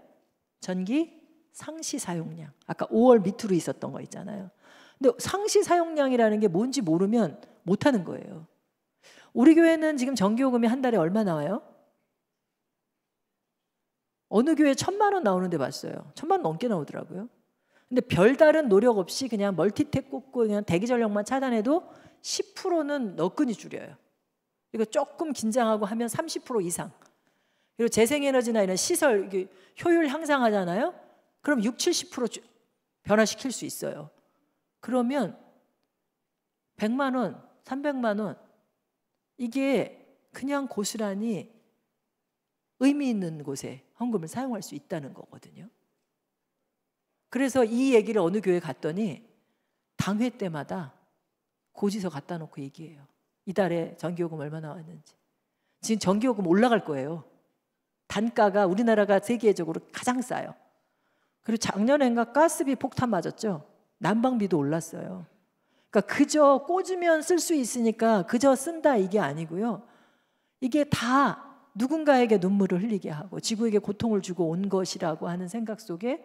전기 상시 사용량. 아까 5월 밑으로 있었던 거 있잖아요. 근데 상시 사용량이라는 게 뭔지 모르면 못하는 거예요. 우리 교회는 지금 전기요금이 한 달에 얼마 나와요? 어느 교회 1,000만 원 나오는데 봤어요. 1,000만 원 넘게 나오더라고요. 근데 별다른 노력 없이 그냥 멀티탭 꽂고 그냥 대기 전력만 차단해도 10%는 너끈히 줄여요. 그리고 조금 긴장하고 하면 30% 이상. 그리고 재생에너지나 이런 시설 효율 향상하잖아요. 그럼 60-70% 변화시킬 수 있어요. 그러면 100만 원, 300만 원 이게 그냥 고스란히 의미 있는 곳에 헌금을 사용할 수 있다는 거거든요. 그래서 이 얘기를 어느 교회 갔더니 당회 때마다 고지서 갖다 놓고 얘기해요. 이달에 전기요금 얼마 나왔는지. 지금 전기요금 올라갈 거예요. 단가가 우리나라가 세계적으로 가장 싸요. 그리고 작년엔가 가스비 폭탄 맞았죠. 난방비도 올랐어요. 그러니까 그저 꽂으면 쓸 수 있으니까 그저 쓴다 이게 아니고요. 이게 다 누군가에게 눈물을 흘리게 하고 지구에게 고통을 주고 온 것이라고 하는 생각 속에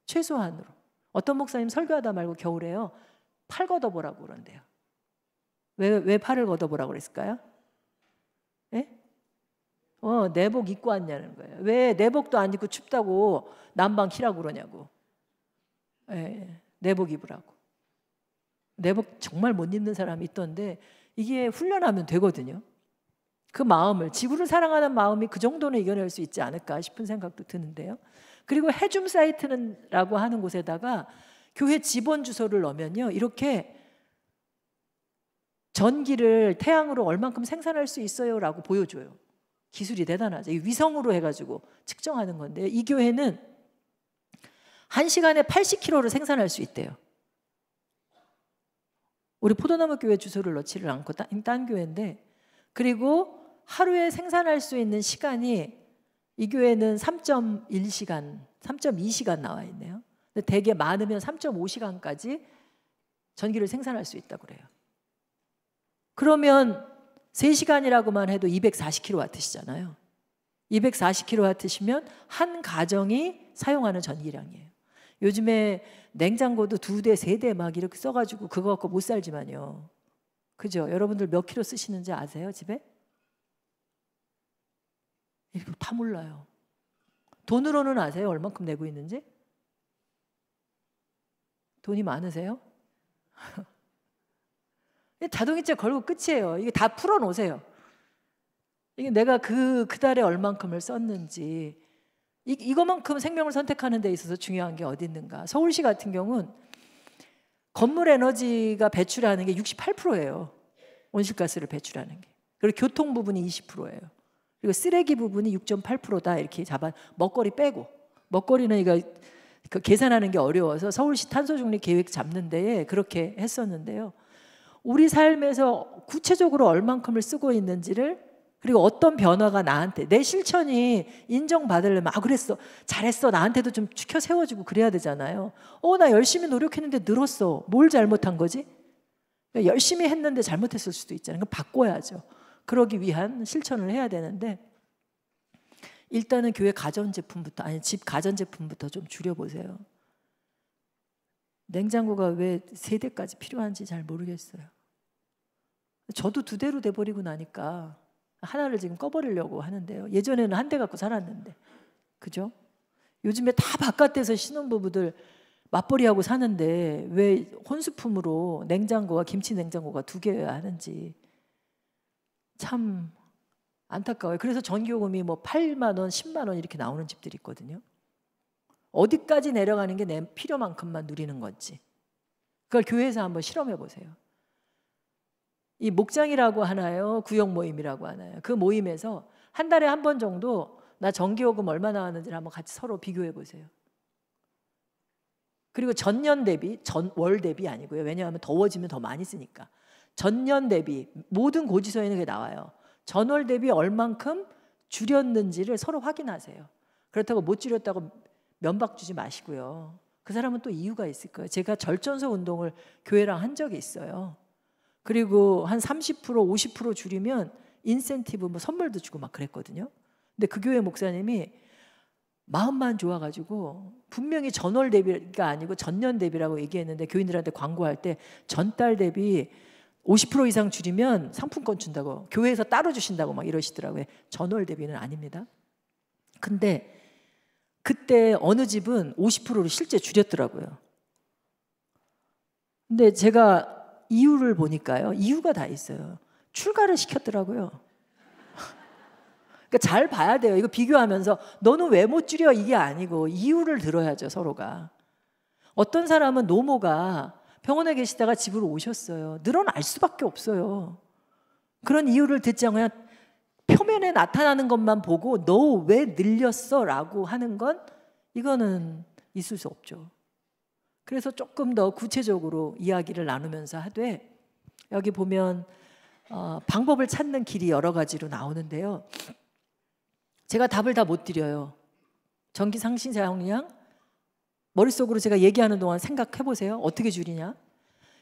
최소한으로. 어떤 목사님 설교하다 말고 겨울에요. 팔 걷어보라고 그런대요. 왜 팔을 걷어보라고 그랬을까요? 예? 내복 입고 왔냐는 거예요. 왜 내복도 안 입고 춥다고 난방 키라고 그러냐고. 예, 내복 입으라고. 내복 정말 못 입는 사람이 있던데 이게 훈련하면 되거든요. 그 마음을, 지구를 사랑하는 마음이 그 정도는 이겨낼 수 있지 않을까 싶은 생각도 드는데요. 그리고 해줌 사이트라고 하는 곳에다가 교회 지번 주소를 넣으면요, 이렇게 전기를 태양으로 얼만큼 생산할 수 있어요 라고 보여줘요. 기술이 대단하죠. 위성으로 해가지고 측정하는 건데 이 교회는 1시간에 80kg를 생산할 수 있대요. 우리 포도나무 교회 주소를 넣지를 않고 딴 교회인데, 그리고 하루에 생산할 수 있는 시간이 이 교회는 3.1시간, 3.2시간 나와 있네요. 근데 되게 많으면 3.5시간까지 전기를 생산할 수 있다고 그래요. 그러면 3시간이라고만 해도 240kW시잖아요. 240kW시면 한 가정이 사용하는 전기량이에요. 요즘에 냉장고도 2대, 3대 막 이렇게 써가지고 그거 갖고 못 살지만요. 그죠? 여러분들 몇 킬로 쓰시는지 아세요, 집에? 이거 다 몰라요. 돈으로는 아세요? 얼만큼 내고 있는지? 돈이 많으세요? 자동이체 걸고 끝이에요. 이게 다 풀어놓으세요. 이게 내가 그 달에 얼만큼을 썼는지, 이거만큼 생명을 선택하는 데 있어서 중요한 게 어디 있는가. 서울시 같은 경우는 건물 에너지가 배출하는 게 68%예요. 온실가스를 배출하는 게. 그리고 교통 부분이 20%예요. 그리고 쓰레기 부분이 6.8%다 이렇게 잡아, 먹거리 빼고. 먹거리는 이거 계산하는 게 어려워서 서울시 탄소중립 계획 잡는 데에 그렇게 했었는데요. 우리 삶에서 구체적으로 얼만큼을 쓰고 있는지를, 그리고 어떤 변화가 나한테, 내 실천이 인정받으려면 그랬어, 잘했어, 나한테도 좀 추켜 세워주고 그래야 되잖아요. 나 열심히 노력했는데 늘었어. 뭘 잘못한 거지? 그러니까 열심히 했는데 잘못했을 수도 있잖아요. 그럼 바꿔야죠. 그러기 위한 실천을 해야 되는데, 일단은 교회 가전제품부터, 집 가전제품부터 좀 줄여보세요. 냉장고가 왜 3대까지 필요한지 잘 모르겠어요. 저도 2대로 돼버리고 나니까 하나를 지금 꺼버리려고 하는데요. 예전에는 1대 갖고 살았는데, 그죠? 요즘에 다 바깥에서 신혼부부들 맞벌이하고 사는데 왜 혼수품으로 냉장고와 김치 냉장고가 2개여야 하는지 참 안타까워요. 그래서 전기요금이 뭐 8만 원, 10만 원 이렇게 나오는 집들이 있거든요. 어디까지 내려가는 게 내 필요만큼만 누리는 건지, 그걸 교회에서 한번 실험해 보세요. 이 목장이라고 하나요? 구역 모임이라고 하나요? 그 모임에서 한 달에 한 번 정도 나 전기요금 얼마 나왔는지를 한번 같이 서로 비교해 보세요. 그리고 전년 대비, 월 대비 아니고요. 왜냐하면 더워지면 더 많이 쓰니까. 전년 대비 모든 고지서에는 그게 나와요. 전월 대비 얼만큼 줄였는지를 서로 확인하세요. 그렇다고 못 줄였다고 면박 주지 마시고요. 그 사람은 또 이유가 있을 거예요. 제가 절전서 운동을 교회랑 한 적이 있어요. 그리고 한 30%, 50% 줄이면 인센티브 뭐 선물도 주고 막 그랬거든요. 근데 그 교회 목사님이 마음만 좋아가지고 분명히 전월 대비가 아니고 전년 대비라고 얘기했는데 교인들한테 광고할 때 전달 대비 50% 이상 줄이면 상품권 준다고, 교회에서 따로 주신다고 막 이러시더라고요. 전월 대비는 아닙니다. 근데 그때 어느 집은 50%를 실제 줄였더라고요. 근데 제가 이유를 보니까요, 이유가 다 있어요. 출가를 시켰더라고요. 그러니까 잘 봐야 돼요. 이거 비교하면서 너는 왜 못 줄여 이게 아니고 이유를 들어야죠, 서로가. 어떤 사람은 노모가 병원에 계시다가 집으로 오셨어요. 늘어날 수밖에 없어요. 그런 이유를 듣지 않고 그냥 표면에 나타나는 것만 보고 너 왜 늘렸어? 라고 하는 건 이거는 있을 수 없죠. 그래서 조금 더 구체적으로 이야기를 나누면서 하되, 여기 보면 방법을 찾는 길이 여러 가지로 나오는데요. 제가 답을 다 못 드려요. 전기 상시 사용량 머릿속으로 제가 얘기하는 동안 생각해 보세요. 어떻게 줄이냐?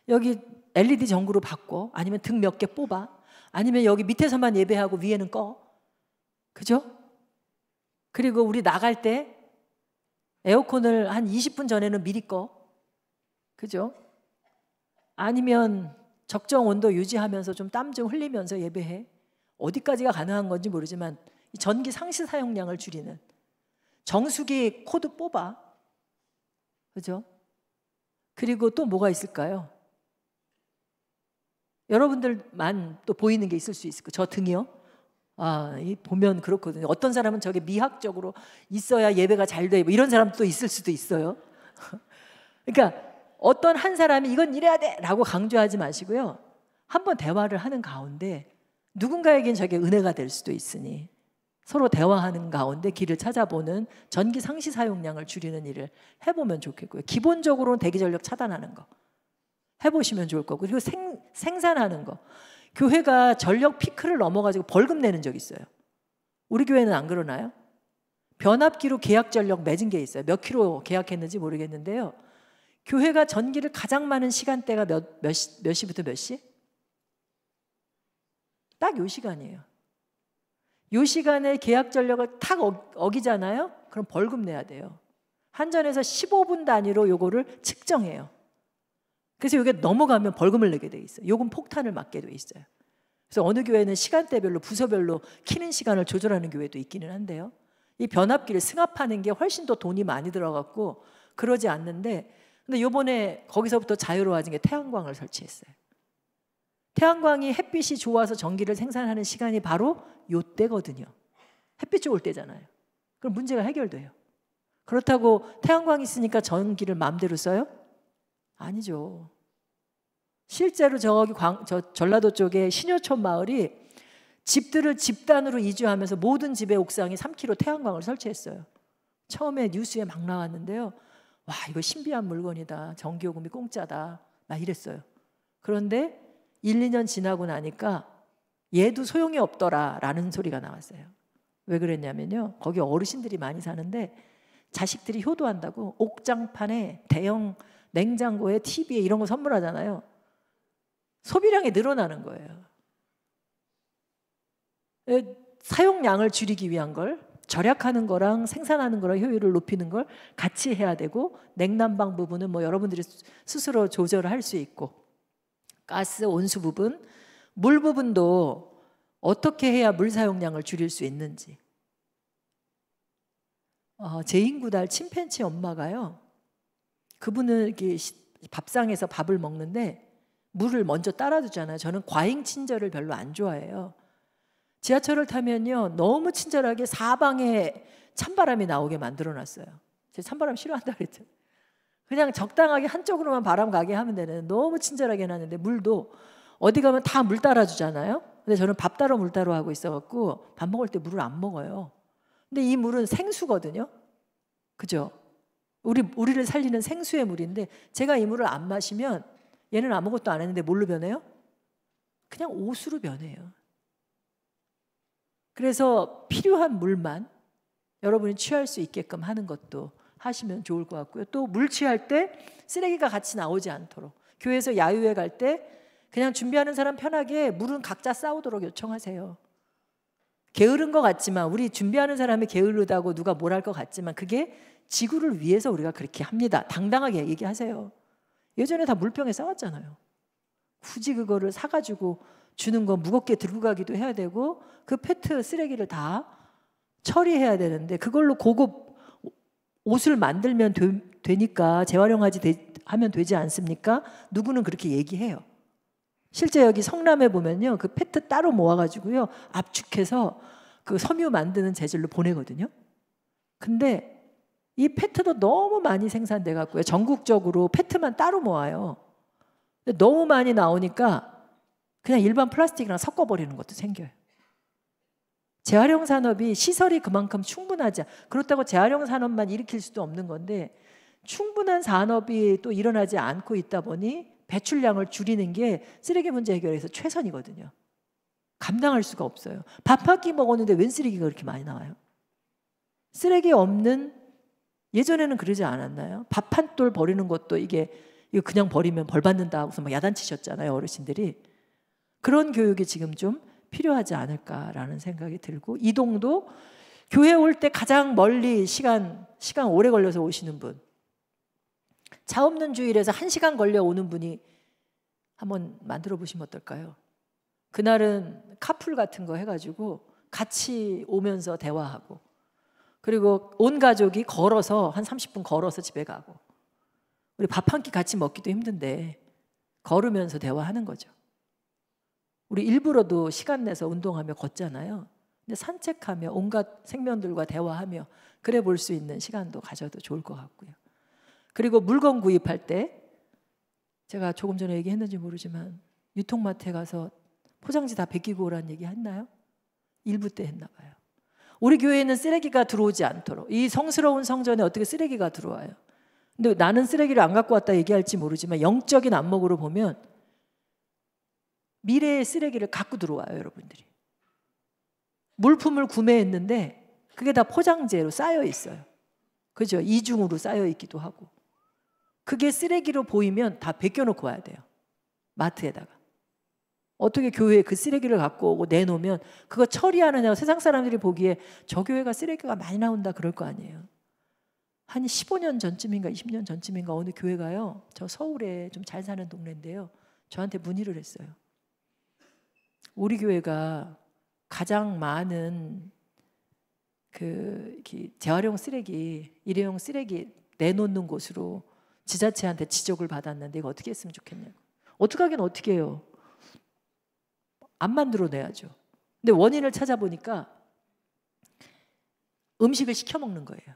여기 LED 전구로 바꿔, 아니면 등 몇 개 뽑아, 아니면 여기 밑에서만 예배하고 위에는 꺼. 그죠? 그리고 우리 나갈 때 에어컨을 한 20분 전에는 미리 꺼. 그죠? 아니면 적정 온도 유지하면서 좀 땀 좀 흘리면서 예배해. 어디까지가 가능한 건지 모르지만 이 전기 상시 사용량을 줄이는, 정수기 코드 뽑아. 그죠? 그리고 또 뭐가 있을까요? 여러분들만 또 보이는 게 있을 수 있을 거예요. 저 등이요? 이 보면 그렇거든요. 어떤 사람은 저게 미학적으로 있어야 예배가 잘 돼, 뭐 이런 사람도 있을 수도 있어요. 그러니까 어떤 한 사람이 이건 이래야 돼 라고 강조하지 마시고요. 한번 대화를 하는 가운데 누군가에겐 저게 은혜가 될 수도 있으니 서로 대화하는 가운데 길을 찾아보는, 전기 상시 사용량을 줄이는 일을 해보면 좋겠고요. 기본적으로는 대기전력 차단하는 거 해보시면 좋을 거고, 그리고 생산하는 거. 교회가 전력 피크를 넘어가지고 벌금 내는 적 있어요. 우리 교회는 안 그러나요? 변압기로 계약 전력 맺은 게 있어요. 몇 킬로 계약했는지 모르겠는데요. 교회가 전기를 가장 많은 시간대가 몇 시부터 몇 시? 딱 요 시간이에요. 요 시간에 계약 전력을 탁 어기잖아요? 그럼 벌금 내야 돼요. 한전에서 15분 단위로 요거를 측정해요. 그래서 이게 넘어가면 벌금을 내게 돼 있어요. 요금 폭탄을 맞게 돼 있어요. 그래서 어느 교회는 시간대별로 부서별로 키는 시간을 조절하는 교회도 있기는 한데요. 이 변압기를 승합하는 게 훨씬 더 돈이 많이 들어갔고 그러지 않는데, 근데 요번에 거기서부터 자유로워진 게 태양광을 설치했어요. 태양광이 햇빛이 좋아서 전기를 생산하는 시간이 바로 요때거든요. 햇빛이 올 때잖아요. 그럼 문제가 해결돼요. 그렇다고 태양광이 있으니까 전기를 마음대로 써요? 아니죠. 실제로 저기 전라도 쪽에 신효촌 마을이 집들을 집단으로 이주하면서 모든 집의 옥상에 3kg 태양광을 설치했어요. 처음에 뉴스에 막 나왔는데요. 와, 이거 신비한 물건이다. 전기요금이 공짜다. 막 이랬어요. 그런데 1, 2년 지나고 나니까 얘도 소용이 없더라 라는 소리가 나왔어요. 왜 그랬냐면요, 거기 어르신들이 많이 사는데 자식들이 효도한다고 옥장판에 대형 냉장고에 TV에 이런 거 선물하잖아요. 소비량이 늘어나는 거예요. 사용량을 줄이기 위한 걸 절약하는 거랑 생산하는 거랑 효율을 높이는 걸 같이 해야 되고, 냉난방 부분은 뭐 여러분들이 스스로 조절을 할 수 있고, 가스 온수 부분, 물 부분도 어떻게 해야 물 사용량을 줄일 수 있는지. 제 인구달 침팬치 엄마가요, 그분은 이렇게 밥상에서 밥을 먹는데 물을 먼저 따라주잖아요. 저는 과잉 친절을 별로 안 좋아해요. 지하철을 타면요, 너무 친절하게 사방에 찬바람이 나오게 만들어놨어요. 제가 찬바람 싫어한다 그랬죠. 그냥 적당하게 한쪽으로만 바람 가게 하면 되는, 너무 친절하게 해놨는데, 물도 어디 가면 다 물 따라주잖아요. 근데 저는 밥 따로 물 따로 하고 있어갖고 밥 먹을 때 물을 안 먹어요. 근데 이 물은 생수거든요. 그죠? 우리를 살리는 생수의 물인데, 제가 이 물을 안 마시면 얘는 아무것도 안 했는데 뭘로 변해요? 그냥 옷으로 변해요. 그래서 필요한 물만 여러분이 취할 수 있게끔 하는 것도 하시면 좋을 것 같고요. 또 물 취할 때 쓰레기가 같이 나오지 않도록, 교회에서 야유회 갈 때 그냥 준비하는 사람 편하게 물은 각자 싸우도록 요청하세요. 게으른 것 같지만, 우리 준비하는 사람이 게으르다고 누가 뭘 할 것 같지만, 그게 지구를 위해서 우리가 그렇게 합니다. 당당하게 얘기하세요. 예전에 다 물병에 싸웠잖아요. 굳이 그거를 사가지고 주는 건 무겁게 들고 가기도 해야 되고, 그 페트 쓰레기를 다 처리해야 되는데, 그걸로 고급 옷을 만들면 되니까 하면 되지 않습니까? 누구는 그렇게 얘기해요. 실제 여기 성남에 보면요, 그 페트 따로 모아가지고요, 압축해서 그 섬유 만드는 재질로 보내거든요. 근데 이 페트도 너무 많이 생산돼 갖고요, 전국적으로 페트만 따로 모아요. 근데 너무 많이 나오니까 그냥 일반 플라스틱이랑 섞어버리는 것도 생겨요. 재활용 산업이 시설이 그만큼 충분하지, 그렇다고 재활용 산업만 일으킬 수도 없는 건데, 충분한 산업이 또 일어나지 않고 있다 보니 배출량을 줄이는 게 쓰레기 문제 해결에서 최선이거든요. 감당할 수가 없어요. 밥 한 끼 먹었는데 웬 쓰레기가 그렇게 많이 나와요? 쓰레기 없는, 예전에는 그러지 않았나요? 밥 한 돌 버리는 것도 이거 그냥 버리면 벌 받는다 하고서 막 야단치셨잖아요, 어르신들이. 그런 교육이 지금 좀 필요하지 않을까라는 생각이 들고, 이동도 교회 올 때 가장 멀리 시간 오래 걸려서 오시는 분, 차 없는 주일에서 1시간 걸려 오는 분이 한번 만들어 보시면 어떨까요? 그날은 카풀 같은 거 해가지고 같이 오면서 대화하고, 그리고 온 가족이 걸어서 한 30분 걸어서 집에 가고, 우리 밥 한 끼 같이 먹기도 힘든데 걸으면서 대화하는 거죠. 우리 일부러도 시간 내서 운동하며 걷잖아요. 근데 산책하며 온갖 생명들과 대화하며 그래 볼 수 있는 시간도 가져도 좋을 것 같고요. 그리고 물건 구입할 때, 제가 조금 전에 얘기했는지 모르지만 유통마트에 가서 포장지 다 벗기고 오라는 얘기 했나요? 일부 때 했나 봐요. 우리 교회에는 쓰레기가 들어오지 않도록, 이 성스러운 성전에 어떻게 쓰레기가 들어와요? 근데 나는 쓰레기를 안 갖고 왔다 얘기할지 모르지만, 영적인 안목으로 보면 미래의 쓰레기를 갖고 들어와요, 여러분들이. 물품을 구매했는데 그게 다 포장재로 쌓여 있어요. 그죠? 이중으로 쌓여 있기도 하고. 그게 쓰레기로 보이면 다 벗겨놓고 와야 돼요, 마트에다가. 어떻게 교회에 그 쓰레기를 갖고 오고 내놓으면 그거 처리하느냐고 세상 사람들이 보기에 저 교회가 쓰레기가 많이 나온다 그럴 거 아니에요. 한 15년 전쯤인가 20년 전쯤인가 어느 교회가요, 저 서울에 좀 잘 사는 동네인데요, 저한테 문의를 했어요. 우리 교회가 가장 많은 그 재활용 쓰레기, 일회용 쓰레기 내놓는 곳으로 지자체한테 지적을 받았는데, 이거 어떻게 했으면 좋겠냐고. 어떻게 하긴 어떻게 해요? 안 만들어내야죠. 근데 원인을 찾아보니까 음식을 시켜 먹는 거예요.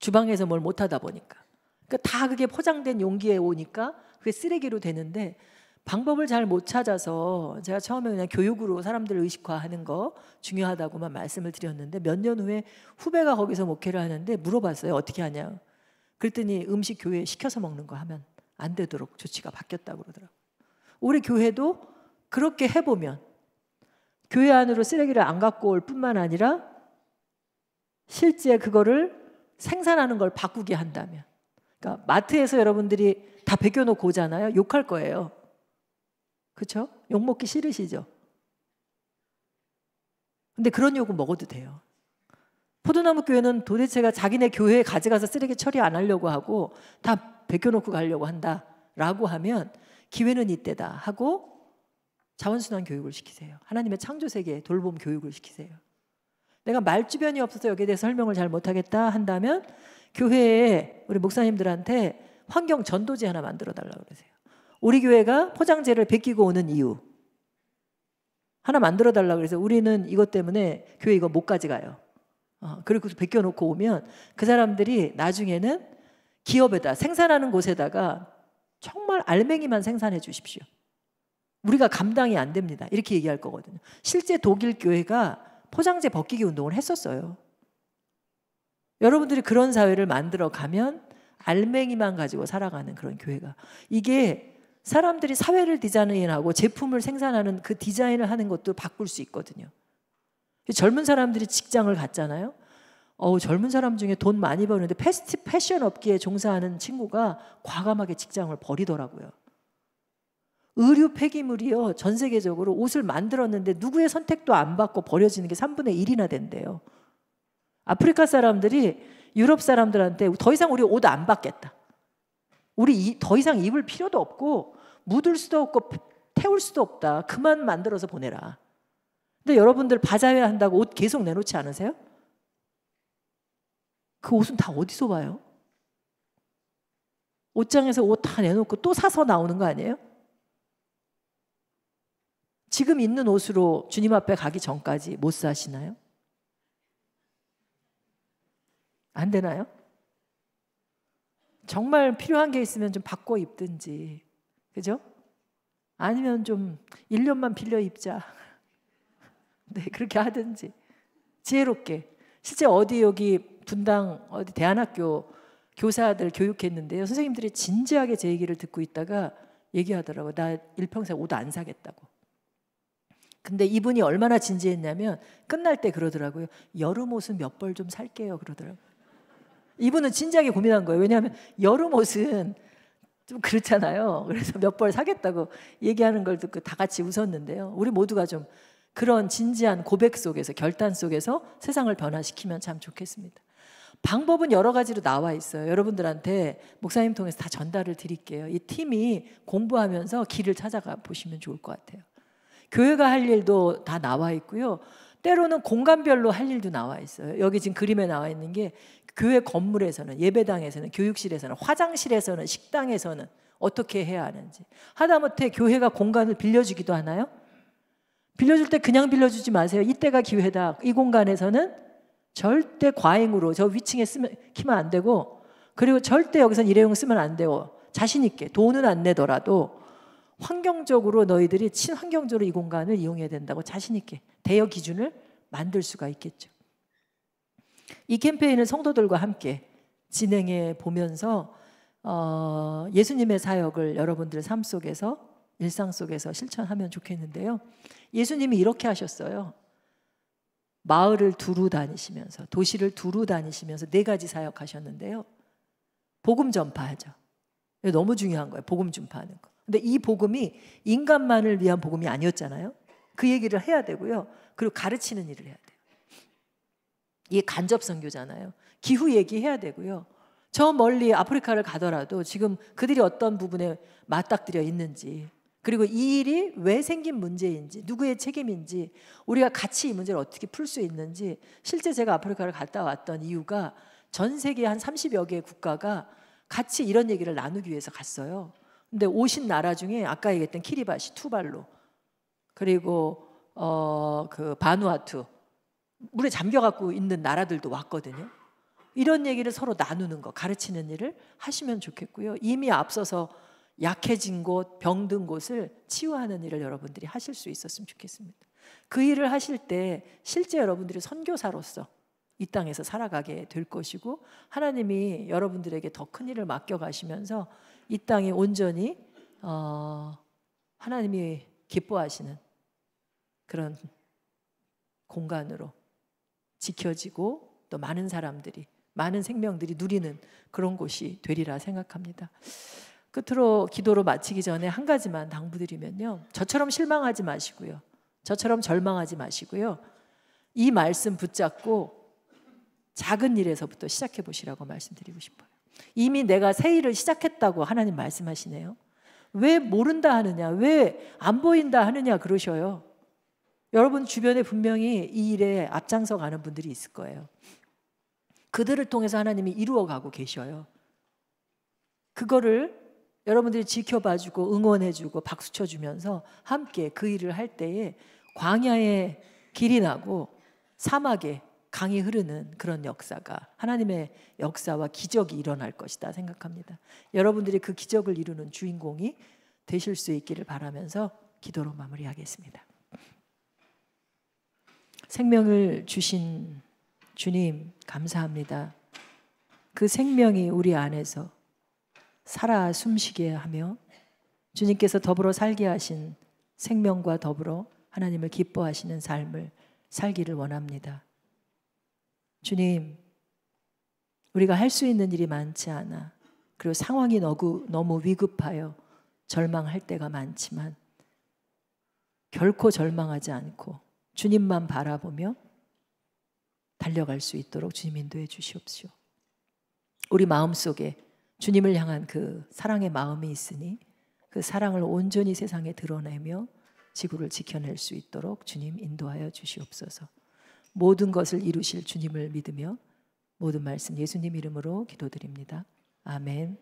주방에서 뭘 못하다 보니까. 그러니까 다 그게 포장된 용기에 오니까 그게 쓰레기로 되는데, 방법을 잘 못 찾아서 제가 처음에 그냥 교육으로 사람들을 의식화하는 거 중요하다고만 말씀을 드렸는데, 몇 년 후에 후배가 거기서 목회를 하는데 물어봤어요. 어떻게 하냐. 그랬더니 음식 교회에 시켜서 먹는 거 하면 안 되도록 조치가 바뀌었다고 그러더라고요. 우리 교회도 그렇게 해보면 교회 안으로 쓰레기를 안 갖고 올 뿐만 아니라 실제 그거를 생산하는 걸 바꾸게 한다면, 그러니까 마트에서 여러분들이 다 벗겨놓고 오잖아요. 욕할 거예요. 그렇죠? 욕먹기 싫으시죠? 근데 그런 욕은 먹어도 돼요. 포도나무 교회는 도대체가 자기네 교회에 가져가서 쓰레기 처리 안 하려고 하고 다 베껴놓고 가려고 한다라고 하면 기회는 이때다 하고 자원순환 교육을 시키세요. 하나님의 창조세계 돌봄 교육을 시키세요. 내가 말주변이 없어서 여기에 대해서 설명을 잘 못하겠다 한다면 교회에 우리 목사님들한테 환경 전도지 하나 만들어 달라고 그러세요. 우리 교회가 포장재를 베끼고 오는 이유 하나 만들어 달라고 그래서 우리는 이것 때문에 교회 이거 못 가져가요. 그리고 베껴놓고 오면 그 사람들이 나중에는 기업에다 생산하는 곳에다가 정말 알맹이만 생산해 주십시오. 우리가 감당이 안 됩니다. 이렇게 얘기할 거거든요. 실제 독일 교회가 포장재 벗기기 운동을 했었어요. 여러분들이 그런 사회를 만들어 가면 알맹이만 가지고 살아가는 그런 교회가, 이게 사람들이 사회를 디자인하고 제품을 생산하는 그 디자인을 하는 것도 바꿀 수 있거든요. 젊은 사람들이 직장을 갖잖아요. 젊은 사람 중에 돈 많이 버는데 패션 업계에 종사하는 친구가 과감하게 직장을 버리더라고요. 의류 폐기물이요, 전 세계적으로 옷을 만들었는데 누구의 선택도 안 받고 버려지는 게 3분의 1이나 된대요. 아프리카 사람들이 유럽 사람들한테 더 이상 우리 옷 안 받겠다, 우리 더 이상 입을 필요도 없고 묻을 수도 없고 태울 수도 없다, 그만 만들어서 보내라. 근데 여러분들 바자회 한다고 옷 계속 내놓지 않으세요? 그 옷은 다 어디서 봐요? 옷장에서 옷 다 내놓고 또 사서 나오는 거 아니에요? 지금 있는 옷으로 주님 앞에 가기 전까지 못 사시나요? 안 되나요? 정말 필요한 게 있으면 좀 바꿔 입든지, 그죠? 아니면 좀 1년만 빌려 입자. 네, 그렇게 하든지 지혜롭게. 실제 어디 여기 분당 어디 대안학교 교사들 교육했는데요, 선생님들이 진지하게 제 얘기를 듣고 있다가 얘기하더라고요. 나 일평생 옷 안 사겠다고. 근데 이분이 얼마나 진지했냐면 끝날 때 그러더라고요. 여름 옷은 몇 벌 좀 살게요 그러더라고요. 이분은 진지하게 고민한 거예요. 왜냐하면 여름 옷은 좀 그렇잖아요. 그래서 몇 벌 사겠다고 얘기하는 걸 듣고 다 같이 웃었는데요. 우리 모두가 좀 그런 진지한 고백 속에서, 결단 속에서 세상을 변화시키면 참 좋겠습니다. 방법은 여러 가지로 나와 있어요. 여러분들한테 목사님 통해서 다 전달을 드릴게요. 이 팀이 공부하면서 길을 찾아가 보시면 좋을 것 같아요. 교회가 할 일도 다 나와 있고요. 때로는 공간별로 할 일도 나와 있어요. 여기 지금 그림에 나와 있는 게 교회 건물에서는, 예배당에서는, 교육실에서는, 화장실에서는, 식당에서는 어떻게 해야 하는지. 하다못해 교회가 공간을 빌려주기도 하나요? 빌려줄 때 그냥 빌려주지 마세요. 이때가 기회다. 이 공간에서는 절대 과잉으로 저 위층에 키면 안 되고, 그리고 절대 여기서는 일회용 쓰면 안 되고, 자신 있게 돈은 안 내더라도 환경적으로 너희들이 친환경적으로 이 공간을 이용해야 된다고 자신 있게 대여 기준을 만들 수가 있겠죠. 이 캠페인을 성도들과 함께 진행해 보면서 예수님의 사역을 여러분들 삶 속에서, 일상 속에서 실천하면 좋겠는데요. 예수님이 이렇게 하셨어요. 마을을 두루 다니시면서, 도시를 두루 다니시면서 4가지 사역하셨는데요. 복음 전파하죠. 너무 중요한 거예요. 복음 전파하는 거. 근데 이 복음이 인간만을 위한 복음이 아니었잖아요. 그 얘기를 해야 되고요. 그리고 가르치는 일을 해야 돼요. 이게 간접 선교잖아요. 기후 얘기해야 되고요. 저 멀리 아프리카를 가더라도 지금 그들이 어떤 부분에 맞닥뜨려 있는지, 그리고 이 일이 왜 생긴 문제인지, 누구의 책임인지, 우리가 같이 이 문제를 어떻게 풀 수 있는지. 실제 제가 아프리카를 갔다 왔던 이유가 전 세계 한 30여 개의 국가가 같이 이런 얘기를 나누기 위해서 갔어요. 근데 오신 나라 중에 아까 얘기했던 키리바시, 투발루, 그리고 그 바누아투, 물에 잠겨갖고 있는 나라들도 왔거든요. 이런 얘기를 서로 나누는 거, 가르치는 일을 하시면 좋겠고요. 이미 앞서서 약해진 곳, 병든 곳을 치유하는 일을 여러분들이 하실 수 있었으면 좋겠습니다. 그 일을 하실 때 실제 여러분들이 선교사로서 이 땅에서 살아가게 될 것이고, 하나님이 여러분들에게 더 큰 일을 맡겨가시면서 이 땅이 온전히 하나님이 기뻐하시는 그런 공간으로 지켜지고, 또 많은 사람들이, 많은 생명들이 누리는 그런 곳이 되리라 생각합니다. 끝으로 기도로 마치기 전에 한 가지만 당부드리면요, 저처럼 실망하지 마시고요, 저처럼 절망하지 마시고요, 이 말씀 붙잡고 작은 일에서부터 시작해 보시라고 말씀드리고 싶어요. 이미 내가 새 일을 시작했다고 하나님 말씀하시네요. 왜 모른다 하느냐, 왜 안 보인다 하느냐 그러셔요. 여러분 주변에 분명히 이 일에 앞장서 가는 분들이 있을 거예요. 그들을 통해서 하나님이 이루어가고 계셔요. 그거를 여러분들이 지켜봐주고 응원해주고 박수 쳐주면서 함께 그 일을 할 때에 광야에 길이 나고 사막에 강이 흐르는 그런 역사가, 하나님의 역사와 기적이 일어날 것이다 생각합니다. 여러분들이 그 기적을 이루는 주인공이 되실 수 있기를 바라면서 기도로 마무리하겠습니다. 생명을 주신 주님 감사합니다. 그 생명이 우리 안에서 살아 숨쉬게 하며 주님께서 더불어 살게 하신 생명과 더불어 하나님을 기뻐하시는 삶을 살기를 원합니다. 주님, 우리가 할 수 있는 일이 많지 않아, 그리고 상황이 너무 위급하여 절망할 때가 많지만 결코 절망하지 않고 주님만 바라보며 달려갈 수 있도록 주님 인도해 주시옵시오. 우리 마음속에 주님을 향한 그 사랑의 마음이 있으니 그 사랑을 온전히 세상에 드러내며 지구를 지켜낼 수 있도록 주님 인도하여 주시옵소서. 모든 것을 이루실 주님을 믿으며 모든 말씀 예수님 이름으로 기도드립니다. 아멘.